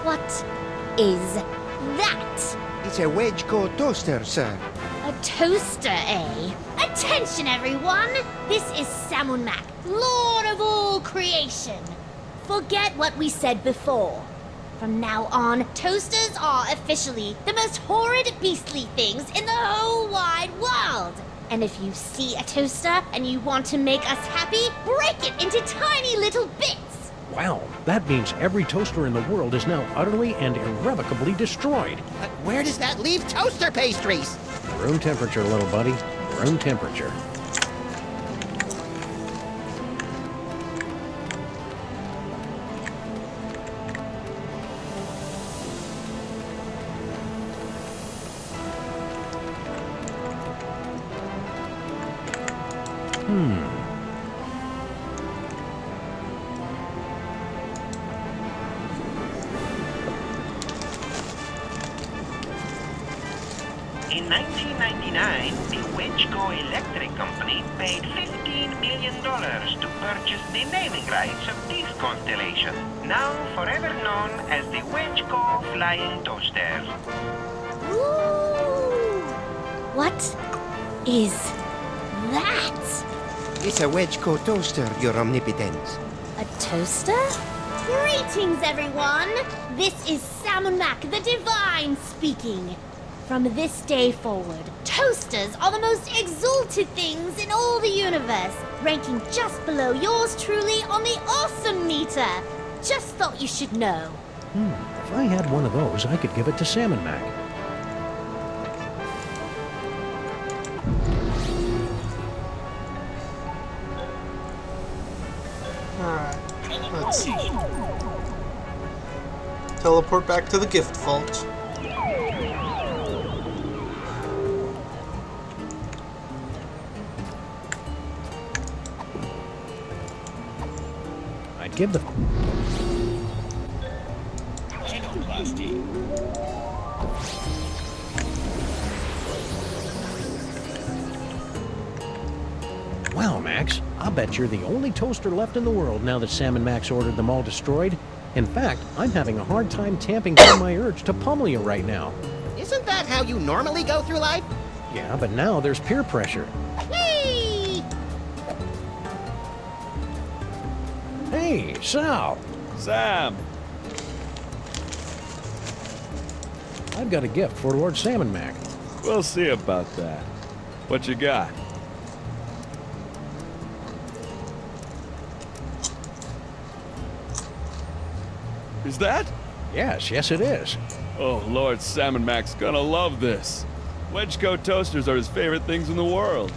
What is that? It's a wedge-core toaster, sir. A toaster, eh? Attention, everyone! This is Salmon Mac, Lord of all creation. Forget what we said before. From now on, toasters are officially the most horrid, beastly things in the whole wide world. And if you see a toaster and you want to make us happy, break it into tiny little bits. Wow, that means every toaster in the world is now utterly and irrevocably destroyed. But where does that leave toaster pastries? Room temperature, little buddy. Room temperature. In 1999, the Wedgco Electric Company paid $15 million to purchase the naming rights of this constellation, now forever known as the Wedgco Flying Toaster. Ooh! What is that? It's a Wedgco toaster, Your Omnipotence. A toaster? Greetings, everyone! This is Salmon Mac, the Divine, speaking. From this day forward, toasters are the most exalted things in all the universe, ranking just below yours truly on the awesome meter. Just thought you should know. If I had one of those, I could give it to Salmon Mac. Alright, let's see. Teleport back to the gift vault. I'd give the... Wow, Max, I'll bet you're the only toaster left in the world now that Sam and Max ordered them all destroyed. In fact, I'm having a hard time tamping down my urge to pummel you right now. Isn't that how you normally go through life? Yeah, but now there's peer pressure. Whee! Hey, Sal! Sam! I've got a gift for Lord Salmon Mac. We'll see about that. What you got? Is that? Yes, it is. Oh, Lord Salmon Mac's gonna love this. Wedgco toasters are his favorite things in the world.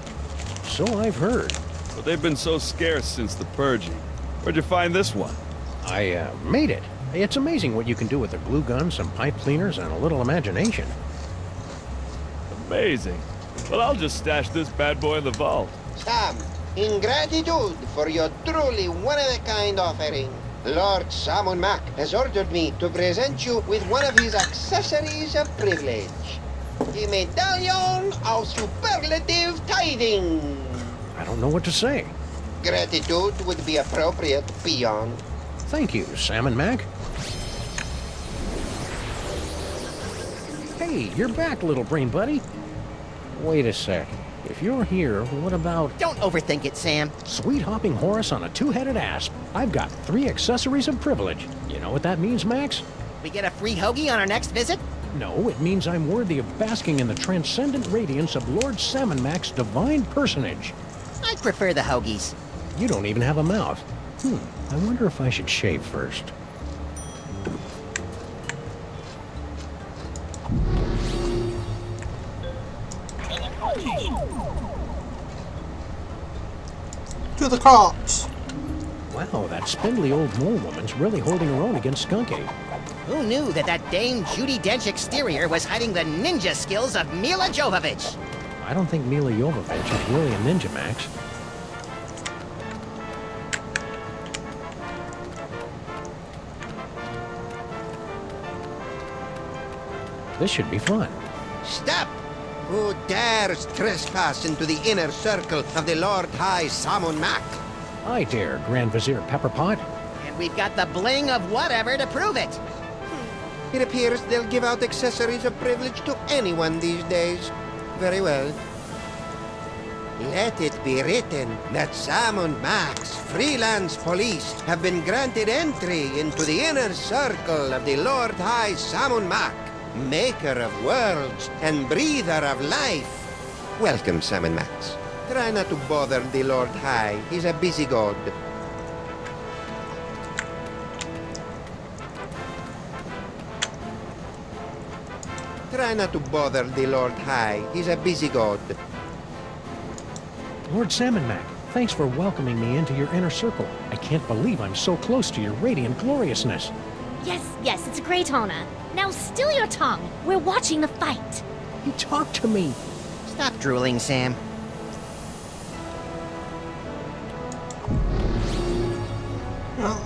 So I've heard. But they've been so scarce since the purging. Where'd you find this one? I made it. It's amazing what you can do with a glue gun, some pipe cleaners, and a little imagination. Amazing. Well, I'll just stash this bad boy in the vault. Sam, in gratitude for your truly one-of-a-kind offering, Lord Salmon Mac has ordered me to present you with one of his accessories of privilege. The Medallion of Superlative Tithing. I don't know what to say. Gratitude would be appropriate, peon. Thank you, Salmon Mac. Hey, you're back, little brain buddy. Wait a sec. If you're here, what about... Don't overthink it, Sam. Sweet hopping Horus on a two-headed asp. I've got 3 accessories of privilege. You know what that means, Max? We get a free hoagie on our next visit? No, it means I'm worthy of basking in the transcendent radiance of Lord Salmon Mac's divine personage. I prefer the hoagies. You don't even have a mouth. I wonder if I should shave first. To the crops. Wow, that spindly old mole woman's really holding her own against Skunky. Who knew that Dame Judi Dench exterior was hiding the ninja skills of Mila Jovovich? I don't think Mila Jovovich is really a ninja, Max. This should be fun. Stop! Who dares trespass into the inner circle of the Lord High Salmon Mac? I dare, Grand Vizier Pepperpot. And we've got the bling of whatever to prove it. It appears they'll give out accessories of privilege to anyone these days. Very well. Let it be written that Salmon Mac's freelance police have been granted entry into the inner circle of the Lord High Salmon Mac, maker of worlds and breather of life. Welcome, Salmon Max. Try not to bother the Lord High. He's a busy god. Try not to bother the Lord High. He's a busy god. Lord Salmon Mac, thanks for welcoming me into your inner circle. I can't believe I'm so close to your radiant gloriousness. Yes, it's a great honor. Now still your tongue. We're watching the fight. You talk to me. Stop drooling, Sam.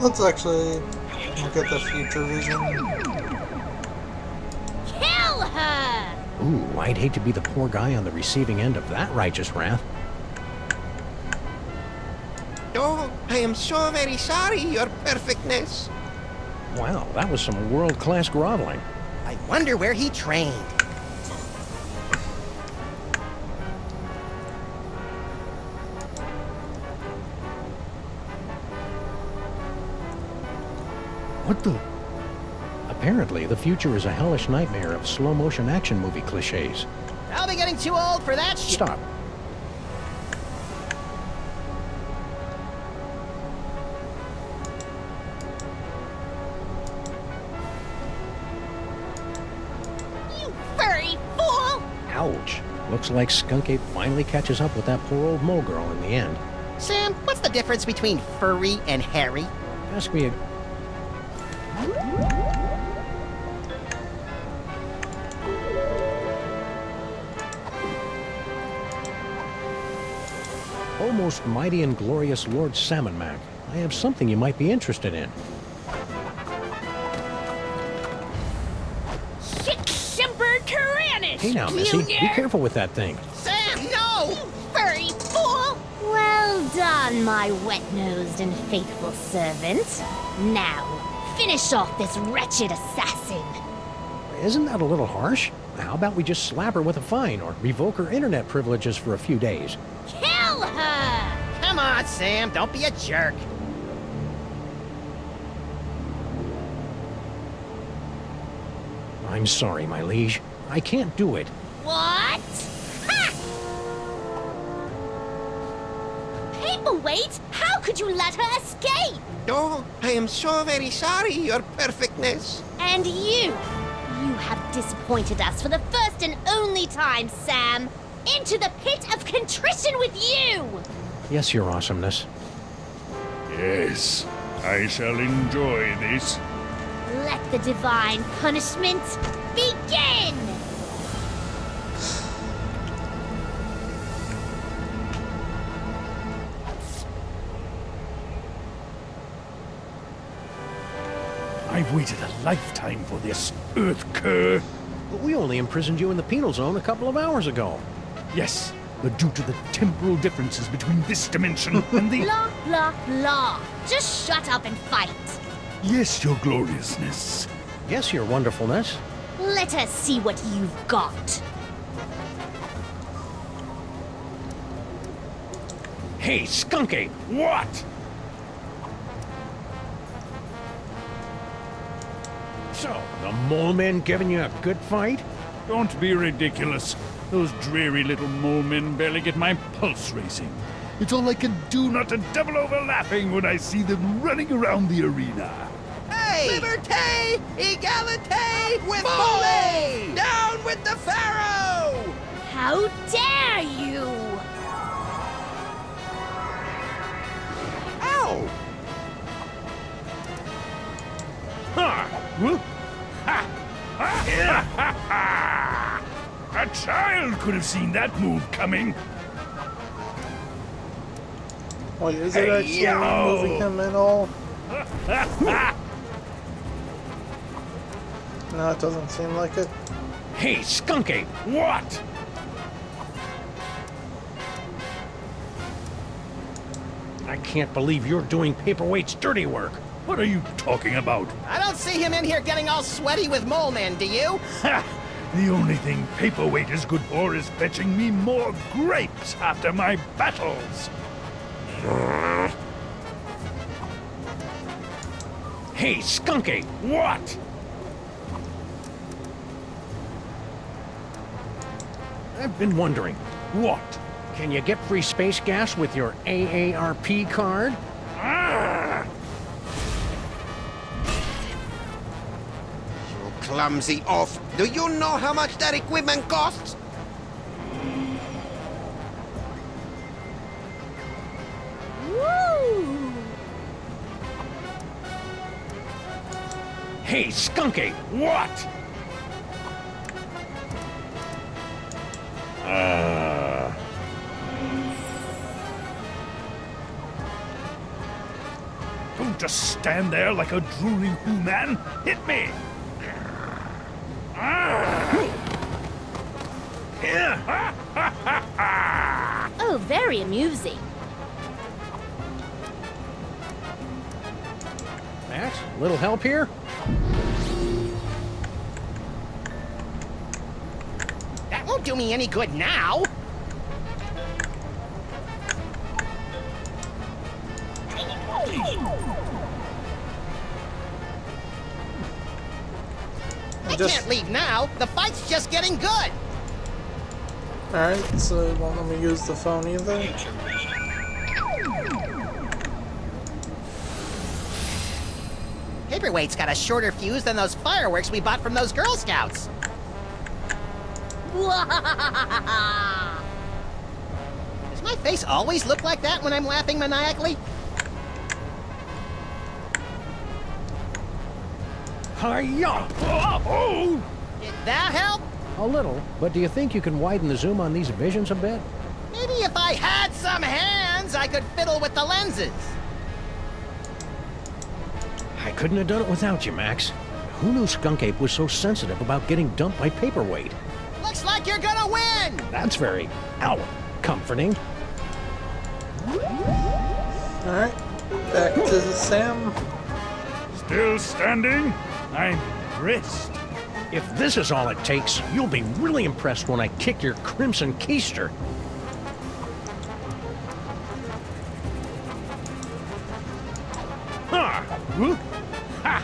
Let's actually look at the future vision. Kill her! Ooh, I'd hate to be the poor guy on the receiving end of that righteous wrath. Oh, I am so very sorry, Your Perfectness. Wow, that was some world-class groveling. I wonder where he trained. What the? Apparently, the future is a hellish nightmare of slow-motion action movie cliches. I'll be getting too old for that shit. Stop. You furry fool! Ouch. Looks like Skunk Ape finally catches up with that poor old mole girl in the end. Sam, what's the difference between furry and hairy? Ask me a... Oh, most mighty and glorious Lord Salmon Mac, I have something you might be interested in. Shimber Tyrannus! Hey now, Missy, be careful with that thing. Sam, no! You furry fool! Well done, my wet-nosed and faithful servant. Now, finish off this wretched assassin. Isn't that a little harsh? How about we just slap her with a fine or revoke her internet privileges for a few days? Kill her! Come on, Sam, don't be a jerk. I'm sorry, my liege. I can't do it. What? Ha! Paperweight? How could you let her escape? Oh, I am so very sorry, Your Perfectness. And you have disappointed us for the first and only time, Sam. Into the pit of contrition with you! Yes, your awesomeness. Yes, I shall enjoy this. Let the divine punishment begin! I've waited a lifetime for this, Earth Cur. But we only imprisoned you in the penal zone a couple of hours ago. Yes, but due to the temporal differences between this dimension and the... Blah, blah, blah. Just shut up and fight. Yes, your gloriousness. Yes, your wonderfulness. Let us see what you've got. Hey, Skunky! What? So, the mole men giving you a good fight? Don't be ridiculous. Those dreary little mole men barely get my pulse racing. It's all I can do not to double over laughing when I see them running around the arena. Hey! Liberté! Egalité! With Mole! Down with the Pharaoh! How dare you! Ow! Ha! Whoop! Ha! Ha! A child could have seen that move coming. Wait, is it actually moving him at all? No, it doesn't seem like it. Hey, Skunky! What? I can't believe you're doing Paperweight's dirty work. What are you talking about? I don't see him in here getting all sweaty with Mole Men, do you? Ha! The only thing Paperweight is good for is fetching me more grapes after my battles. Hey, Skunky! What? I've been wondering, what? Can you get free space gas with your AARP card? You clumsy oaf. Do you know how much that equipment costs? Woo! Hey, Skunky, what? Don't just stand there like a drooling Who-Man. Hit me! Oh, very amusing. Max, little help here? That won't do me any good now. I can't leave now. The fight's just getting good. Alright, so it won't let me use the phone either. Paperweight's got a shorter fuse than those fireworks we bought from those Girl Scouts. Does my face always look like that when I'm laughing maniacally? Hi-ya! Did that help? A little, but do you think you can widen the zoom on these visions a bit? Maybe if I had some hands, I could fiddle with the lenses. I couldn't have done it without you, Max. Who knew Skunk Ape was so sensitive about getting dumped by Paperweight? Looks like you're gonna win! That's very, comforting. Alright, back to Sam. Still standing? I'm impressed. If this is all it takes, you'll be really impressed when I kick your crimson keister. Ha! Ha!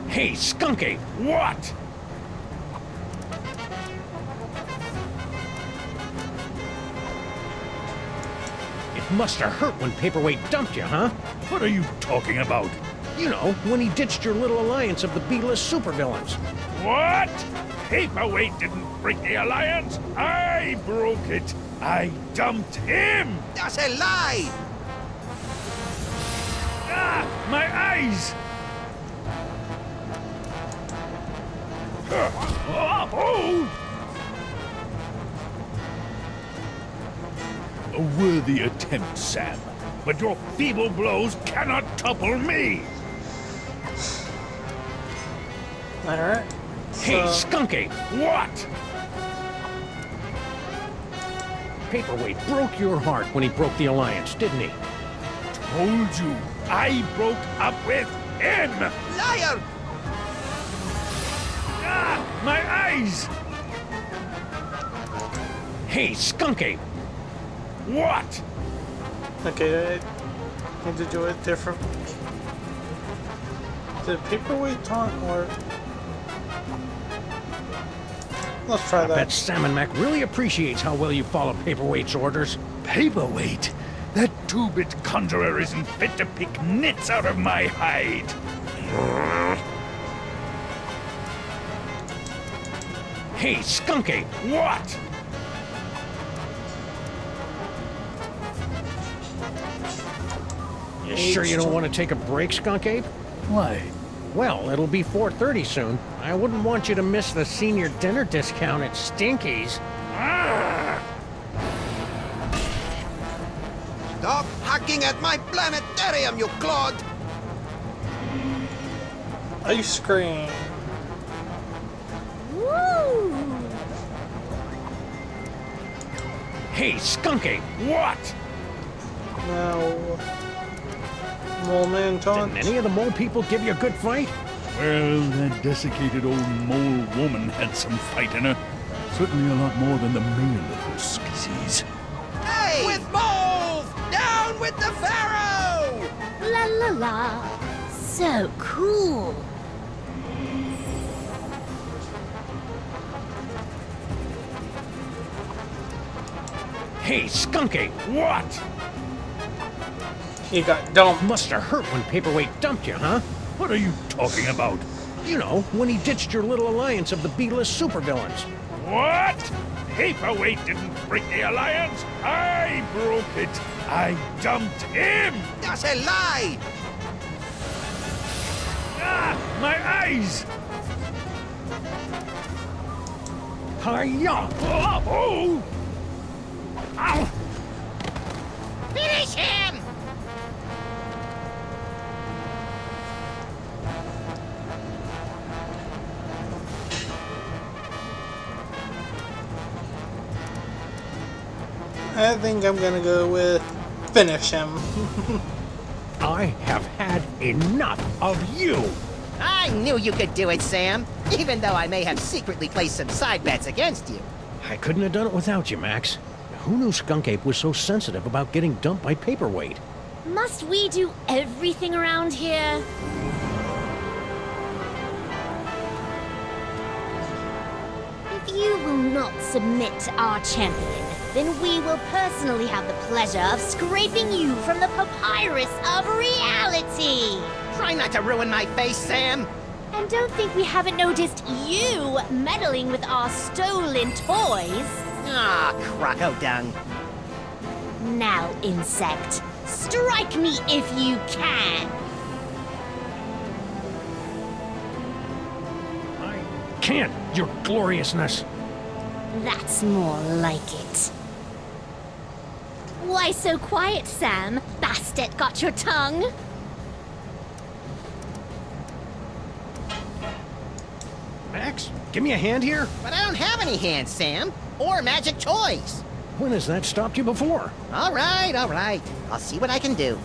Hey, Skunky, what? It must have hurt when Paperweight dumped you, huh? What are you talking about? You know, when he ditched your little alliance of the B-list supervillains. What? Paperweight didn't break the alliance. I broke it. I dumped him. That's a lie! Ah, my eyes! Oh! A worthy attempt, Sam. But your feeble blows cannot topple me! Alright. Hey, Skunky, what? Paperweight broke your heart when he broke the alliance, didn't he? Told you, I broke up with him! Liar! Ah, my eyes! Hey, Skunky! What? Okay, I need to do it different. Did Paperweight taunt or... Let's try I that. bet Salmon Mac really appreciates how well you follow Paperweight's orders. Paperweight? That two-bit conjurer isn't fit to pick nits out of my hide. Hey, Skunky, what? You sure you don't want to take a break, Skunk Ape? Why? Well, it'll be 4:30 soon. I wouldn't want you to miss the senior dinner discount at Stinky's. Stop hacking at my planetarium, you clod! Ice cream. Woo! Hey, Skunky, what? No. Mole man taunt. Didn't any of the mole people give you a good fight? Well, that desiccated old mole woman had some fight in her. Certainly a lot more than the male of her species. Hey! With Mole! Down with the Pharaoh! La la la. So cool. Hey, Skunky, what? You got dumped. Must have hurt when Paperweight dumped you, huh? What are you talking about? You know, when he ditched your little alliance of the B-list supervillains. What? Paperweight didn't break the alliance. I broke it. I dumped him. That's a lie! Ah, my eyes! Hi-ya! Oh! Ow! Finish him! I think I'm gonna go with finish him. I have had enough of you! I knew you could do it, Sam. Even though I may have secretly placed some side bets against you. I couldn't have done it without you, Max. Who knew Skunk Ape was so sensitive about getting dumped by Paperweight? Must we do everything around here? If you will not submit to our champion, then we will personally have the pleasure of scraping you from the papyrus of reality. Try not to ruin my face, Sam. And don't think we haven't noticed you meddling with our stolen toys. Ah, croco dung. Now, insect, strike me if you can. I can't, your gloriousness. That's more like it. Why so quiet, Sam? Bastet got your tongue? Max, give me a hand here. But I don't have any hands, Sam. Or magic toys. When has that stopped you before? All right, all right. I'll see what I can do.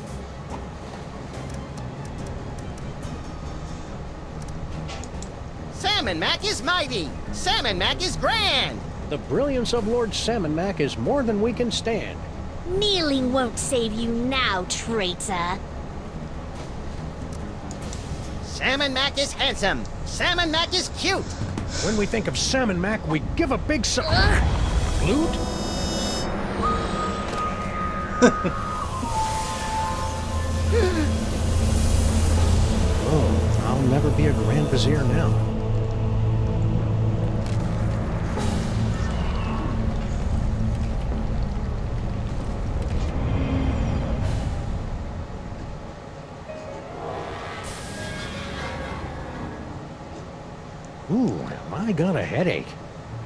Salmon Mac is mighty. Salmon Mac is grand. The brilliance of Lord Salmon Mac is more than we can stand. Kneeling won't save you now, traitor. Salmon Mac is handsome. Salmon Mac is cute. When we think of Salmon Mac, we give a big salute? Oh, I'll never be a Grand Vizier now. Ooh, have I got a headache.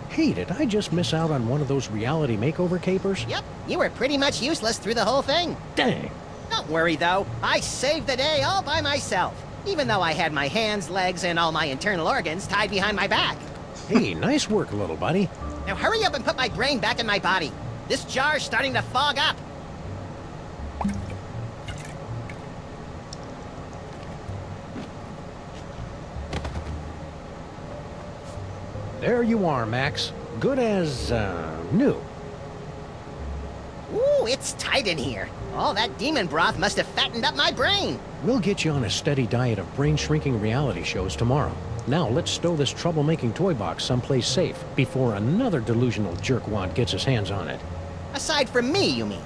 Hey, did I just miss out on one of those reality makeover capers? Yep, you were pretty much useless through the whole thing. Dang. Don't worry, though. I saved the day all by myself. Even though I had my hands, legs, and all my internal organs tied behind my back. Hey, nice work, little buddy. Now hurry up and put my brain back in my body. This jar's starting to fog up. There you are, Max. Good as, new. Ooh, it's tight in here. All that demon broth must have fattened up my brain. We'll get you on a steady diet of brain-shrinking reality shows tomorrow. Now, let's stow this troublemaking toy box someplace safe before another delusional jerkwad gets his hands on it. Aside from me, you mean?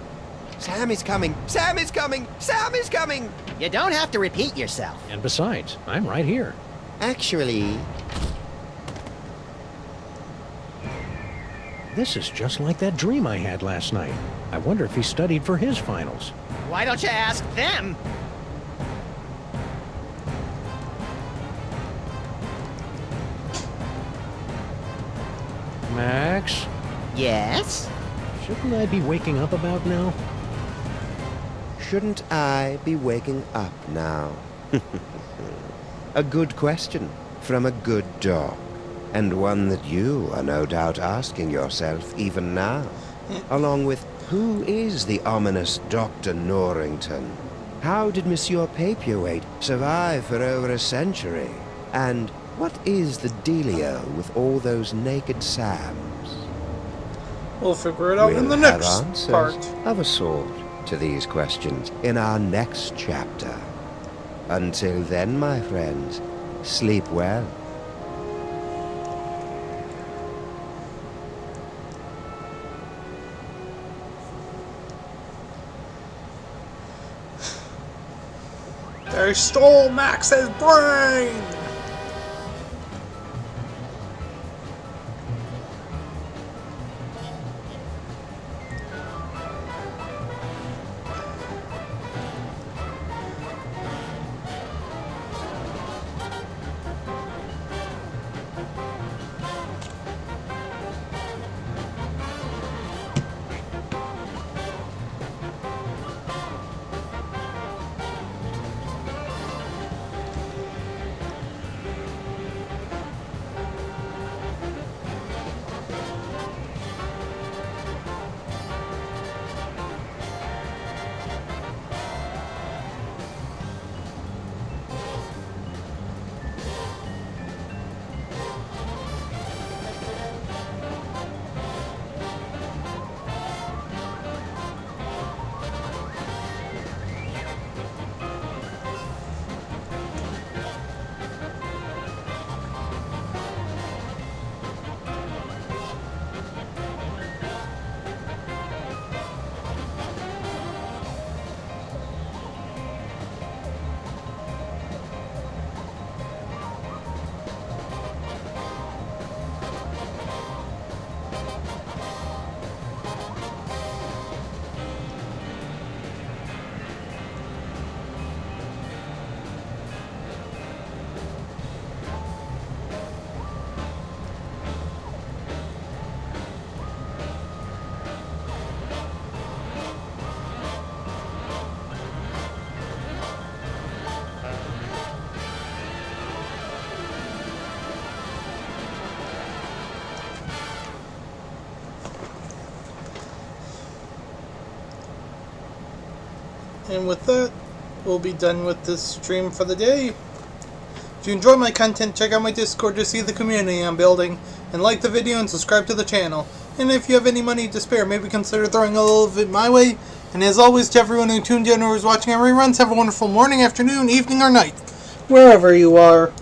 Sam is coming! Sam is coming! Sam is coming! You don't have to repeat yourself. And besides, I'm right here. Actually... This is just like that dream I had last night. I wonder if he studied for his finals. Why don't you ask them? Max? Yes? Shouldn't I be waking up about now? Shouldn't I be waking up now? A good question from a good dog. And one that you are no doubt asking yourself even now. Along with, who is the ominous Dr. Norrington? How did Monsieur Paperweight survive for over a century? And what is the dealio with all those naked Sams? We'll figure it out in the We'll have next answers part. of a sort to these questions in our next chapter. Until then, my friends, sleep well. I stole Max's brain! And with that, we'll be done with this stream for the day. If you enjoy my content, check out my Discord to see the community I'm building, and like the video and subscribe to the channel. And if you have any money to spare, maybe consider throwing a little of it my way. And as always, to everyone who tuned in or is watching our reruns, have a wonderful morning, afternoon, evening, or night, wherever you are.